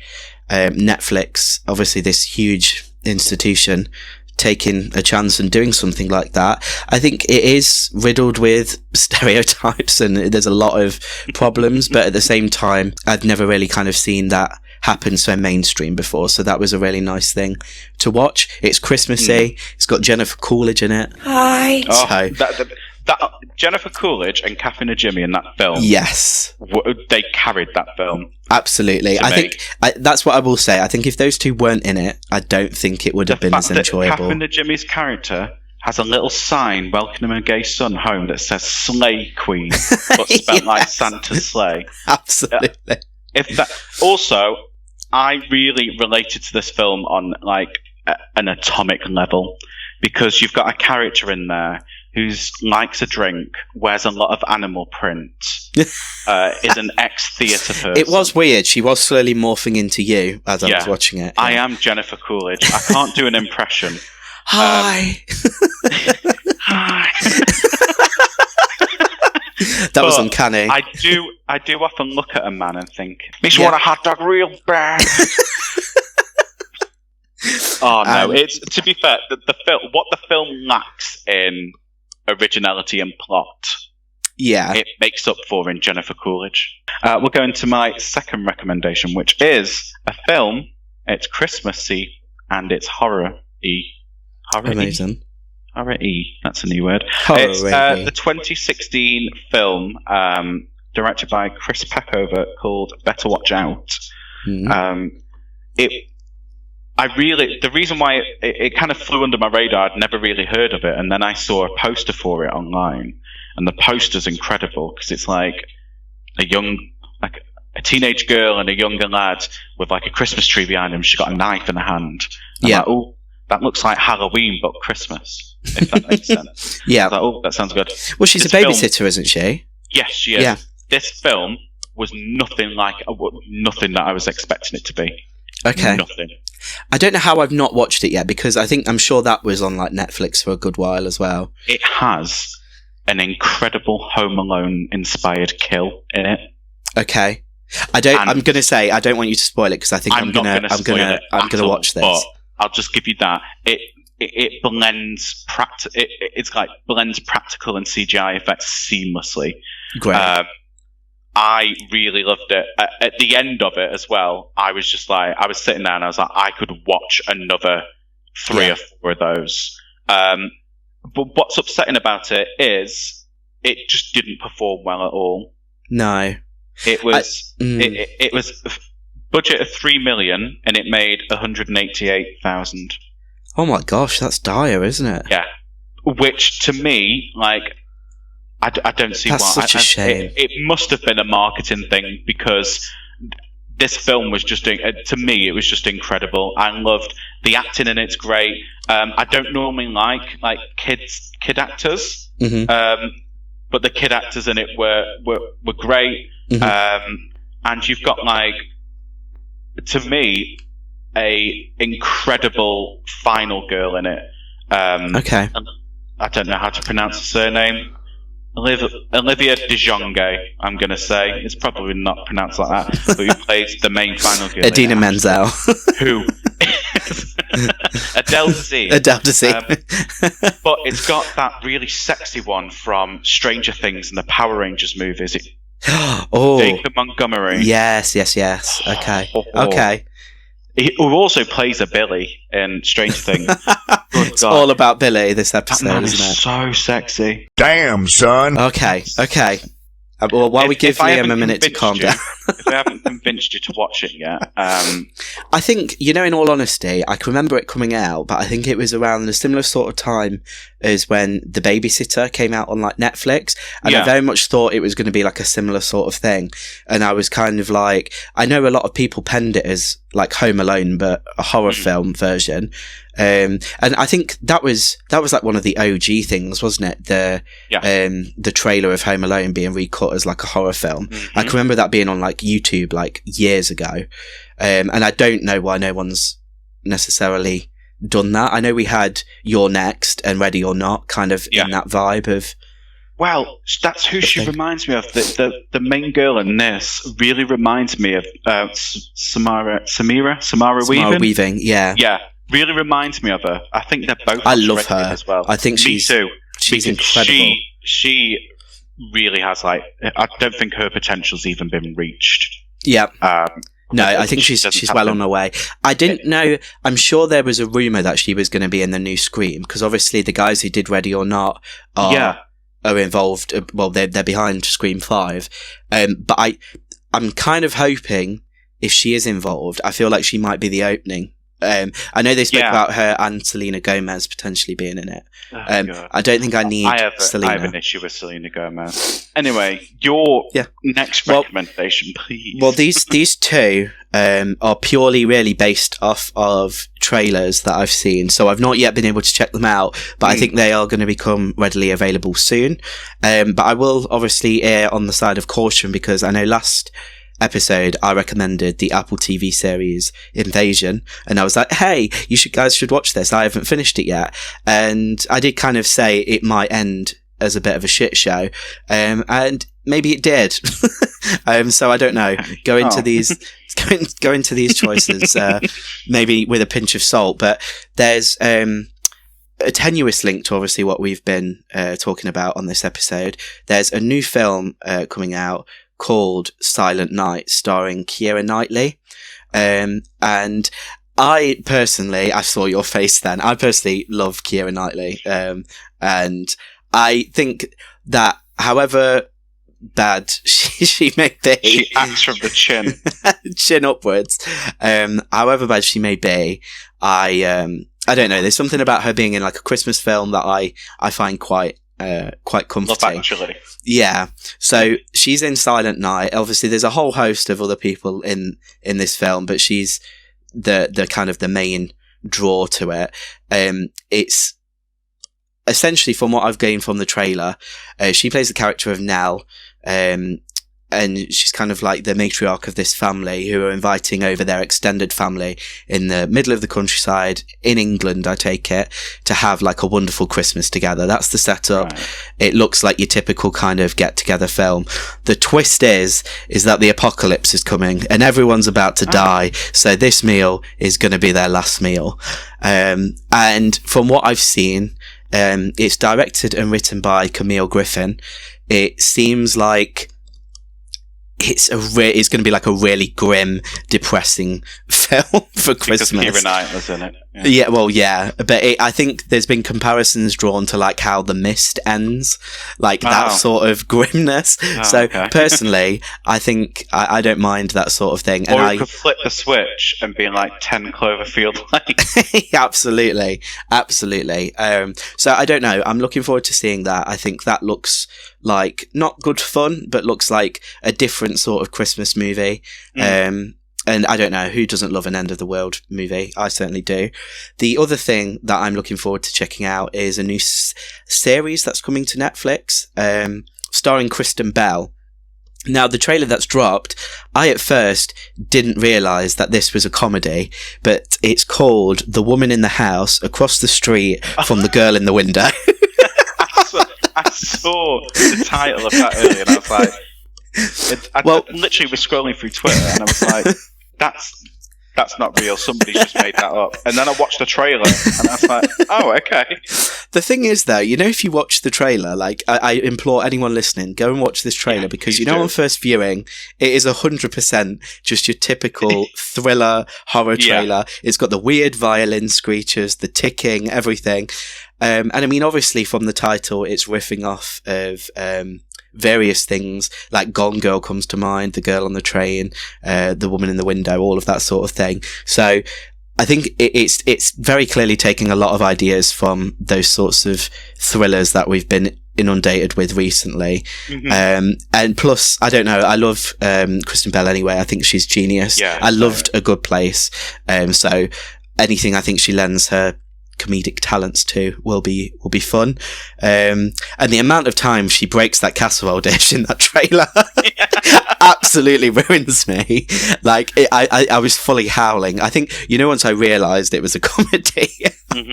S3: Netflix, obviously this huge institution, taking a chance and doing something like that. I think it is riddled with stereotypes and there's a lot of problems, but at the same time I've never really kind of seen that happen so mainstream before, so that was a really nice thing to watch. It's Christmassy. It's got Jennifer Coolidge in it.
S13: Hi.
S2: That Jennifer Coolidge and Kathy Najimy in that film.
S3: Yes.
S2: They carried that film.
S3: Absolutely. I think that's what I will say. I think if those two weren't in it, I don't think it would have been as enjoyable.
S2: Kathy Najimy's character has a little sign welcoming a gay son home that says "Slay Queen," but spelled like Santa's sleigh.
S3: Absolutely.
S2: Also, I really related to this film on like an atomic level, because you've got a character in there who likes a drink, wears a lot of animal print, is an ex-theatre person.
S3: It was weird. She was slowly morphing into you as I was watching it.
S2: Yeah. I am Jennifer Coolidge. I can't do an impression.
S3: Hi.
S2: Hi.
S3: That was uncanny.
S2: I do often look at a man and think, makes you want a hot dog real bad. Oh no! It's, to be fair, the film, what the film lacks in originality and plot, it makes up for in Jennifer Coolidge. We'll go into my second recommendation, which is a film. It's Christmassy and it's horror-y.
S3: Amazing.
S2: Horror-y. That's a new word. It's the 2016 film directed by Chris Peckover called Better Watch Out. The reason why it kind of flew under my radar, I'd never really heard of it, and then I saw a poster for it online, and the poster's incredible because it's like a teenage girl and a younger lad with like a Christmas tree behind him. She's got a knife in her hand. Like, oh, that looks like Halloween but Christmas, if that makes sense.
S3: Yeah.
S2: Like, oh, that sounds good.
S3: Well, she's a babysitter, isn't she?
S2: Yes, she is. Yeah. This film was nothing that I was expecting it to be.
S3: Okay.
S2: Nothing.
S3: I don't know how I've not watched it yet, because I'm sure that was on like Netflix for a good while as well.
S2: It has an incredible Home Alone inspired kill in it.
S3: Okay. I'm going to say, I don't want you to spoil it, because I think I'm going to watch this.
S2: But I'll just give you that. It blends blends practical and CGI effects seamlessly.
S3: Great.
S2: I really loved it. At the end of it as well, I was just like, I was sitting there and I was like, I could watch another 3 or 4 of those. But what's upsetting about it is it just didn't perform well at all.
S3: No.
S2: It was it was budget of 3 million and it made 188,000.
S3: Oh my gosh, that's dire, isn't it?
S2: Yeah. Which to me, like, I don't see
S3: that's
S2: why.
S3: Such a shame.
S2: It must have been a marketing thing, because this film was just, to me, it was just incredible. I loved the acting and it's great. I don't normally like kid actors, but the kid actors in it were great. And you've got, like, to me, a incredible final girl in it.
S3: Okay.
S2: I don't know how to pronounce the surname. Olivia DeJonge, I'm going to say. It's probably not pronounced like that, but who plays the main final girl.
S3: Idina Menzel.
S2: Who? Adele Dazeem.
S3: Adele Dazeem.
S2: But it's got that really sexy one from Stranger Things and the Power Rangers movies. Jacob Montgomery.
S3: Yes. Okay.
S2: Who also plays a Billy in Stranger Things.
S3: It's all about Billy this episode,
S2: that man
S3: isn't it?
S2: Is so sexy.
S8: Damn, son.
S3: Okay. Well, while we give Liam a minute to calm down.
S2: If I haven't convinced you to watch it yet.
S3: I think, in all honesty, I can remember it coming out, but I think it was around a similar sort of time as when The Babysitter came out on like Netflix. And I very much thought it was going to be like a similar sort of thing. And I was kind of like, I know a lot of people penned it as like Home Alone, but a horror film version. And I think that was like one of the OG things, wasn't it? The trailer of Home Alone being recut as like a horror film. I can remember that being on like YouTube like years ago. And I don't know why no one's necessarily done that. I know we had You're Next and Ready or Not kind of in that vibe of.
S2: Well, that's who she reminds me of. The main girl in this really reminds me of Samara Weaving.
S3: Yeah.
S2: Really reminds me of her. I think they're both.
S3: I love her
S2: as well.
S3: I think
S2: me too.
S3: She's incredible.
S2: She really has I don't think her potential's even been reached.
S3: Yeah. No, I think she's well on her way. I didn't know. I'm sure there was a rumor that she was going to be in the new Scream, because obviously the guys who did Ready or Not are involved. Well, they're behind Scream 5. But I'm kind of hoping if she is involved, I feel like she might be the opening. I know they spoke about her and Selena Gomez potentially being in it. I don't think I need Selena.
S2: I have an issue with Selena Gomez. Anyway, your next recommendation, please.
S3: Well, these two are purely really based off of trailers that I've seen, so I've not yet been able to check them out, but I think they are going to become readily available soon. But I will obviously err on the side of caution, because I know last episode I recommended the Apple TV series Invasion, and I was like, hey, you guys should watch this. I haven't finished it yet, and I did kind of say it might end as a bit of a shit show, and maybe it did. So I don't know. Go into these choices maybe with a pinch of salt, but there's a tenuous link to obviously what we've been talking about on this episode. There's a new film coming out called Silent Night, starring Keira Knightley. And I saw your face then, I personally love Keira Knightley. And I think that however bad she may be,
S2: she acts from the
S3: chin upwards. However bad she may be, I don't know, there's something about her being in like a Christmas film that I find quite comforting.
S2: Love Actually.
S3: Yeah. So she's in Silent Night. Obviously, there's a whole host of other people in this film, but she's the kind of the main draw to it. It's essentially, from what I've gained from the trailer, she plays the character of Nell, and she's kind of like the matriarch of this family who are inviting over their extended family in the middle of the countryside in England, I take it, to have like a wonderful Christmas together. That's the setup. Right. It looks like your typical kind of get-together film. The twist is that the apocalypse is coming and everyone's about to die. So this meal is going to be their last meal. And from what I've seen, it's directed and written by Camille Griffin. It seems like it's going to be like a really grim, depressing film for Christmas.
S2: Because Keira Knightley's in it.
S3: Yeah. But I think there's been comparisons drawn to like how The Mist ends, like that sort of grimness. Personally, I think I don't mind that sort of thing.
S2: Or you could flip the switch and be like 10 Cloverfield Lane.
S3: Absolutely. So I don't know. I'm looking forward to seeing that. I think that looks like not good fun, but looks like a different sort of Christmas movie. And I don't know, who doesn't love an end of the world movie? I certainly do. The other thing that I'm looking forward to checking out is a new series that's coming to Netflix, starring Kristen Bell. Now, the trailer that's dropped, I at first didn't realise that this was a comedy, but it's called The Woman in the House Across the Street from the Girl in the Window.
S2: I saw the title of that earlier and I was like, I literally was scrolling through Twitter and I was like, that's not real. Somebody's just made that up. And then I watched the trailer and I was like, oh, okay.
S3: The thing is, though, if you watch the trailer, like, I implore anyone listening, go and watch this trailer because, on first viewing, it is 100% just your typical thriller horror trailer. It's got the weird violin screeches, the ticking, everything. And I mean, obviously from the title, it's riffing off of, various things, like Gone Girl comes to mind, The Girl on the Train, The Woman in the Window, all of that sort of thing. So I think it's very clearly taking a lot of ideas from those sorts of thrillers that we've been inundated with recently. And plus, I don't know, I love Kristen Bell anyway. I think she's genius. I loved A Good Place. So anything I think she lends her comedic talents to will be fun. And the amount of times she breaks that casserole dish in that trailer absolutely ruins me. Like, I was fully howling. I think, once I realised it was a comedy,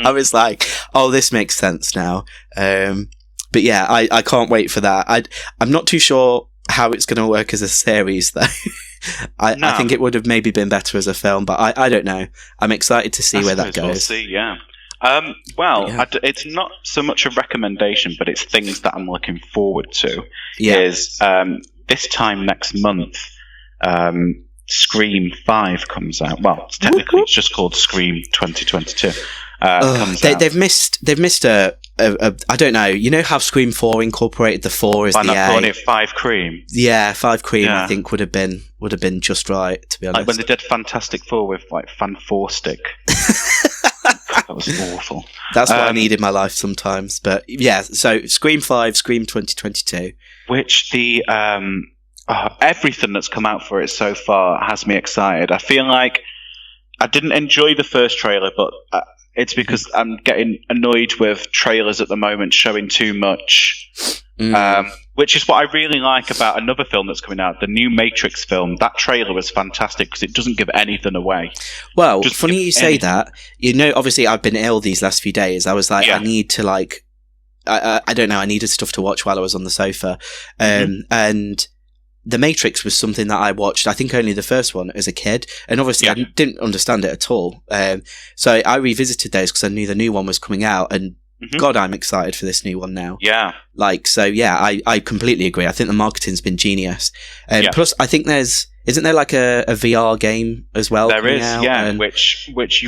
S3: I was like, oh, this makes sense now. But yeah, I can't wait for that. I'm not too sure how it's going to work as a series, though. I think it would have maybe been better as a film, but I don't know. I'm excited to see where that goes.
S2: We'll see, yeah. It's not so much a recommendation, but it's things that I'm looking forward to. Is this time next month, Scream 5 comes out. Well, it's just called Scream 2022.
S3: They've missed a I don't know. You know how Scream 4 incorporated the 4 as the A?
S2: By not calling it 5 Cream.
S3: Yeah, 5 Cream. Yeah. I think would have been just right, to be honest.
S2: Like when they did Fantastic Four with like Fan 4 Stick. That was awful.
S3: That's what I need in my life sometimes. But yeah, so Scream 5, Scream 2022.
S2: Which the everything that's come out for it so far has me excited. I feel like I didn't enjoy the first trailer, but it's because I'm getting annoyed with trailers at the moment showing too much. Which is what I really like about another film that's coming out, the new Matrix film. That trailer was fantastic because it doesn't give anything away.
S3: Well, funny you say that. Obviously I've been ill these last few days. I was like, I need to I don't know, I needed stuff to watch while I was on the sofa. And The Matrix was something that I watched, I think only the first one as a kid. And obviously I didn't understand it at all. So I revisited those because I knew the new one was coming out, and God, I'm excited for this new one now.
S2: Yeah.
S3: I completely agree. I think the marketing's been genius. Plus, I think isn't there like a VR game as well?
S2: There is, which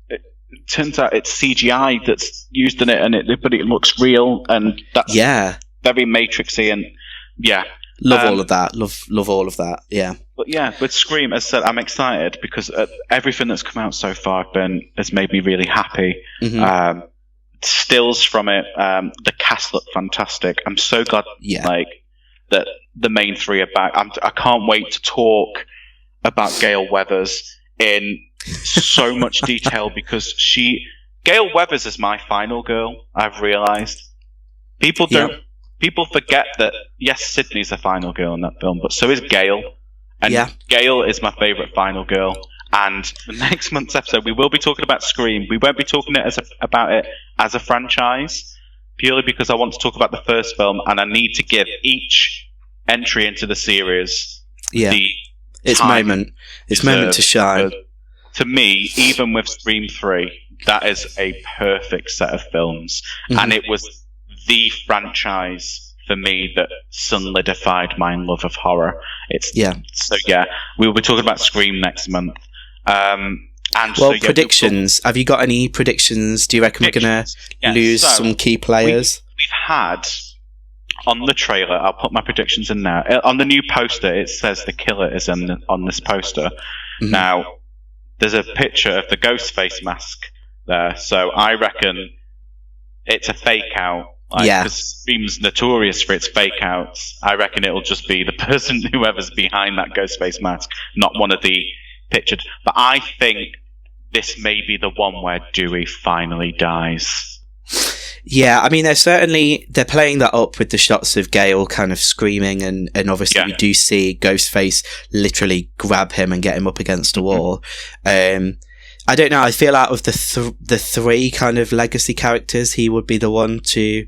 S2: it turns out it's CGI that's used in it, but it looks real, and that's very Matrixy, and
S3: love all of that. Love all of that. Yeah.
S2: But yeah, with Scream, as I said, I'm excited because everything that's come out so far has made me really happy. Stills from it, the cast look fantastic. I'm so glad that the main three are back. I can't wait to talk about Gale Weathers in so much detail because Gale Weathers is my final girl. I've realised people people forget that, yes, Sydney's the final girl in that film, but so is Gail. And Gail is my favourite final girl. And the next month's episode, we will be talking about Scream. We won't be talking about it as a franchise, purely because I want to talk about the first film, and I need to give each entry into the series
S3: its moment to shine.
S2: To me, even with Scream 3, that is a perfect set of films. And it was the franchise for me that solidified my love of horror. So we will be talking about Scream next month.
S3: Predictions. Have you got any predictions? Do you reckon we're going to lose some key players?
S2: We've had, on the trailer, I'll put my predictions in now. On the new poster, it says the killer is on this poster. Now, there's a picture of the ghost face mask there, so I reckon it's a fake out. Because Scream's notorious for its fake outs. I reckon it'll just be the person, whoever's behind that ghost face mask, not one of the pictured. But I think this may be the one where Dewey finally dies.
S3: Yeah, I mean, they're playing that up with the shots of Gail kind of screaming, and obviously we do see Ghostface literally grab him and get him up against a wall. I don't know. I feel out of the three kind of legacy characters, he would be the one to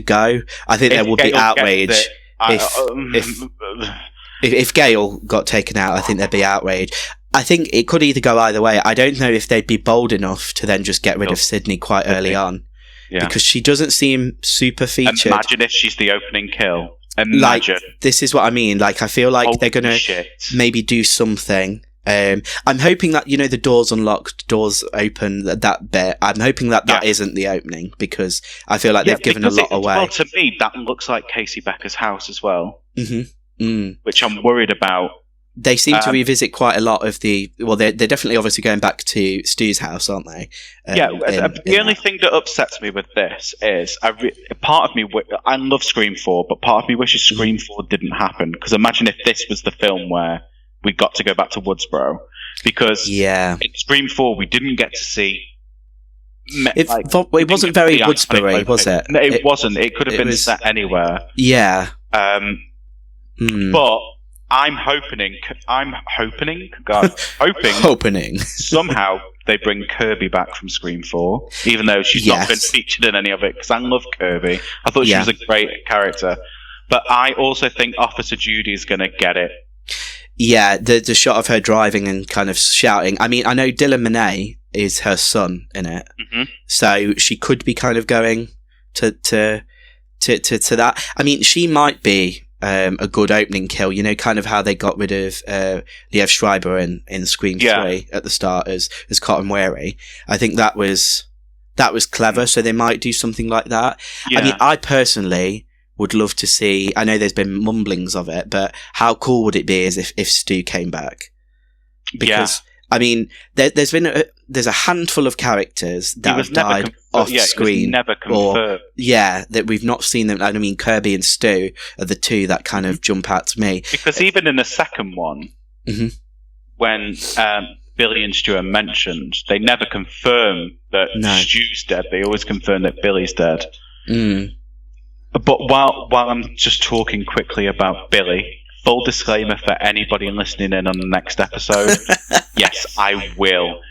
S3: go. I think there would be outrage if Gail got taken out. I think there'd be outrage. I think it could either go either way. I don't know if they'd be bold enough to then just get rid of Sydney quite early on. Yeah. Because she doesn't seem super featured.
S2: Imagine if she's the opening kill. Imagine.
S3: This is what I mean. I feel like they're going to maybe do something. I'm hoping that, the doors unlocked, doors open, that bit. I'm hoping that isn't the opening, because I feel like they've given a lot away.
S2: Well, to me, that looks like Casey Becker's house as well. Which I'm worried about.
S3: They seem to revisit quite a lot of they're definitely obviously going back to Stu's house, aren't they?
S2: The only thing that upsets me with this is, part of me, I love Scream 4, but part of me wishes Scream 4 didn't happen, because imagine if this was the film where we got to go back to Woodsboro, because in Scream 4 we didn't get to see...
S3: It wasn't very Woodsboro, was it?
S2: No, it wasn't. It could have been set anywhere.
S3: Yeah.
S2: But I'm hoping somehow they bring Kirby back from Scream 4, even though she's not been featured in any of it, because I love Kirby. I thought she was a great character. But I also think Officer Judy is going to get it.
S3: Yeah, the shot of her driving and kind of shouting. I mean, I know Dylan Monet is her son in it, so she could be kind of going to that. I mean, she might be a good opening kill, kind of how they got rid of Liev Schreiber in Scream 3 at the start as Cotton Weary. I think that was clever, so they might do something like that. I mean, I personally would love to see, I know there's been mumblings of it, but how cool would it be as if Stu came back? Because I mean, there's a handful of characters that have died off screen,
S2: never confirmed.
S3: That we've not seen them. I mean, Kirby and Stu are the two that kind of jump out to me.
S2: Because even in the second one, when Billy and Stu are mentioned, they never confirm that Stu's dead. They always confirm that Billy's dead. But while I'm just talking quickly about Billy, full disclaimer for anybody listening in on the next episode, yes, I will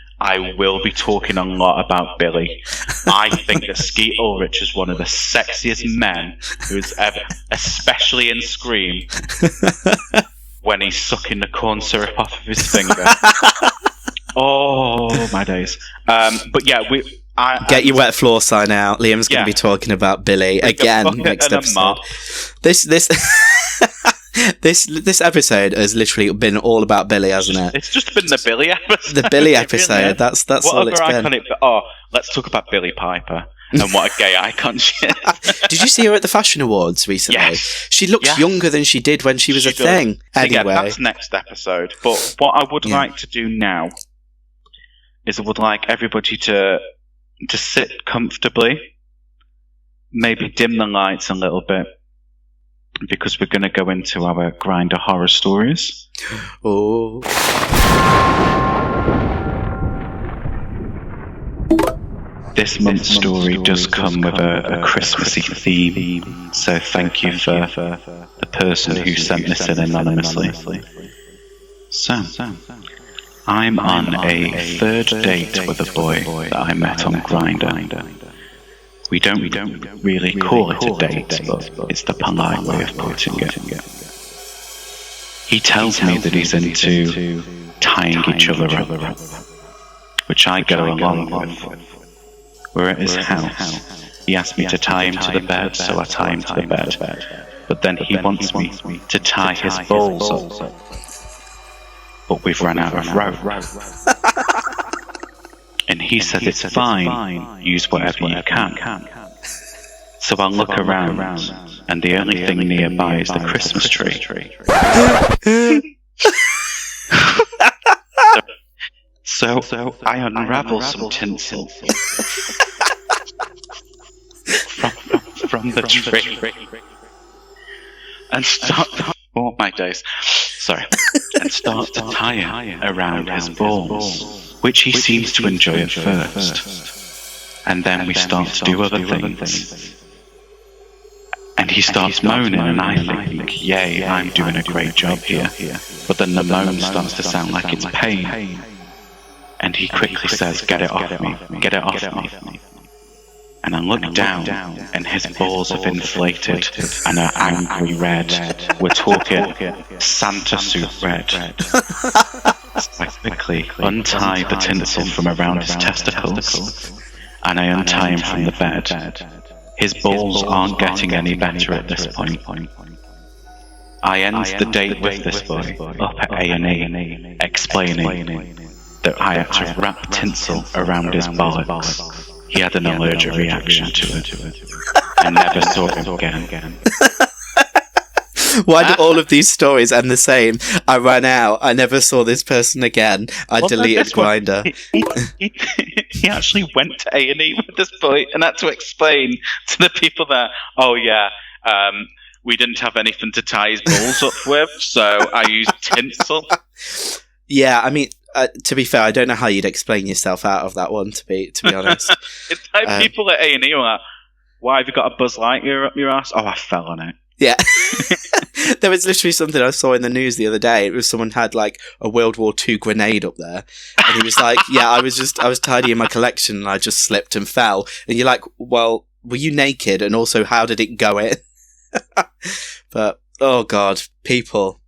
S2: be talking a lot about Billy. I think that Skeet Ulrich is one of the sexiest men who's ever, especially in Scream, when he's sucking the corn syrup off of his finger. Oh, my days. But yeah,
S3: get your wet floor sign out. Liam's going to be talking about Billy again next episode. This episode has literally been all about Billy, hasn't it?
S2: It's just been the Billy episode.
S3: The Billy episode. That's all it's been.
S2: Let's talk about Billie Piper and what a gay icon she is.
S3: Did you see her at the Fashion Awards recently?
S2: Yes.
S3: She looks younger than she did when she was a thing. Anyway,
S2: that's next episode. But what I would like to do now is I would like everybody to sit comfortably, maybe dim the lights a little bit, because we're going to go into our Grindr horror stories. this month's story does come with a Christmassy theme, so thank you for the person who sent this in anonymously. So, I'm on a third date with a boy that I met on Grindr. We don't really call it a date, but it's the polite way of putting it. He tells me that he's into tying each other up, which I go along with. We're at his house. He asked me to tie him to the bed, so I tie him to the bed. But then he wants me to tie his balls up. But we've run out of rope. And he said it's fine, use whatever you can. So I look around, and the only thing nearby is the Christmas tree. So I unravel some tinsel from the tree and start to tie it around his balls, which he seems to enjoy at first. And then we start to do other things. And he starts moaning, and I think, yay, I'm doing a great job here. But then the moan starts to sound like it's pain. And he quickly says, get it off me, get it off me. And I look down, and his balls have inflated and are angry red. We're talking Santa suit red. So I quickly untie the tinsel from around his testicles, and I untie him from the bed. His balls aren't getting any better at this point. I end the date with this boy up at A&E, explaining that I had to wrap tinsel around his bollocks. He had an allergic reaction to it. I never saw him again.
S3: Why do all of these stories end the same? I ran out. I never saw this person again. I deleted Grindr.
S2: He actually went to A&E with this boy and had to explain to the people there, we didn't have anything to tie his balls up with, so I used tinsel.
S3: Yeah, I mean, to be fair, I don't know how you'd explain yourself out of that one, to be honest.
S2: It's like people at A&E are like, why have you got a Buzz Lightyear up your ass? Oh, I fell on it.
S3: Yeah. There was literally something I saw in the news the other day. It was someone had like a World War II grenade up there. And he was like, yeah, I was tidying my collection and I just slipped and fell. And you're like, well, were you naked? And also, how did it go in? But, oh God, people.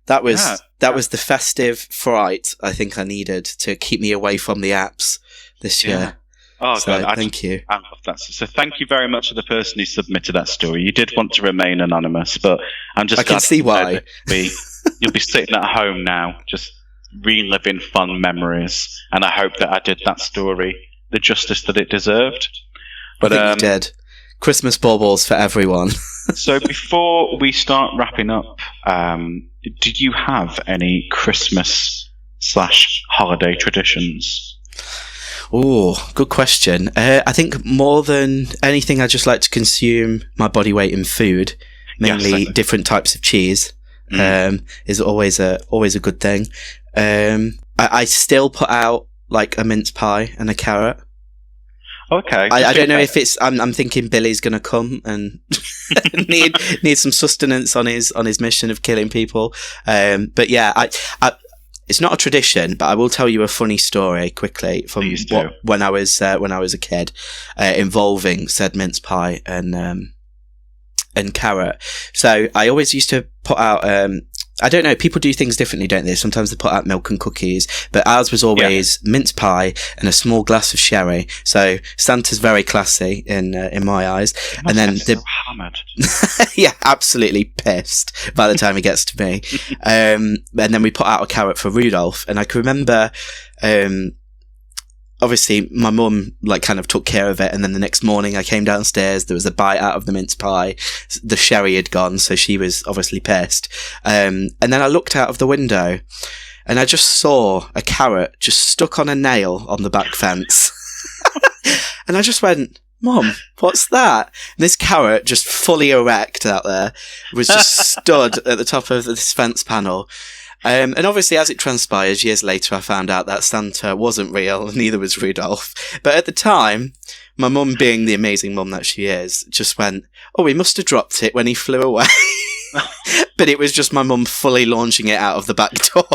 S3: That was the festive fright I think I needed to keep me away from the apps this year.
S2: Oh,
S3: so,
S2: God,
S3: thank you.
S2: I love that. So thank you very much to the person who submitted that story. You did want to remain anonymous, but I'm just glad
S3: can see why.
S2: You'll be sitting at home now, just reliving fun memories, and I hope that I did that story the justice that it deserved. But
S3: I think you did. Christmas baubles for everyone.
S2: So before we start wrapping up, do you have any Christmas/holiday traditions?
S3: Oh, good question. I think more than anything, I just like to consume my body weight in food, mainly different types of cheese. Is always a good thing. I still put out like a mince pie and a carrot.
S2: Okay.
S3: I don't know if it's. I'm thinking Billy's gonna come and need some sustenance on his mission of killing people. But yeah, I it's not a tradition, but I will tell you a funny story quickly from when I was a kid, involving said mince pie and carrot. So I always used to put out. I don't know. People do things differently, don't they? Sometimes they put out milk and cookies, but ours was always mince pie and a small glass of sherry. So Santa's very classy in my eyes. And then yeah, absolutely pissed by the time he gets to me. And then we put out a carrot for Rudolph, and I can remember. Obviously, my mum kind of took care of it, and then the next morning I came downstairs. There was a bite out of the mince pie. The sherry had gone, so she was obviously pissed. And then I looked out of the window, and I just saw a carrot just stuck on a nail on the back fence. And I just went, "Mum, what's that?" And this carrot, just fully erect out there, was just stood at the top of this fence panel. And obviously, as it transpires, years later, I found out that Santa wasn't real, neither was Rudolph. But at the time, my mum, being the amazing mum that she is, just went, "Oh, he must have dropped it when he flew away." But it was just my mum fully launching it out of the back door.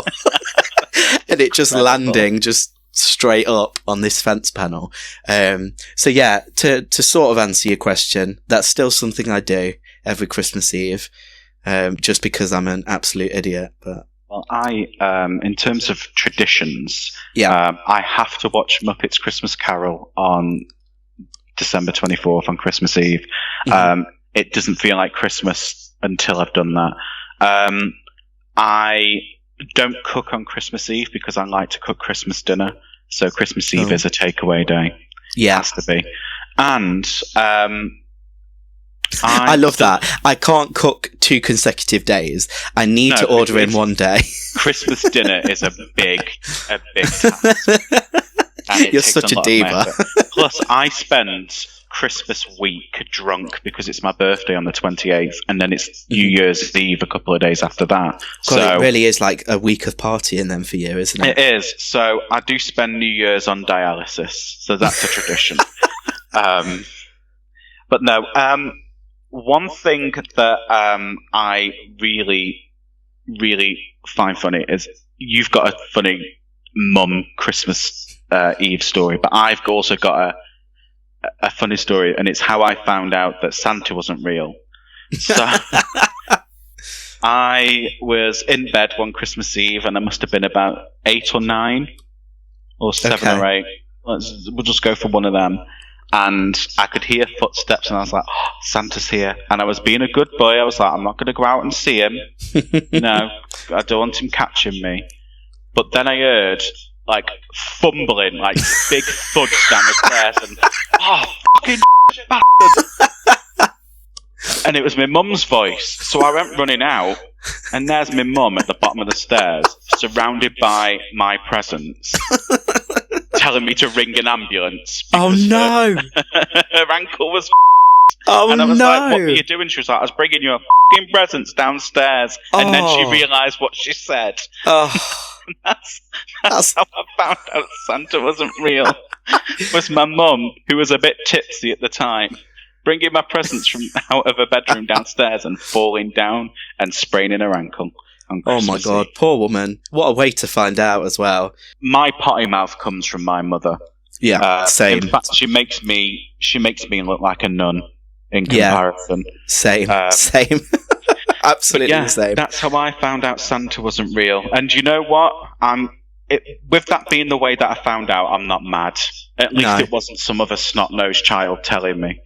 S3: And it just landing just straight up on this fence panel. So yeah, to sort of answer your question, that's still something I do every Christmas Eve, just because I'm an absolute idiot. But
S2: well, I in terms of traditions, I have to watch Muppets Christmas Carol on December 24th on Christmas Eve. It doesn't feel like Christmas until I've done that. I don't cook on Christmas Eve because I like to cook Christmas dinner. So Christmas Eve is a takeaway day.
S3: Yeah.
S2: It has to be. And
S3: I love that. I can't cook 2 consecutive days. I need to order in one day.
S2: Christmas dinner is a big task.
S3: You're such a diva.
S2: Plus, I spend Christmas week drunk because it's my birthday on the 28th, and then it's New Year's Eve a couple of days after that.
S3: God, it really is like a week of partying then for you, isn't it?
S2: It is. So I do spend New Year's on dialysis, so that's a tradition. But no, one thing that I really, really find funny is you've got a funny mum Christmas Eve story, but I've also got a funny story, and it's how I found out that Santa wasn't real. So I was in bed one Christmas Eve, and I must have been about 8 or 9 or 7 or 8. We'll just go for one of them. And I could hear footsteps, and I was like, "Oh, Santa's here." And I was being a good boy. I was like, "I'm not going to go out and see him. No, I don't want him catching me." But then I heard like fumbling, like big thuds down the stairs, and fucking bastard! And it was my mum's voice. So I went running out, and there's my mum at the bottom of the stairs, surrounded by my presents, telling me to ring an ambulance.
S3: Oh no!
S2: Her ankle was.
S3: Oh,
S2: and I was
S3: no.
S2: like, "What were you doing?" She was like, "I was bringing you fucking presents downstairs." And then she realised what she said. That's how I found out Santa wasn't real. Was my mum, who was a bit tipsy at the time, bringing my presents from out of her bedroom downstairs and falling down and spraining her ankle.
S3: Oh my God, poor woman. What a way to find out as well.
S2: My potty mouth comes from my mother.
S3: Yeah, same.
S2: In fact, she makes me look like a nun in comparison.
S3: Same. Absolutely the same.
S2: That's how I found out Santa wasn't real. And you know what? With that being the way that I found out, I'm not mad. At least it wasn't some other snot-nosed child telling me.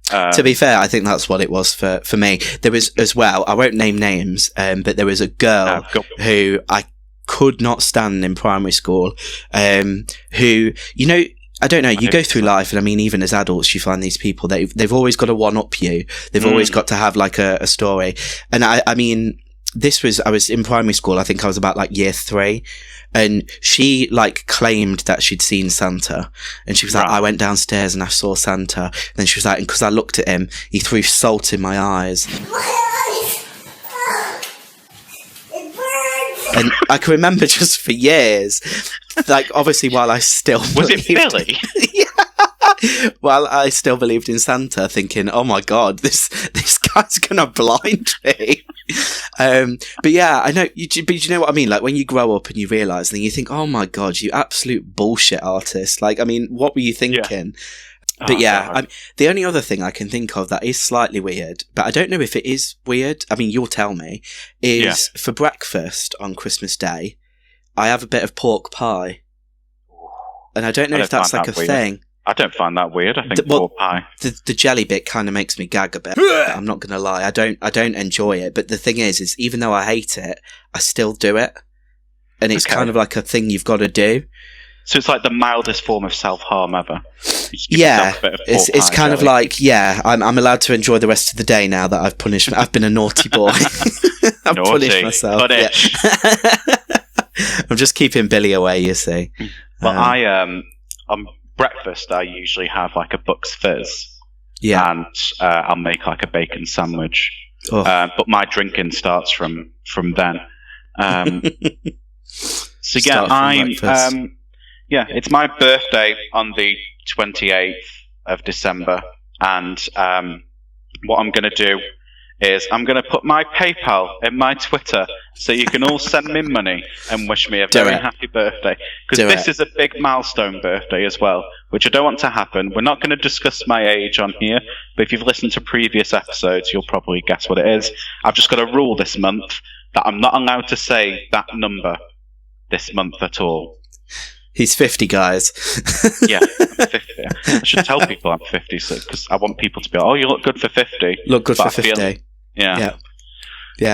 S3: To be fair, I think that's what it was for me. There was as well, I won't name names, but there was a girl who I could not stand in primary school, who, you know, I don't know, you go through life, and I mean, even as adults, you find these people, they've always got to one-up you. They've always got to have like a story. And I mean, I was in primary school, I think I was about like year 3, and she like claimed that she'd seen Santa, and she was like, "I went downstairs and I saw Santa." And then she was like, and because I looked at him, he threw salt in my eyes. And I can remember just for years, like obviously while I still
S2: was it Billy?
S3: While I still believed in Santa, thinking, "Oh my God, this guy's gonna blind me." But yeah, I know. But you know what I mean? Like when you grow up and you realise, then you think, "Oh my God, you absolute bullshit artist!" Like, I mean, what were you thinking? Yeah. But yeah, the only other thing I can think of that is slightly weird, but I don't know if it is weird. I mean, you'll tell me. Is for breakfast on Christmas Day, I have a bit of pork pie, and I don't know if that's like a thing.
S2: I don't find that weird. I think pork pie.
S3: The jelly bit kind of makes me gag a bit. I'm not going to lie. I don't enjoy it. But the thing is even though I hate it, I still do it, and it's kind of like a thing you've got to do.
S2: So it's like the mildest form of self-harm ever.
S3: Yeah, it's kind of like, I'm allowed to enjoy the rest of the day now that I've been a naughty boy. I've punished myself. Yeah. I'm just keeping Billy away, you see.
S2: Well, on breakfast I usually have like a Bucks Fizz. Yeah. And I'll make like a bacon sandwich. But my drinking starts from then. So it's my birthday on the 28th of December, and what I'm going to do is I'm going to put my PayPal in my Twitter so you can all send me money and wish me a very happy birthday. Because this is a big milestone birthday as well, which I don't want to happen. We're not going to discuss my age on here, but if you've listened to previous episodes, you'll probably guess what it is. I've just got a rule this month that I'm not allowed to say that number this month at all.
S3: He's 50, guys.
S2: Yeah, I'm 50. I should tell people I'm 50 because I want people to be like, oh, you look good for 50.
S3: Look good for 50.
S2: Yeah.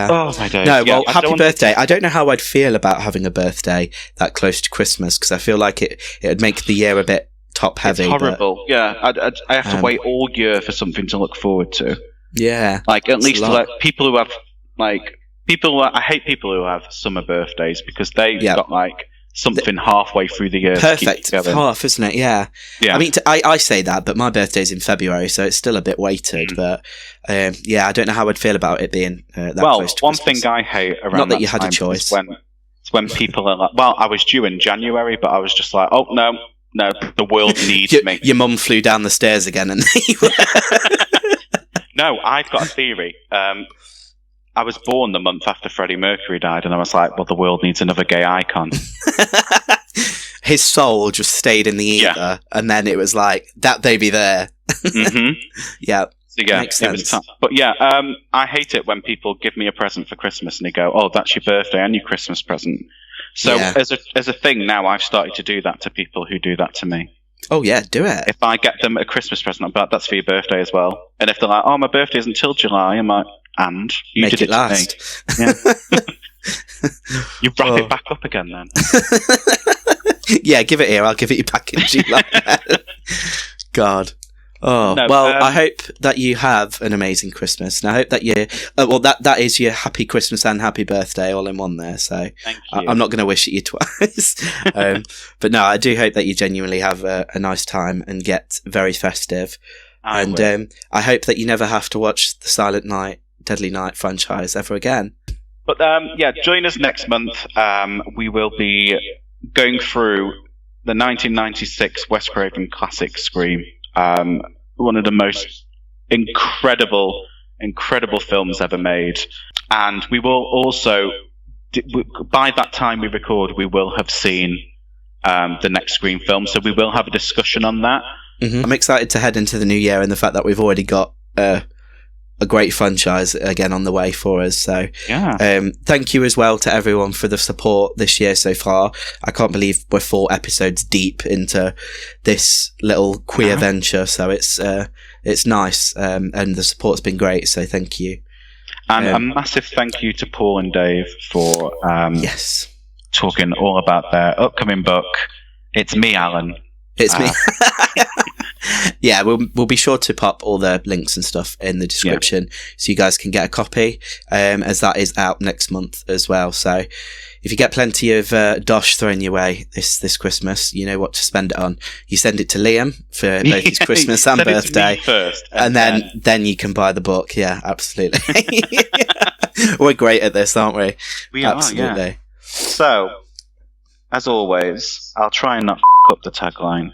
S3: Oh,
S2: my days.
S3: No, well, happy birthday. I don't know how I'd feel about having a birthday that close to Christmas, because I feel like it would make the year a bit top heavy.
S2: It's horrible. I have to wait all year for something to look forward to.
S3: Yeah.
S2: Like, at least like people who have, like, I hate people who have summer birthdays because they've got, like, something halfway through the year.
S3: Perfect. Half, isn't it? Yeah. I mean, I say that, but my birthday's in February, so it's still a bit weighted. But I don't know how I'd feel about it being that close to
S2: one
S3: Christmas.
S2: thing I hate around
S3: not that you had a choice.
S2: It's when people are like, well, I was due in January, but I was just like, oh no, the world needs me.
S3: Your mum flew down the stairs again, and
S2: No, I've got a theory. I was born the month after Freddie Mercury died, and I was like, well, the world needs another gay icon.
S3: His soul just stayed in the ether, and then it was like, that baby there.
S2: Mm-hmm.
S3: Yeah.
S2: So, yeah,
S3: makes sense.
S2: But yeah, I hate it when people give me a present for Christmas and they go, oh, that's your birthday and your Christmas present. So as a thing now, I've started to do that to people who do that to me.
S3: Oh, yeah, do it.
S2: If I get them a Christmas present, I'm like, that's for your birthday as well. And if they're like, oh, my birthday isn't until July, I'm like, and you
S3: make
S2: did
S3: it last.
S2: Yeah. You wrap it back up again then.
S3: Yeah, give it here. I'll give it you back in July. God. Oh, no, well, I hope that you have an amazing Christmas, and I hope that you, that is your happy Christmas and happy birthday all in one there, so I'm not going to wish it you twice. But no, I do hope that you genuinely have a nice time and get very festive. I hope that you never have to watch the Silent Night, Deadly Night franchise ever again.
S2: But join us next month. We will be going through the 1996 Wes Craven classic Scream. One of the most incredible films ever made. And we will also, by that time we record, we will have seen the next Scream film, so we will have a discussion on that.
S3: Mm-hmm. I'm excited to head into the new year and the fact that we've already got a great franchise again on the way for us. So thank you as well to everyone for the support this year so far. I can't believe we're 4 episodes deep into this little queer venture, so it's nice, and the support's been great, so thank you.
S2: And a massive thank you to Paul and Dave for talking all about their upcoming book. It's me, Alan.
S3: It's me. Yeah, we'll be sure to pop all the links and stuff in the description so you guys can get a copy, as that is out next month as well. So if you get plenty of dosh thrown your way this Christmas, you know what to spend it on. You send it to Liam for both his Christmas and birthday,
S2: first,
S3: and then you can buy the book. Yeah, absolutely. We're great at this, aren't we?
S2: We are,
S3: absolutely.
S2: Yeah. So, as always, I'll try and not up the tagline.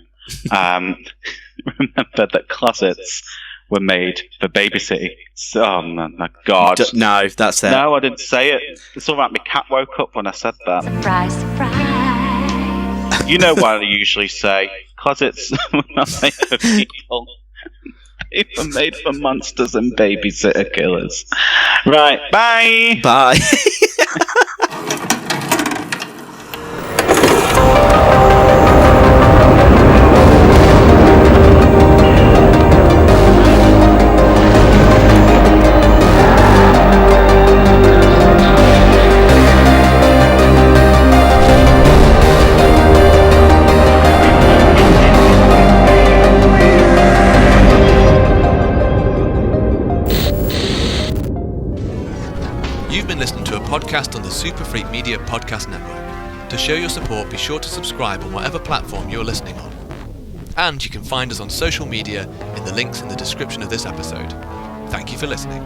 S2: Remember that closets were made for babysitting. Oh my God!
S3: No, that's it.
S2: No, I didn't say it. It's all right. My cat woke up when I said that.
S13: Surprise, surprise.
S2: You know what I usually say. Closets were not made for people. They were made for monsters and babysitter killers. Right. Bye.
S3: Bye.
S1: Podcast on the Super Freak Media Podcast Network. To show your support, be sure to subscribe on whatever platform you're listening on. And you can find us on social media in the links in the description of this episode. Thank you for listening.